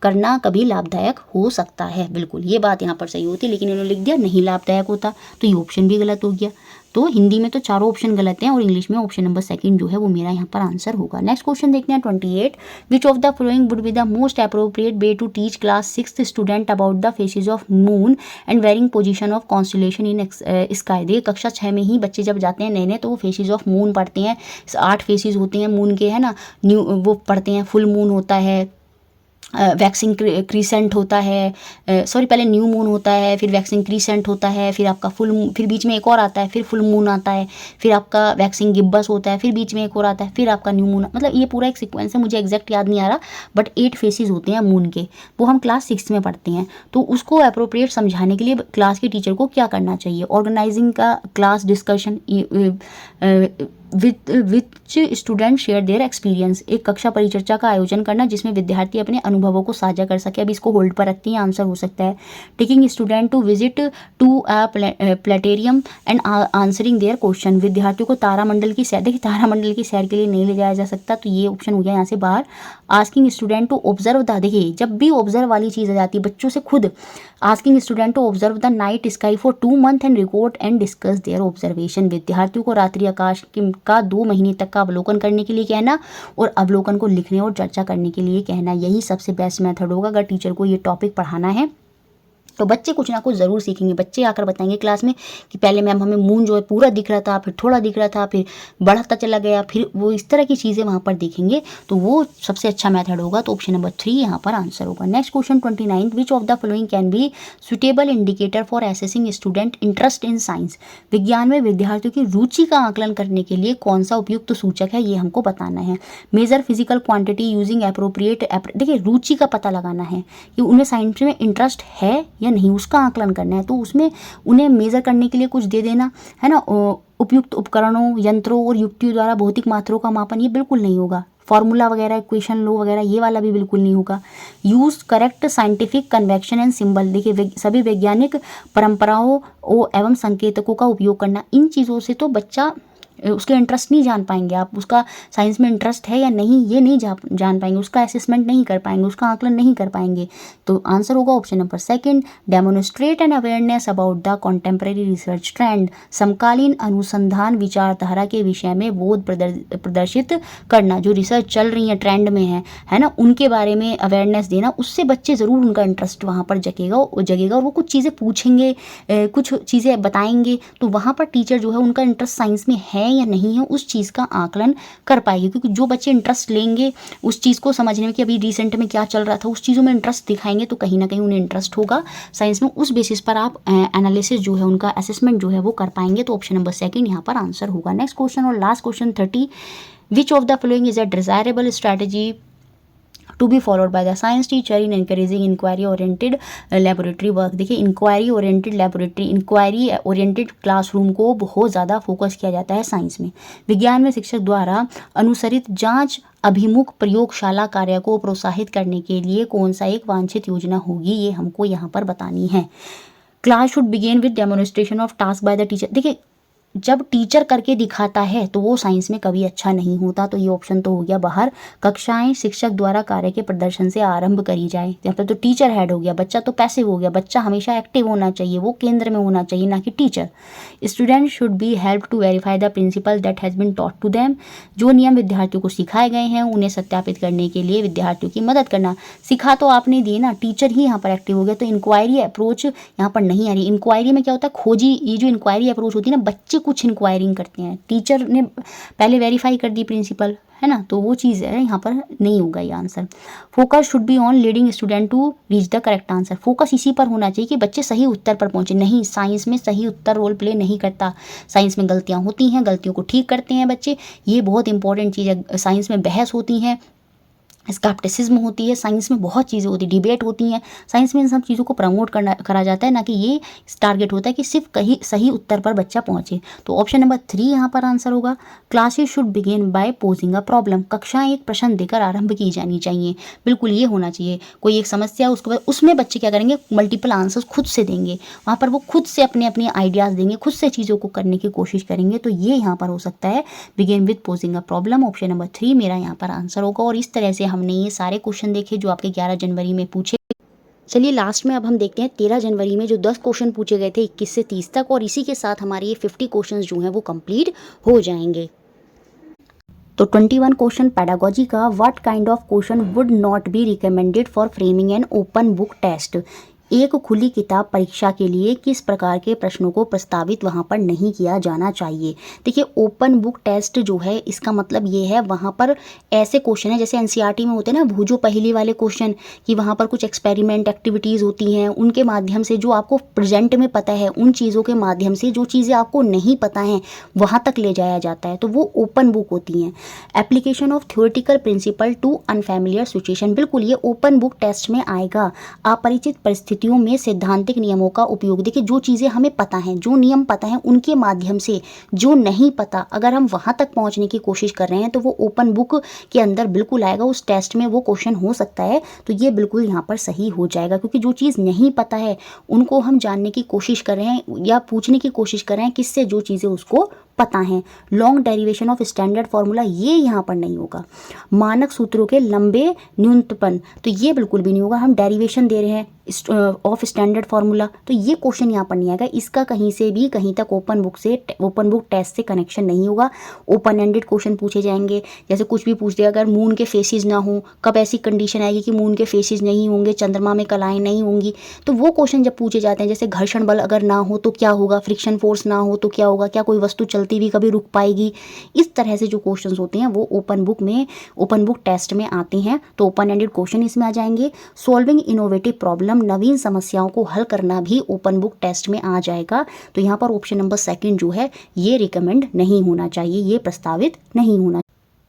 करना कभी लाभदायक हो सकता है, बिल्कुल ये बात यहाँ पर सही होती, लेकिन इन्होंने लिख दिया नहीं लाभदायक होता, तो ये ऑप्शन भी गलत हो गया। तो हिंदी में तो चारों ऑप्शन गलत हैं और इंग्लिश में ऑप्शन नंबर सेकंड जो है वो मेरा यहाँ पर आंसर होगा। नेक्स्ट क्वेश्चन देखते हैं 28। Which of the following would be the most appropriate way to teach class 6th student about the phases of moon and varying position of constellation in sky. देखिए कक्षा 6 में ही बच्चे जब जाते हैं नए तो वो फेसेज ऑफ मून पढ़ते हैं। 8 फेसेज होते हैं मून के, है ना, वो पढ़ते हैं। फुल मून होता है, वैक्सिंग क्रीसेंट होता है, पहले न्यू मून होता है, फिर वैक्सिंग क्रीसेंट होता है, फिर आपका फुल मून, फिर बीच में एक और आता है, फिर फुल मून आता है, फिर आपका वैक्सिंग गिब्बस होता है, फिर बीच में एक और आता है, फिर आपका न्यू मून। मतलब ये पूरा एक सीक्वेंस है, मुझे एग्जैक्ट याद नहीं आ रहा, बट 8 फेसेस होते हैं मून के, वो हम क्लास 6 में पढ़ते हैं। तो उसको अप्रोप्रिएट समझाने के लिए क्लास के टीचर को क्या करना चाहिए, ऑर्गेनाइजिंग का class discussion which student share their experience. एक कक्षा परिचर्चा का आयोजन करना जिसमें विद्यार्थी अपने अनुभवों को साझा कर सके। अब इसको होल्ड पर रखते हैं, आंसर हो सकता है taking student to visit to a planetarium and answering their question. विद्यार्थियों को तारामंडल की सैर, देखिए तारामंडल की सैर के लिए नहीं ले जाया जा सकता, तो ये ऑप्शन हो गया यहाँ से बाहर। Asking student to observe the, देखिए जब भी ऑब्जर्व वाली चीज़ आ जाती है बच्चों से खुद, asking student to observe the night sky for 2 months and record and discuss their observation. विद्यार्थियों को रात्रि आकाश का 2 महीने तक का अवलोकन करने के लिए कहना और अवलोकन को लिखने और चर्चा करने के लिए कहना, यही सबसे बेस्ट मेथड होगा अगर टीचर को ये टॉपिक पढ़ाना है। तो बच्चे कुछ ना कुछ ज़रूर सीखेंगे। बच्चे आकर बताएंगे क्लास में कि पहले मैम हमें मून जो है पूरा दिख रहा था, फिर थोड़ा दिख रहा था, फिर बढ़ता चला गया, फिर वो इस तरह की चीज़ें वहाँ पर देखेंगे, तो वो सबसे अच्छा मेथड होगा। तो ऑप्शन नंबर 3 यहाँ पर आंसर होगा। Next question 29, which of the following can be suitable indicator for assessing student interest in science. विज्ञान में विद्यार्थियों की रुचि का आकलन करने के लिए कौन सा उपयुक्त सूचक है, ये हमको बताना है। Measure physical quantity using appropriate, देखिए रुचि का पता लगाना है कि उन्हें साइंस में इंटरेस्ट है नहीं, उसका आकलन करना है। तो उसमें उन्हें मेजर करने के लिए कुछ दे देना है ना, उपयुक्त उपकरणों, यंत्रों और युक्तियों द्वारा भौतिक मात्राओं का मापन, ये बिल्कुल नहीं होगा। फॉर्मूला वगैरह, इक्वेशन लो वगैरह, ये वाला भी बिल्कुल नहीं होगा। Use correct scientific convection and symbol, देखिए सभी वैज्ञानिक परंपराओं एवं संकेतकों का उपयोग करना। इन चीज़ों से तो बच्चा उसके इंटरेस्ट नहीं जान पाएंगे आप, उसका साइंस में इंटरेस्ट है या नहीं ये नहीं जान पाएंगे, उसका असेसमेंट नहीं कर पाएंगे, उसका आकलन नहीं कर पाएंगे। तो आंसर होगा option number second, demonstrate an awareness about the contemporary research trend, समकालीन अनुसंधान विचारधारा के विषय में बोध प्रदर्शित करना, जो रिसर्च चल रही है ट्रेंड में है ना, उनके बारे में अवेयरनेस देना, उससे बच्चे ज़रूर उनका इंटरेस्ट वहाँ पर जगेगा और वो कुछ चीज़ें पूछेंगे, कुछ चीज़ें बताएंगे, तो वहाँ पर टीचर जो है उनका इंटरेस्ट साइंस में है या नहीं है उस चीज़ का आकलन कर पाएगी। क्योंकि जो बच्चे इंटरेस्ट लेंगे उस चीज़ को समझने में कि अभी रिसेंट में क्या चल रहा था, उस चीज़ों में इंटरेस्ट दिखाएंगे, तो कहीं ना कहीं उन्हें इंटरेस्ट होगा साइंस में, उस बेसिस पर आप एनालिसिस जो है उनका असेसमेंट जो है वो कर पाएंगे। तो ऑप्शन नंबर सेकंड यहाँ पर आंसर होगा। नेक्स्ट क्वेश्चन और last question 30, which of the following is a desirable strategy to be followed by the science teacher in encouraging inquiry oriented laboratory work. देखिए इंक्वायरी ओरिएंटेड क्लासरूम को बहुत ज़्यादा फोकस किया जाता है साइंस में। विज्ञान में शिक्षक द्वारा अनुसरित जांच अभिमुख प्रयोगशाला कार्य को प्रोत्साहित करने के लिए कौन सा एक वांछित योजना होगी, ये हमको यहाँ पर बतानी है। Class should begin with demonstration of task by the teacher. देखिए जब टीचर करके दिखाता है तो वो साइंस में कभी अच्छा नहीं होता, तो ये ऑप्शन तो हो गया बाहर। कक्षाएं शिक्षक द्वारा कार्य के प्रदर्शन से आरंभ करी जाए, यहाँ पर तो टीचर हेड हो गया, बच्चा तो पैसिव हो गया। बच्चा हमेशा एक्टिव होना चाहिए, वो केंद्र में होना चाहिए ना कि teacher. Student should be help to verify the principle that has been taught to them. जो नियम विद्यार्थियों को सिखाए गए हैं उन्हें सत्यापित करने के लिए विद्यार्थियों की मदद करना। सिखा तो आपने दिए ना, टीचर ही यहाँ पर एक्टिव हो गया, तो इंक्वायरी अप्रोच यहाँ पर नहीं आ रही। इंक्वायरी में क्या होता है, खोजी, ये जो इंक्वायरी अप्रोच होती है ना, बच्चे कुछ इंक्वायरिंग करते हैं, टीचर ने पहले वेरीफाई कर दी प्रिंसिपल, है ना, तो वो चीज़ है यहाँ पर नहीं होगा ये answer. Focus should be on leading student to reach the correct answer. Focus इसी पर होना चाहिए कि बच्चे सही उत्तर पर पहुंचे। नहीं, साइंस में सही उत्तर रोल प्ले नहीं करता, साइंस में गलतियाँ होती हैं, गलतियों को ठीक करते हैं बच्चे, ये बहुत इंपॉर्टेंट चीज़ है। साइंस में बहस होती है, स्कैप्टिसिज्म होती है, साइंस में बहुत चीज़ें होती है, डिबेट होती हैं, साइंस में इन सब चीज़ों को प्रमोट करा जाता है, ना कि ये टारगेट होता है कि सिर्फ कहीं सही उत्तर पर बच्चा पहुंचे। तो ऑप्शन नंबर 3 यहाँ पर आंसर होगा। Classes should begin by posing a problem. कक्षाएं एक प्रश्न देकर आरंभ की जानी चाहिए, बिल्कुल ये होना चाहिए। कोई एक समस्या, उसके बाद उसमें बच्चे क्या करेंगे, मल्टीपल आंसर्स खुद से देंगे, वहाँ पर वो खुद से अपने अपने आइडियाज़ देंगे, खुद से चीज़ों को करने की कोशिश करेंगे। तो ये यहाँ पर हो सकता है begin with posing a problem. Option number 3 मेरा यहाँ पर आंसर होगा। और इस तरह से हमने ये सारे क्वेश्चन देखे जो आपके 11 जनवरी में पूछे। चलिए लास्ट में अब हम देखते हैं 13 जनवरी में जो 10 क्वेश्चन पूछे गए थे 21 से 30 तक, और इसी के साथ हमारे ये 50 क्वेश्चन जो हैं वो कंप्लीट हो जाएंगे। तो 21 क्वेश्चन पैडागोजी का, what kind of question would not be recommended for framing an open book test. एक खुली किताब परीक्षा के लिए किस प्रकार के प्रश्नों को प्रस्तावित वहाँ पर नहीं किया जाना चाहिए। देखिए ओपन बुक टेस्ट जो है इसका मतलब ये है वहाँ पर ऐसे क्वेश्चन है जैसे एनसीईआरटी में होते हैं ना भूजो पहेली वाले क्वेश्चन, कि वहाँ पर कुछ एक्सपेरिमेंट एक्टिविटीज़ होती हैं, उनके माध्यम से जो आपको प्रेजेंट में पता है उन चीज़ों के माध्यम से जो चीज़ें आपको नहीं पता हैं वहाँ तक ले जाया जाता है, तो वो ओपन बुक होती हैं। Application of theoretical principle to unfamiliar situation, बिल्कुल ये ओपन बुक टेस्ट में आएगा। अपरिचित परिस्थितियों में सैद्धांतिक नियमों का उपयोग, देखिए जो चीज़ें हमें पता हैं, जो नियम पता हैं, उनके माध्यम से जो नहीं पता अगर हम वहाँ तक पहुँचने की कोशिश कर रहे हैं तो वो ओपन बुक के अंदर बिल्कुल आएगा, उस टेस्ट में वो क्वेश्चन हो सकता है। तो ये बिल्कुल यहाँ पर सही हो जाएगा, क्योंकि जो चीज़ नहीं पता है उनको हम जानने की कोशिश कर रहे हैं या पूछने की कोशिश कर रहे हैं किससे, जो चीज़ें उसको पता है। Long derivation of standard formula, ये यहाँ पर नहीं होगा। मानक सूत्रों के लंबे न्यूनतम, तो ये बिल्कुल भी नहीं होगा। हम डेरिवेशन दे रहे हैं ऑफ स्टैंडर्ड फार्मूला, तो ये क्वेश्चन यहाँ पर नहीं आएगा। इसका कहीं से भी कहीं तक ओपन बुक टेस्ट से कनेक्शन नहीं होगा। ओपन एंडेड क्वेश्चन पूछे जाएंगे, जैसे कुछ भी पूछ दिया, अगर मून के फेसेस ना हो, कब ऐसी कंडीशन आएगी कि मून के फेसेस नहीं होंगे, चंद्रमा में कलाएँ नहीं होंगी, तो वो क्वेश्चन जब पूछे जाते हैं, जैसे घर्षण बल अगर ना हो तो क्या होगा, फ्रिक्शन फोर्स ना हो तो क्या होगा, क्या कोई वस्तु चलती भी कभी रुक पाएगी, इस तरह से जो क्वेश्चन होते हैं वो ओपन बुक टेस्ट में आते हैं। तो ओपन एंडेड क्वेश्चन इसमें आ जाएंगे। सॉल्विंग इनोवेटिव प्रॉब्लम, नवीन समस्याओं को हल करना भी ओपन बुक टेस्ट में आ जाएगा। तो यहाँ पर ऑप्शन नंबर 2 जो है ये रिकमेंड नहीं होना चाहिए, ये प्रस्तावित नहीं होना।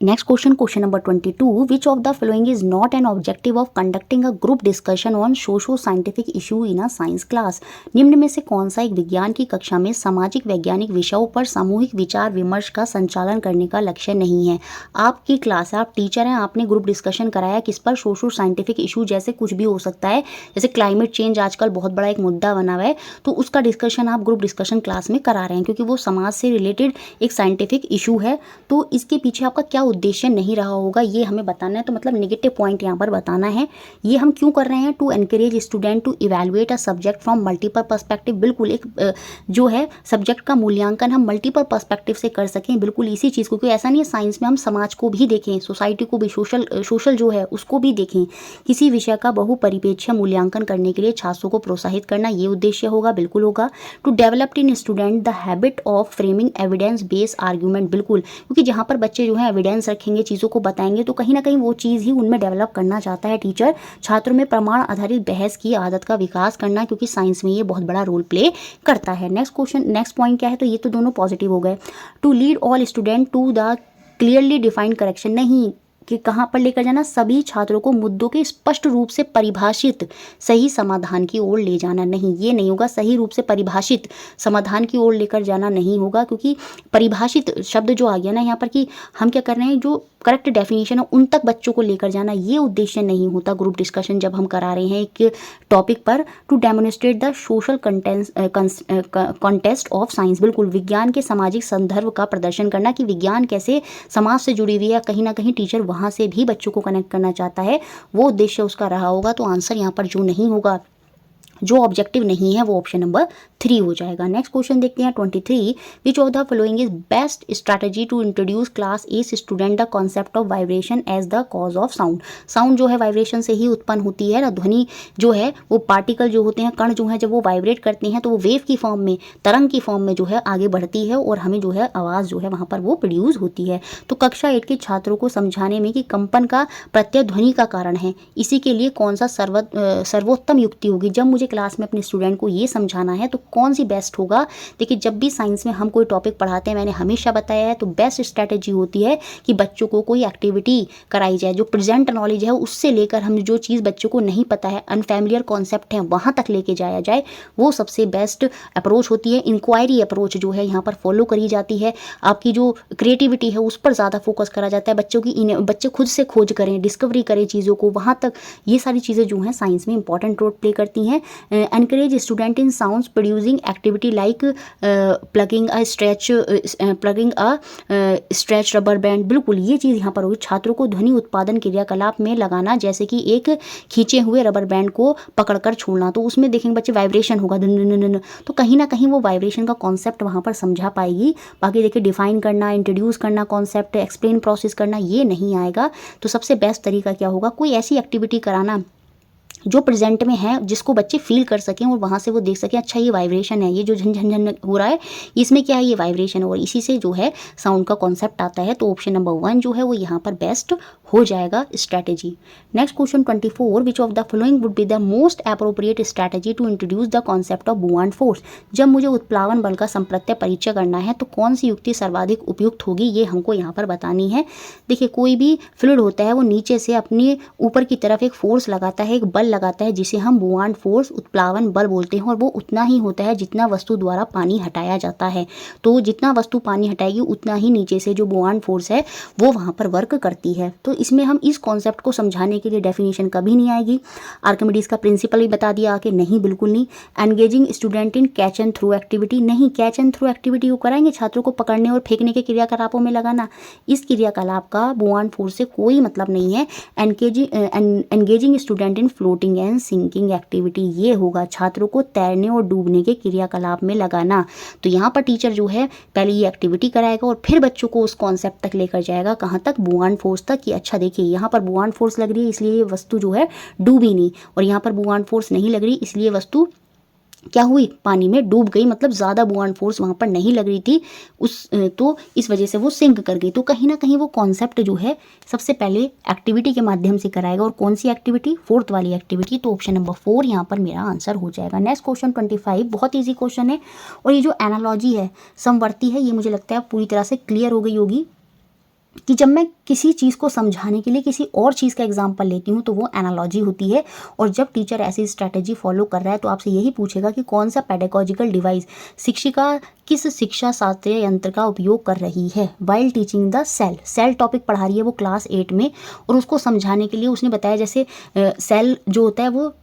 Next question number 22, which of the following is not an objective of conducting a group discussion on socio scientific issue in a science class. निम्न में से कौन सा एक विज्ञान की कक्षा में सामाजिक वैज्ञानिक विषयों पर सामूहिक विचार विमर्श का संचालन करने का लक्ष्य नहीं है। आपकी क्लास है, आप टीचर हैं, आपने ग्रुप डिस्कशन कराया किस पर, सोशो साइंटिफिक इशू, जैसे कुछ भी हो सकता है, जैसे क्लाइमेट चेंज आजकल बहुत बड़ा एक मुद्दा बना हुआ है, तो उसका डिस्कशन आप ग्रुप डिस्कशन क्लास में करा रहे हैं क्योंकि वो समाज से रिलेटेड एक साइंटिफिक इशू है। तो इसके पीछे आपका क्या उद्देश्य नहीं रहा होगा ये हमें बताना है। तो मतलब नेगेटिव पॉइंट यहाँ पर बताना है। ये हम क्यों कर रहे हैं? To encourage student to evaluate a subject from multiple perspective. बिल्कुल एक जो है सब्जेक्ट का मूल्यांकन हम मल्टीपल पर्सपेक्टिव से कर सकें, बिल्कुल इसी चीज़ को, क्योंकि ऐसा नहीं है साइंस में हम समाज को भी देखें, सोसाइटी को भी, सोशल जो है उसको भी देखें। किसी विषय का बहुपरिप्रेक्ष्य मूल्यांकन करने के लिए छात्रों को प्रोत्साहित करना ये उद्देश्य होगा, बिल्कुल होगा। To develop in student the habit of framing evidence based argument, बिल्कुल, क्योंकि जहाँ पर बच्चे जो है एविडेंस रखेंगे, चीज़ों को बताएंगे, तो कहीं ना कहीं वो चीज़ ही उनमें डेवलप करना चाहता है टीचर। छात्रों में प्रमाण आधारित बहस की आदत का विकास करना, क्योंकि साइंस में ये बहुत बड़ा रोल प्ले करता है। नेक्स्ट पॉइंट क्या है? तो ये तो दोनों पॉजिटिव हो गए। To lead all student to the clearly defined correction, नहीं कि कहाँ पर लेकर जाना, सभी छात्रों को मुद्दों के स्पष्ट रूप से परिभाषित सही समाधान की ओर ले जाना, नहीं, ये नहीं होगा। सही रूप से परिभाषित समाधान की ओर लेकर जाना नहीं होगा, क्योंकि परिभाषित शब्द जो आ गया ना यहाँ पर कि हम क्या कर रहे हैं, जो करेक्ट डेफिनेशन है उन तक बच्चों को लेकर जाना, ये उद्देश्य नहीं होता ग्रुप डिस्कशन जब हम करा रहे हैं एक टॉपिक पर। To demonstrate the social contest of science, बिल्कुल विज्ञान के सामाजिक संदर्भ का प्रदर्शन करना कि विज्ञान कैसे समाज से जुड़ी हुई है, कहीं ना कहीं टीचर वहाँ से भी बच्चों को कनेक्ट करना चाहता है, वो उद्देश्य उसका रहा होगा। तो आंसर यहाँ पर जो नहीं होगा, जो ऑब्जेक्टिव नहीं है, वो ऑप्शन नंबर 3 हो जाएगा। नेक्स्ट क्वेश्चन देखते हैं 23, which of the following is best strategy to introduce class as student the concept of vibration as the cause of sound. Sound जो है वाइब्रेशन से ही उत्पन्न होती है ना, ध्वनि जो है वो पार्टिकल जो होते हैं, कण जो है, जब वो वाइब्रेट करते हैं तो वो वेव की फॉर्म में, तरंग की फॉर्म में जो है आगे बढ़ती है और हमें जो है आवाज़ जो है वहाँ पर वो प्रोड्यूस होती है। तो कक्षा 8 के छात्रों को समझाने में कि कंपन का प्रत्यय ध्वनि का कारण है, इसी के लिए कौन सा सर्वोत्तम युक्ति होगी। जब मुझे क्लास में अपने स्टूडेंट को ये समझाना है तो कौन सी बेस्ट होगा। देखिए जब भी साइंस में हम कोई टॉपिक पढ़ाते हैं, मैंने हमेशा बताया है, तो बेस्ट स्ट्रैटेजी होती है कि बच्चों को कोई एक्टिविटी कराई जाए, जो प्रेजेंट नॉलेज है उससे लेकर हम जो चीज़ बच्चों को नहीं पता है, अनफैमिलियर कॉन्सेप्ट है, वहाँ तक लेके जाया जाए, वो सबसे बेस्ट अप्रोच होती है। इंक्वायरी अप्रोच जो है यहाँ पर फॉलो करी जाती है। आपकी जो क्रिएटिविटी है उस पर ज़्यादा फोकस करा जाता है, बच्चे खुद से खोज करें, डिस्कवरी करें चीज़ों को, वहाँ तक ये सारी चीज़ें जो हैं साइंस में इंपॉर्टेंट रोल प्ले करती हैं। Encourage student in sounds producing activity like plugging a stretch rubber band, बिल्कुल ये चीज़ यहाँ पर होगी। छात्रों को ध्वनि उत्पादन क्रियाकलाप में लगाना, जैसे कि एक खींचे हुए रबर बैंड को पकड़कर छोड़ना, तो उसमें देखेंगे बच्चे वाइब्रेशन होगा, तो कहीं ना कहीं वो वाइब्रेशन का कॉन्सेप्ट वहाँ पर समझा पाएगी। बाकी देखिए डिफाइन करना, इंट्रोड्यूस करना कॉन्सेप्ट, एक्सप्लेन प्रोसेस करना, ये नहीं आएगा। तो सबसे बेस्ट तरीका क्या होगा, कोई ऐसी एक्टिविटी कराना जो प्रेजेंट में है, जिसको बच्चे फील कर सकें और वहाँ से वो देख सकें, अच्छा ये वाइब्रेशन है, ये जो झन झन झन हो रहा है इसमें क्या है, ये वाइब्रेशन है, और इसी से जो है साउंड का कॉन्सेप्ट आता है। तो ऑप्शन नंबर 1 जो है वो यहाँ पर बेस्ट हो जाएगा strategy. Next question 24, which of the following would be the most appropriate strategy to introduce the concept of buoyant force. जब मुझे उत्प्लावन बल का संप्रत्यय परिचय करना है तो कौन सी युक्ति सर्वाधिक उपयुक्त होगी, ये हमको यहाँ पर बतानी है। देखिए कोई भी फ्लूइड होता है वो नीचे से अपने ऊपर की तरफ एक फोर्स लगाता है, एक बल लगाता है, जिसे हम बुआंट फोर्स, उत्प्लावन बल बोलते हैं, और वो उतना ही होता है जितना वस्तु द्वारा पानी हटाया जाता है। तो जितना वस्तु पानी हटाएगी उतना ही नीचे से जो बुआंट फोर्स है वो वहाँ पर वर्क करती है। तो इसमें हम इस कॉन्सेप्ट को समझाने के लिए डेफिनेशन कभी नहीं आएगी। आर्किमिडीज का प्रिंसिपल ही बता दिया आके, नहीं बिल्कुल नहीं। Engaging student in catch and throw activity, नहीं, कैच एंड थ्रो एक्टिविटी वो कराएंगे, छात्रों को पकड़ने और फेंकने के क्रियाकलापों में लगाना, इस क्रियाकलाप का बुआंट फोर्स से कोई मतलब नहीं है। Engaging student in floating and sinking activity, ये होगा छात्रों को तैरने और डूबने के क्रियाकलाप में लगाना। तो यहाँ पर टीचर जो है पहले ये एक्टिविटी कराएगा और फिर बच्चों को उस कॉन्सेप्ट तक लेकर जाएगा, कहाँ तक, बुआंट फोर्स तक, कि अच्छा देखिए यहाँ पर बुआंट फोर्स लग रही है इसलिए ये वस्तु जो है डूबी नहीं, और यहाँ पर बुआंट फोर्स नहीं लग रही इसलिए वस्तु क्या हुई, पानी में डूब गई, मतलब ज़्यादा बुआंट फोर्स वहाँ पर नहीं लग रही थी तो इस वजह से वो सिंक कर गई। तो कहीं ना कहीं वो कॉन्सेप्ट जो है सबसे पहले एक्टिविटी के माध्यम से कराएगा, और कौन सी एक्टिविटी, 4th वाली एक्टिविटी। तो ऑप्शन नंबर 4 यहाँ पर मेरा आंसर हो जाएगा। नेक्स्ट क्वेश्चन 25, बहुत ईजी क्वेश्चन है, और ये जो एनालॉजी है, समवर्ती है, ये मुझे लगता है पूरी तरह से क्लियर हो गई होगी। कि जब मैं किसी चीज़ को समझाने के लिए किसी और चीज़ का एग्जाम्पल लेती हूँ तो वो एनालॉजी होती है। और जब टीचर ऐसी स्ट्रैटेजी फॉलो कर रहा है तो आपसे यही पूछेगा कि कौन सा पेडागोजिकल डिवाइस, शिक्षिका किस शिक्षा शास्त्रीय यंत्र का उपयोग कर रही है while teaching the cell. Cell topic पढ़ा रही है वो क्लास 8 में, और उसको समझाने के लिए उसने बताया जैसे सेल जो होता है वो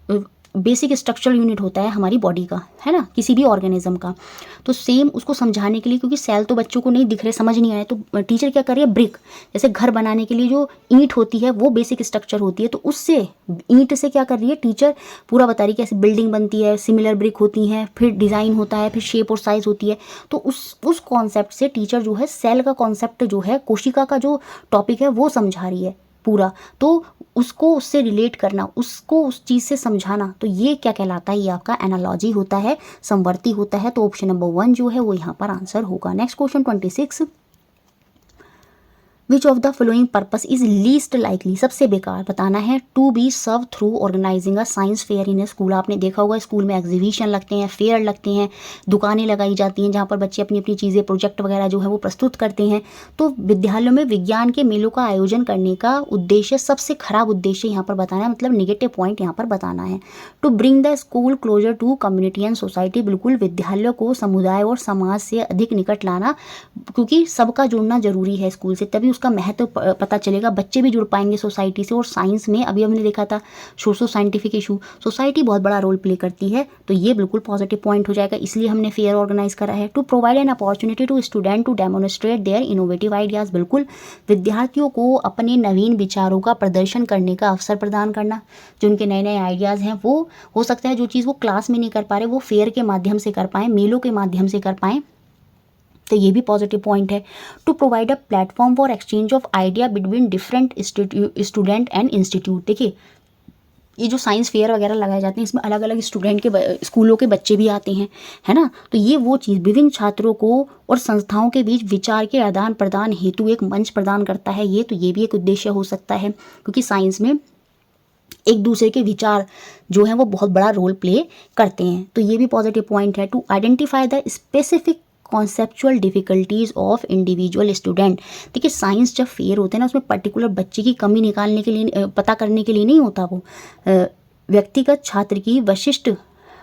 बेसिक स्ट्रक्चरल यूनिट होता है हमारी बॉडी का, है ना, किसी भी ऑर्गेनिज्म का। तो सेम उसको समझाने के लिए, क्योंकि सेल तो बच्चों को नहीं दिख रहे, समझ नहीं आए, तो टीचर क्या कर रही है, ब्रिक, जैसे घर बनाने के लिए जो ईंट होती है वो बेसिक स्ट्रक्चर होती है, तो उससे ईंट से क्या कर रही है टीचर, पूरा बता रही है कैसे बिल्डिंग बनती है, सिमिलर ब्रिक होती हैं, फिर डिज़ाइन होता है, फिर शेप और साइज़ होती है। तो उस कॉन्सेप्ट से टीचर जो है सेल का कॉन्सेप्ट जो है, कोशिका का जो टॉपिक है वो समझा रही है पूरा। तो उसको उससे रिलेट करना, उसको उस चीज़ से समझाना, तो ये क्या कहलाता है, ये आपका एनालॉजी होता है, समवर्ती होता है। तो ऑप्शन नंबर 1 जो है वो यहाँ पर आंसर होगा। Next question 26, which of the following purpose is least likely, सबसे बेकार बताना है, to be serve through organizing a science fair in a school. आपने देखा होगा स्कूल में एग्जीबिशन लगते हैं, फेयर लगते हैं, दुकानें लगाई जाती हैं जहाँ पर बच्चे अपनी अपनी चीज़ें, प्रोजेक्ट वगैरह जो है वो प्रस्तुत करते हैं। तो विद्यालयों में विज्ञान के मेलों का आयोजन करने का उद्देश्य, सबसे खराब उद्देश्य यहाँ पर बताना है, मतलब निगेटिव पॉइंट यहाँ पर बताना है। To bring the school closer to community and society, बिल्कुल विद्यालयों को समुदाय और समाज से अधिक निकट लाना, क्योंकि सबका जुड़ना जरूरी है स्कूल से, तभी उसका महत्व पता चलेगा, बच्चे भी जुड़ पाएंगे सोसाइटी से। और साइंस में अभी हमने देखा था सोशो साइंटिफिक इशू, सोसाइटी बहुत बड़ा रोल प्ले करती है, तो ये बिल्कुल पॉजिटिव पॉइंट हो जाएगा, इसलिए हमने फेयर ऑर्गेनाइज करा है। To provide an opportunity to student to demonstrate their innovative ideas, बिल्कुल विद्यार्थियों को अपने नवीन विचारों का प्रदर्शन करने का अवसर प्रदान करना, जो उनके नए नए आइडियाज़ हैं वो हो सकता है जो चीज़ वो क्लास में नहीं कर पा रहे वो फेयर के माध्यम से कर पाएँ, मेलों के माध्यम से कर पाएँ, तो ये भी पॉजिटिव पॉइंट है। To provide a platform for exchange of idea between different student and institute. देखिए ये जो साइंस फेयर वगैरह लगाए जाते हैं इसमें अलग अलग स्टूडेंट के स्कूलों के बच्चे भी आते हैं, है ना, तो ये वो चीज़ विभिन्न छात्रों को और संस्थाओं के बीच विचार के आदान प्रदान हेतु एक मंच प्रदान करता है। ये तो ये भी एक उद्देश्य हो सकता है, क्योंकि साइंस में एक दूसरे के विचार जो हैं वो बहुत बड़ा रोल प्ले करते हैं, तो ये भी पॉजिटिव पॉइंट है। To identify the specific conceptual difficulties of individual student. देखिए साइंस जब फेयर होते हैं ना, उसमें पर्टिकुलर बच्चे की कमी निकालने के लिए, पता करने के लिए नहीं होता, वो व्यक्तिगत छात्र की विशिष्ट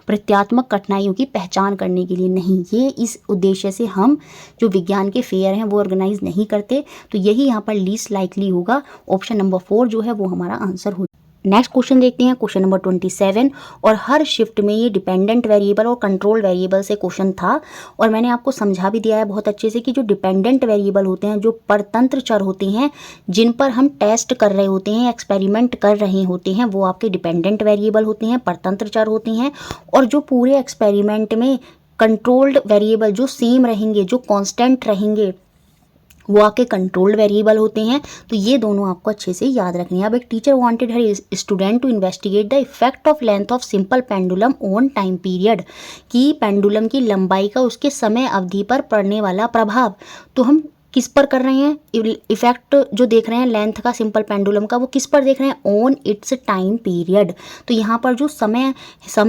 प्रत्यात्मक कठिनाइयों की पहचान करने के लिए नहीं, ये इस उद्देश्य से हम जो विज्ञान के फेयर हैं वो ऑर्गेनाइज नहीं करते, तो यही यहाँ पर लीस्ट लाइकली होगा। ऑप्शन नंबर 4 जो है वो हमारा आंसर हो। नेक्स्ट क्वेश्चन देखते हैं, क्वेश्चन नंबर 27, और हर शिफ्ट में ये डिपेंडेंट वेरिएबल और कंट्रोल वेरिएबल से क्वेश्चन था, और मैंने आपको समझा भी दिया है बहुत अच्छे से कि जो डिपेंडेंट वेरिएबल होते हैं, जो परतंत्र चर होते हैं, जिन पर हम टेस्ट कर रहे होते हैं, एक्सपेरिमेंट कर रहे होते हैं, वो आपके डिपेंडेंट वेरिएबल होते हैं, परतंत्र चर होते हैं। और जो पूरे एक्सपेरिमेंट में कंट्रोल्ड वेरिएबल जो सेम रहेंगे, जो कॉन्स्टेंट रहेंगे, वो आपके कंट्रोल्ड वेरिएबल होते हैं। तो ये दोनों आपको अच्छे से याद रखनी है। अब एक teacher wanted her student to investigate the effect of length of simple pendulum on time period, कि पेंडुलम की लंबाई का उसके समय अवधि पर पड़ने वाला प्रभाव, तो हम किस पर कर रहे हैं, इफेक्ट जो देख रहे हैं लेंथ का सिंपल पेंडुलम का, वो किस पर देख रहे हैं, ऑन इट्स टाइम पीरियड। तो यहाँ पर जो समय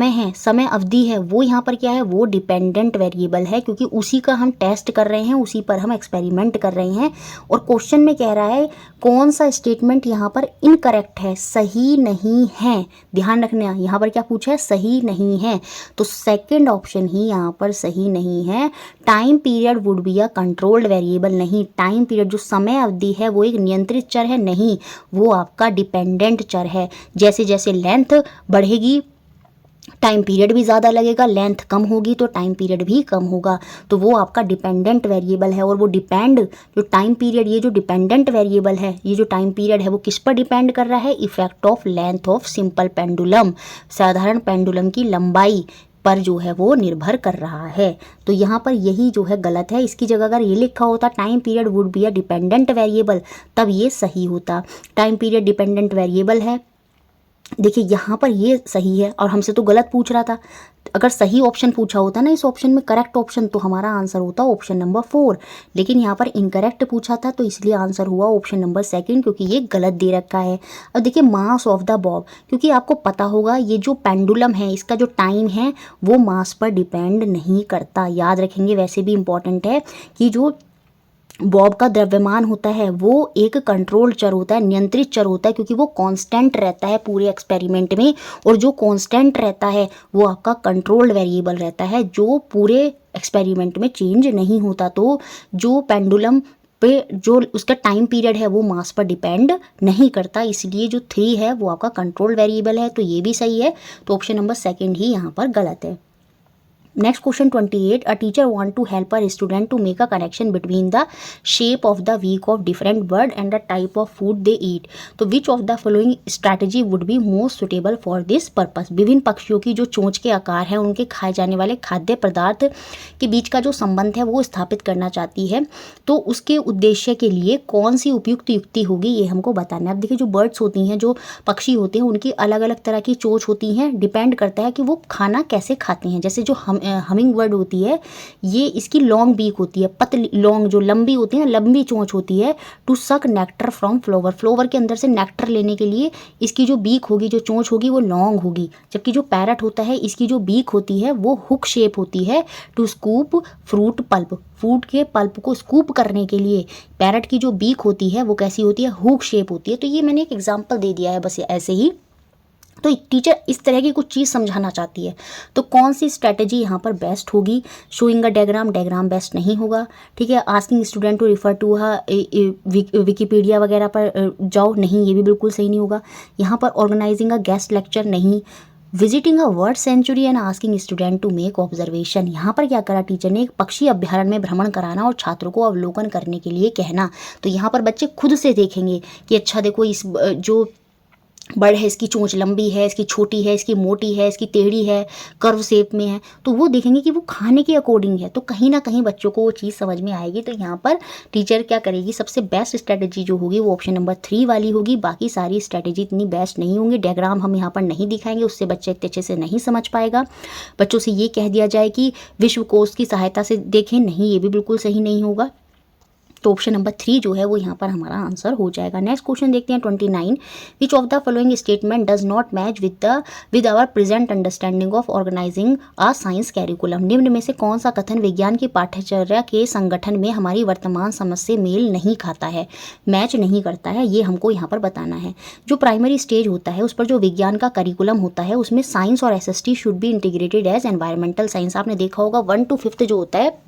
है, समय अवधि है, वो यहाँ पर क्या है, वो डिपेंडेंट वेरिएबल है, क्योंकि उसी का हम टेस्ट कर रहे हैं, उसी पर हम एक्सपेरिमेंट कर रहे हैं। और क्वेश्चन में कह रहा है कौन सा स्टेटमेंट यहाँ पर इनकरेक्ट है, सही नहीं है, ध्यान रखना, यहाँ पर क्या पूछा है, सही नहीं है, तो सेकेंड ऑप्शन ही यहाँ पर सही नहीं है। Time period would be a controlled variable, नहीं, टाइम पीरियड जो समय अवधि है वो एक नियंत्रित चर है, नहीं, वो आपका डिपेंडेंट चर है। जैसे जैसे लेंथ बढ़ेगी टाइम पीरियड भी ज़्यादा लगेगा, लेंथ कम होगी तो टाइम पीरियड भी कम होगा, तो वो आपका डिपेंडेंट वेरिएबल है। और वो डिपेंड, जो टाइम पीरियड, ये जो डिपेंडेंट वेरिएबल है, ये जो टाइम पीरियड है वो किस पर डिपेंड कर रहा है, effect of length of simple pendulum, साधारण पेंडुलम की लंबाई पर जो है वो निर्भर कर रहा है। तो यहाँ पर यही जो है गलत है, इसकी जगह अगर ये लिखा होता time period would be a dependent variable, तब ये सही होता। टाइम पीरियड डिपेंडेंट वेरिएबल है, देखिए यहाँ पर ये सही है और हमसे तो गलत पूछ रहा था। अगर सही ऑप्शन पूछा होता ना इस ऑप्शन में, करेक्ट ऑप्शन, तो हमारा आंसर होता ऑप्शन नंबर 4, लेकिन यहाँ पर इनकरेक्ट पूछा था, तो इसलिए आंसर हुआ ऑप्शन नंबर 2, क्योंकि ये गलत दे रखा है। अब देखिए मास ऑफ द बॉब, क्योंकि आपको पता होगा ये जो पेंडुलम है इसका जो टाइम है वो मास पर डिपेंड नहीं करता, याद रखेंगे, वैसे भी इंपॉर्टेंट है कि जो बॉब का द्रव्यमान होता है वो एक कंट्रोल चर होता है, नियंत्रित चर होता है, क्योंकि वो कांस्टेंट रहता है पूरे एक्सपेरिमेंट में। और जो कांस्टेंट रहता है वो आपका कंट्रोल्ड वेरिएबल रहता है, जो पूरे एक्सपेरिमेंट में चेंज नहीं होता। तो जो पेंडुलम पे जो उसका टाइम पीरियड है वो मास पर डिपेंड नहीं करता, इसलिए जो 3 है वो आपका कंट्रोल वेरिएबल है। तो ये भी सही है, तो ऑप्शन नंबर सेकंड ही यहाँ पर गलत है। Next question 28, a teacher want to help a student to make a connection between the shape of the beak of different bird and the type of food they eat. तो which of the following strategy would be most suitable for this purpose. विभिन्न पक्षियों की जो चोंच के आकार हैं उनके खाए जाने वाले खाद्य पदार्थ के बीच का जो संबंध है वो स्थापित करना चाहती है, तो उसके उद्देश्य के लिए कौन सी उपयुक्त युक्ति होगी ये हमको बताना है। अब देखिए, जो बर्ड्स होती हैं, जो पक्षी होते हैं, उनकी अलग अलग तरह की चोंच होती हैं, डिपेंड करता है कि वो खाना कैसे खाते हैं। जैसे जो हमिंग बर्ड होती है, ये इसकी लॉन्ग बीक होती है, पतली लॉन्ग जो लंबी होती है ना, लंबी चोंच होती है, टू सक नेक्टर फ्रॉम फ्लावर। फ्लावर के अंदर से नेक्टर लेने के लिए इसकी जो बीक होगी, जो चोंच होगी वो लॉन्ग होगी। जबकि जो पैरट होता है, इसकी जो बीक होती है वो हुक शेप होती है, to scoop fruit pulp. Fruit के पल्प को स्कूप करने के लिए पैरट की जो बीक होती है वो कैसी होती है, हुक शेप होती है। तो ये मैंने एक एग्जांपल दे दिया है बस ऐसे ही। तो टीचर इस तरह की कुछ चीज़ समझाना चाहती है, तो कौन सी स्ट्रैटेजी यहाँ पर बेस्ट होगी। Showing a diagram, diagram best नहीं होगा। ठीक है, asking student to refer to Wikipedia वगैरह पर जाओ, नहीं, ये भी बिल्कुल सही नहीं होगा। यहाँ पर ऑर्गेनाइजिंग अ गेस्ट लेक्चर, नहीं। Visiting a bird sanctuary and asking student to make observation, यहाँ पर क्या करा टीचर ने, एक पक्षी अभ्यारण्य में भ्रमण कराना और छात्रों को अवलोकन करने के लिए कहना। तो यहाँ पर बच्चे खुद से देखेंगे कि अच्छा देखो, इस जो बर्ड है इसकी चोंच लंबी है, इसकी छोटी है, इसकी मोटी है, इसकी टेढ़ी है, कर्व शेप में है, तो वो देखेंगे कि वो खाने के अकॉर्डिंग है। तो कहीं ना कहीं बच्चों को वो चीज़ समझ में आएगी। तो यहाँ पर टीचर क्या करेगी, सबसे बेस्ट स्ट्रैटेजी जो होगी वो ऑप्शन नंबर 3 वाली होगी। बाकी सारी स्ट्रैटेजी इतनी बेस्ट नहीं होंगी। डायग्राम हम यहाँ पर नहीं दिखाएंगे, उससे बच्चे इतने अच्छे से नहीं समझ पाएगा। बच्चों से ये कह दिया जाए कि विश्वकोश की सहायता से देखें, नहीं, ये भी बिल्कुल सही नहीं होगा। तो ऑप्शन नंबर 3 जो है वो यहाँ पर हमारा आंसर हो जाएगा। नेक्स्ट क्वेश्चन देखते हैं 29, which of the following statement does not match with our present understanding of organizing a science curriculum. निम्न में से कौन सा कथन विज्ञान की पाठ्यचर्या के संगठन में हमारी वर्तमान समझ से मेल नहीं खाता है, मैच नहीं करता है, ये हमको यहाँ पर बताना है। जो प्राइमरी स्टेज होता है उस पर जो विज्ञान का करिकुलम होता है उसमें साइंस और SST should be integrated as environmental science. आपने देखा होगा 1 to 5 जो होता है,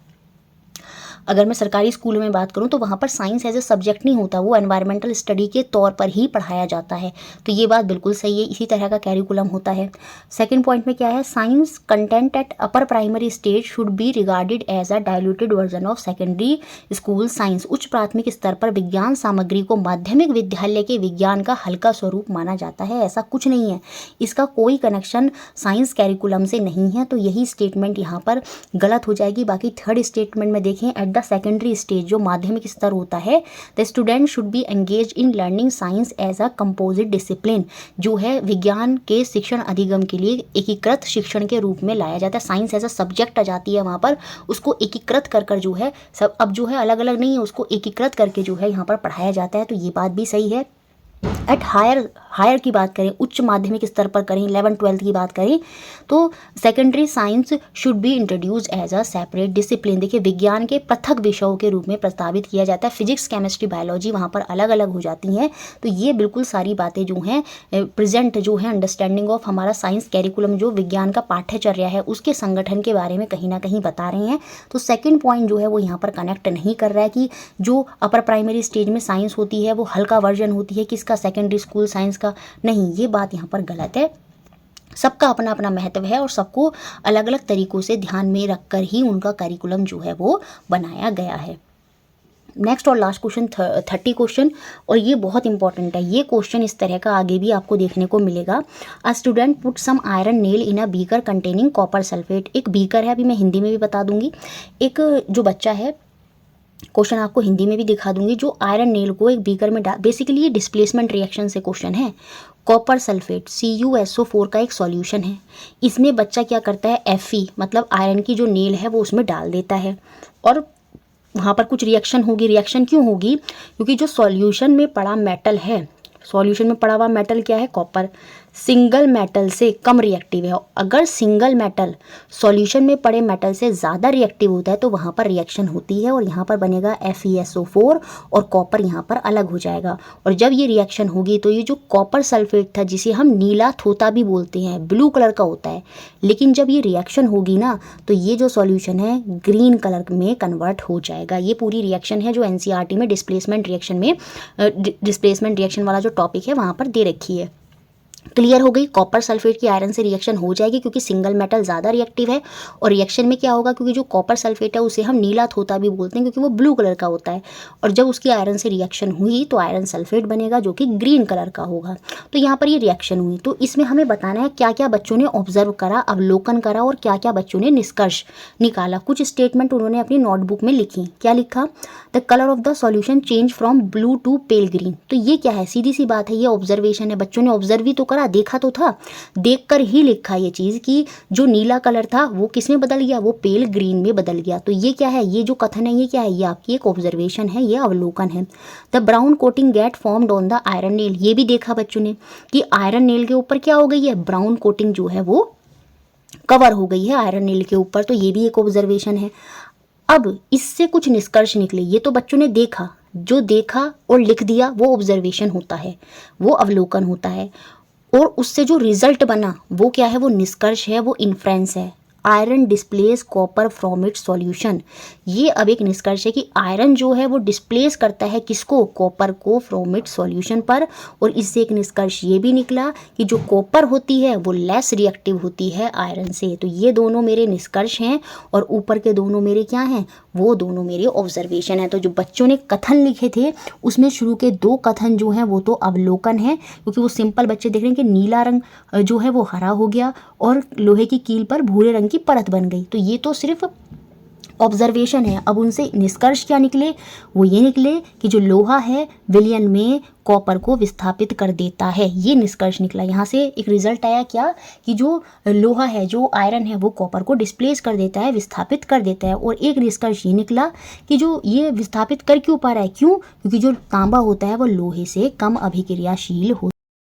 अगर मैं सरकारी स्कूल में बात करूं तो वहाँ पर साइंस एज ए सब्जेक्ट नहीं होता, वो एनवायरमेंटल स्टडी के तौर पर ही पढ़ाया जाता है। तो ये बात बिल्कुल सही है, इसी तरह का कैरिकुलम होता है। सेकंड पॉइंट में क्या है, science content at upper primary stage should be regarded as a diluted version of secondary school science. उच्च प्राथमिक स्तर पर विज्ञान सामग्री को माध्यमिक विद्यालय के विज्ञान का हल्का स्वरूप माना जाता है। ऐसा कुछ नहीं है, इसका कोई कनेक्शन साइंस कैरिकुलम से नहीं है। तो यही स्टेटमेंट यहाँ पर गलत हो जाएगी। बाकी थर्ड स्टेटमेंट में देखें, एट द सेकेंडरी स्टेज जो माध्यमिक स्तर होता है, the student should be engage in learning science as a composite discipline. जो है विज्ञान के शिक्षण अधिगम के लिए एकीकृत शिक्षण के रूप में लाया जाता है। साइंस एज अ सब्जेक्ट आ जाती है वहाँ पर, उसको एकीकृत कर कर जो है सब, अब जो है अलग अलग नहीं है, उसको एकीकृत करके जो है यहाँ पर पढ़ाया जाता है। तो ये बात भी सही है। एट हायर की बात करें, उच्च माध्यमिक स्तर पर करें, 11th-12th की बात करें, तो secondary science should be introduce as a separate discipline. देखिए, विज्ञान के पृथक विषयों के रूप में प्रस्तावित किया जाता है। फिजिक्स, केमिस्ट्री, बायोलॉजी वहाँ पर अलग अलग हो जाती हैं। तो ये बिल्कुल सारी बातें जो हैं प्रेजेंट जो है अंडरस्टैंडिंग ऑफ हमारा साइंस कैरिकुलम जो विज्ञान का पाठ्यचर्या है उसके संगठन के बारे में कहीं ना कहीं बता रहे हैं। तो सेकेंड पॉइंट जो है वो यहाँ पर कनेक्ट नहीं कर रहा है कि जो अपर प्राइमरी स्टेज में साइंस होती है वो हल्का वर्जन होती है किसका, सेकेंडरी स्कूल साइंस का। नहीं, ये बात यहाँ पर गलत है। सबका अपना अपना महत्व है और सबको अलग अलग तरीकों से ध्यान में रखकर ही उनका करिकुलम जो है वो बनाया गया है। नेक्स्ट और लास्ट क्वेश्चन 30 क्वेश्चन, और ये बहुत इंपॉर्टेंट है। ये क्वेश्चन इस तरह का आगे भी आपको देखने को मिलेगा। A student put some iron nail in a beaker containing copper sulphate. एक बीकर है, अभी मैं हिंदी में भी बता दूंगी। एक जो बच्चा है, क्वेश्चन आपको हिंदी में भी दिखा दूंगी, जो आयरन नेल को एक बीकर में डाल, बेसिकली ये डिस्प्लेसमेंट रिएक्शन से क्वेश्चन है। कॉपर सल्फेट CuSO4 का एक सॉल्यूशन है। इसमें बच्चा क्या करता है, Fe मतलब आयरन की जो नेल है वो उसमें डाल देता है और वहाँ पर कुछ रिएक्शन होगी। रिएक्शन क्यों होगी, क्योंकि जो सॉल्यूशन में पड़ा मेटल है, सॉल्यूशन में पड़ा हुआ मेटल क्या है, कॉपर। सिंगल मेटल से कम रिएक्टिव है। अगर सिंगल मेटल सॉल्यूशन में पड़े मेटल से ज़्यादा रिएक्टिव होता है तो वहाँ पर रिएक्शन होती है और यहाँ पर बनेगा FeSO4 और कॉपर यहाँ पर अलग हो जाएगा। और जब ये रिएक्शन होगी तो ये जो कॉपर सल्फेट था, जिसे हम नीला थोता भी बोलते हैं, ब्लू कलर का होता है, लेकिन जब ये रिएक्शन होगी ना तो ये जो सॉल्यूशन है ग्रीन कलर में कन्वर्ट हो जाएगा। ये पूरी रिएक्शन है जो NCERT में डिस्प्लेसमेंट रिएक्शन वाला जो टॉपिक है वहाँ पर दे रखी है। क्लियर हो गई। कॉपर सल्फेट की आयरन से रिएक्शन हो जाएगी क्योंकि सिंगल मेटल ज़्यादा रिएक्टिव है। और रिएक्शन में क्या होगा, क्योंकि जो कॉपर सल्फेट है उसे हम नीला थोता भी बोलते हैं क्योंकि वो ब्लू कलर का होता है, और जब उसकी आयरन से रिएक्शन हुई तो आयरन सल्फेट बनेगा जो कि ग्रीन कलर का होगा। तो यहाँ पर ये रिएक्शन हुई, तो इसमें हमें बताना है क्या क्या बच्चों ने ऑब्जर्व करा, अवलोकन करा, और क्या क्या बच्चों ने निष्कर्ष निकाला। कुछ स्टेटमेंट उन्होंने अपनी नोटबुक में लिखी। क्या लिखा? The colour of the solution change from blue to pale green. तो ये क्या है? सीधी सी बात है, ये ऑब्जर्वेशन है। बच्चों ने ऑब्जर्व भी तो करा, देखा तो था, देखकर ही लिखा ये चीज़ कि जो नीला कलर था वो किस में बदल गया, वो पेल ग्रीन में बदल गया। तो ये क्या है? ये जो कथन है ये क्या है? ये आपकी एक ऑब्जर्वेशन है, ये अवलोकन है। The brown coating get formed on the iron nail. ये भी देखा बच्चों ने कि आयरन नेल के ऊपर क्या हो गई है, ब्राउन कोटिंग जो है वो कवर हो गई है आयरन नेल के ऊपर। तो ये भी एक ऑब्जर्वेशन है। अब इससे कुछ निष्कर्ष निकले। ये तो बच्चों ने देखा, जो देखा और लिख दिया वो ऑब्जर्वेशन होता है, वो अवलोकन होता है। और उससे जो रिजल्ट बना वो क्या है, वो निष्कर्ष है, वो इन्फ्रेंस है। Iron displace copper from its solution. ये अब एक निष्कर्ष है कि आयरन जो है वो डिस्प्लेस करता है किसको, कॉपर को, फ्रॉम इट्स सॉल्यूशन पर। और इससे एक निष्कर्ष ये भी निकला कि जो कॉपर होती है वो लेस रिएक्टिव होती है आयरन से। तो ये दोनों मेरे निष्कर्ष हैं और ऊपर के दोनों मेरे क्या हैं, वो दोनों मेरे ऑब्जर्वेशन हैं। तो जो बच्चों ने कथन लिखे थे उसमें शुरू के 2 कथन जो हैं वो तो अवलोकन है, क्योंकि वो सिंपल बच्चे देख रहे हैं कि नीला रंग जो है वो हरा हो गया और लोहे की कील पर भूरे रंग की परत बन गई। तो ये तो सिर्फ ऑब्जर्वेशन है। अब उनसे निष्कर्ष क्या निकले, वो ये निकले कि जो लोहा है विलयन में कॉपर को विस्थापित कर देता है। ये निष्कर्ष निकला। यहाँ से एक रिजल्ट आया क्या, कि जो लोहा है, जो आयरन है, वो कॉपर को डिस्प्लेस कर देता है, विस्थापित कर देता है। और एक निष्कर्ष ये निकला कि जो ये विस्थापित कर क्यों पा रहा है, क्यों? क्योंकि जो तांबा होता है वो लोहे से कम अभिक्रियाशील होता है।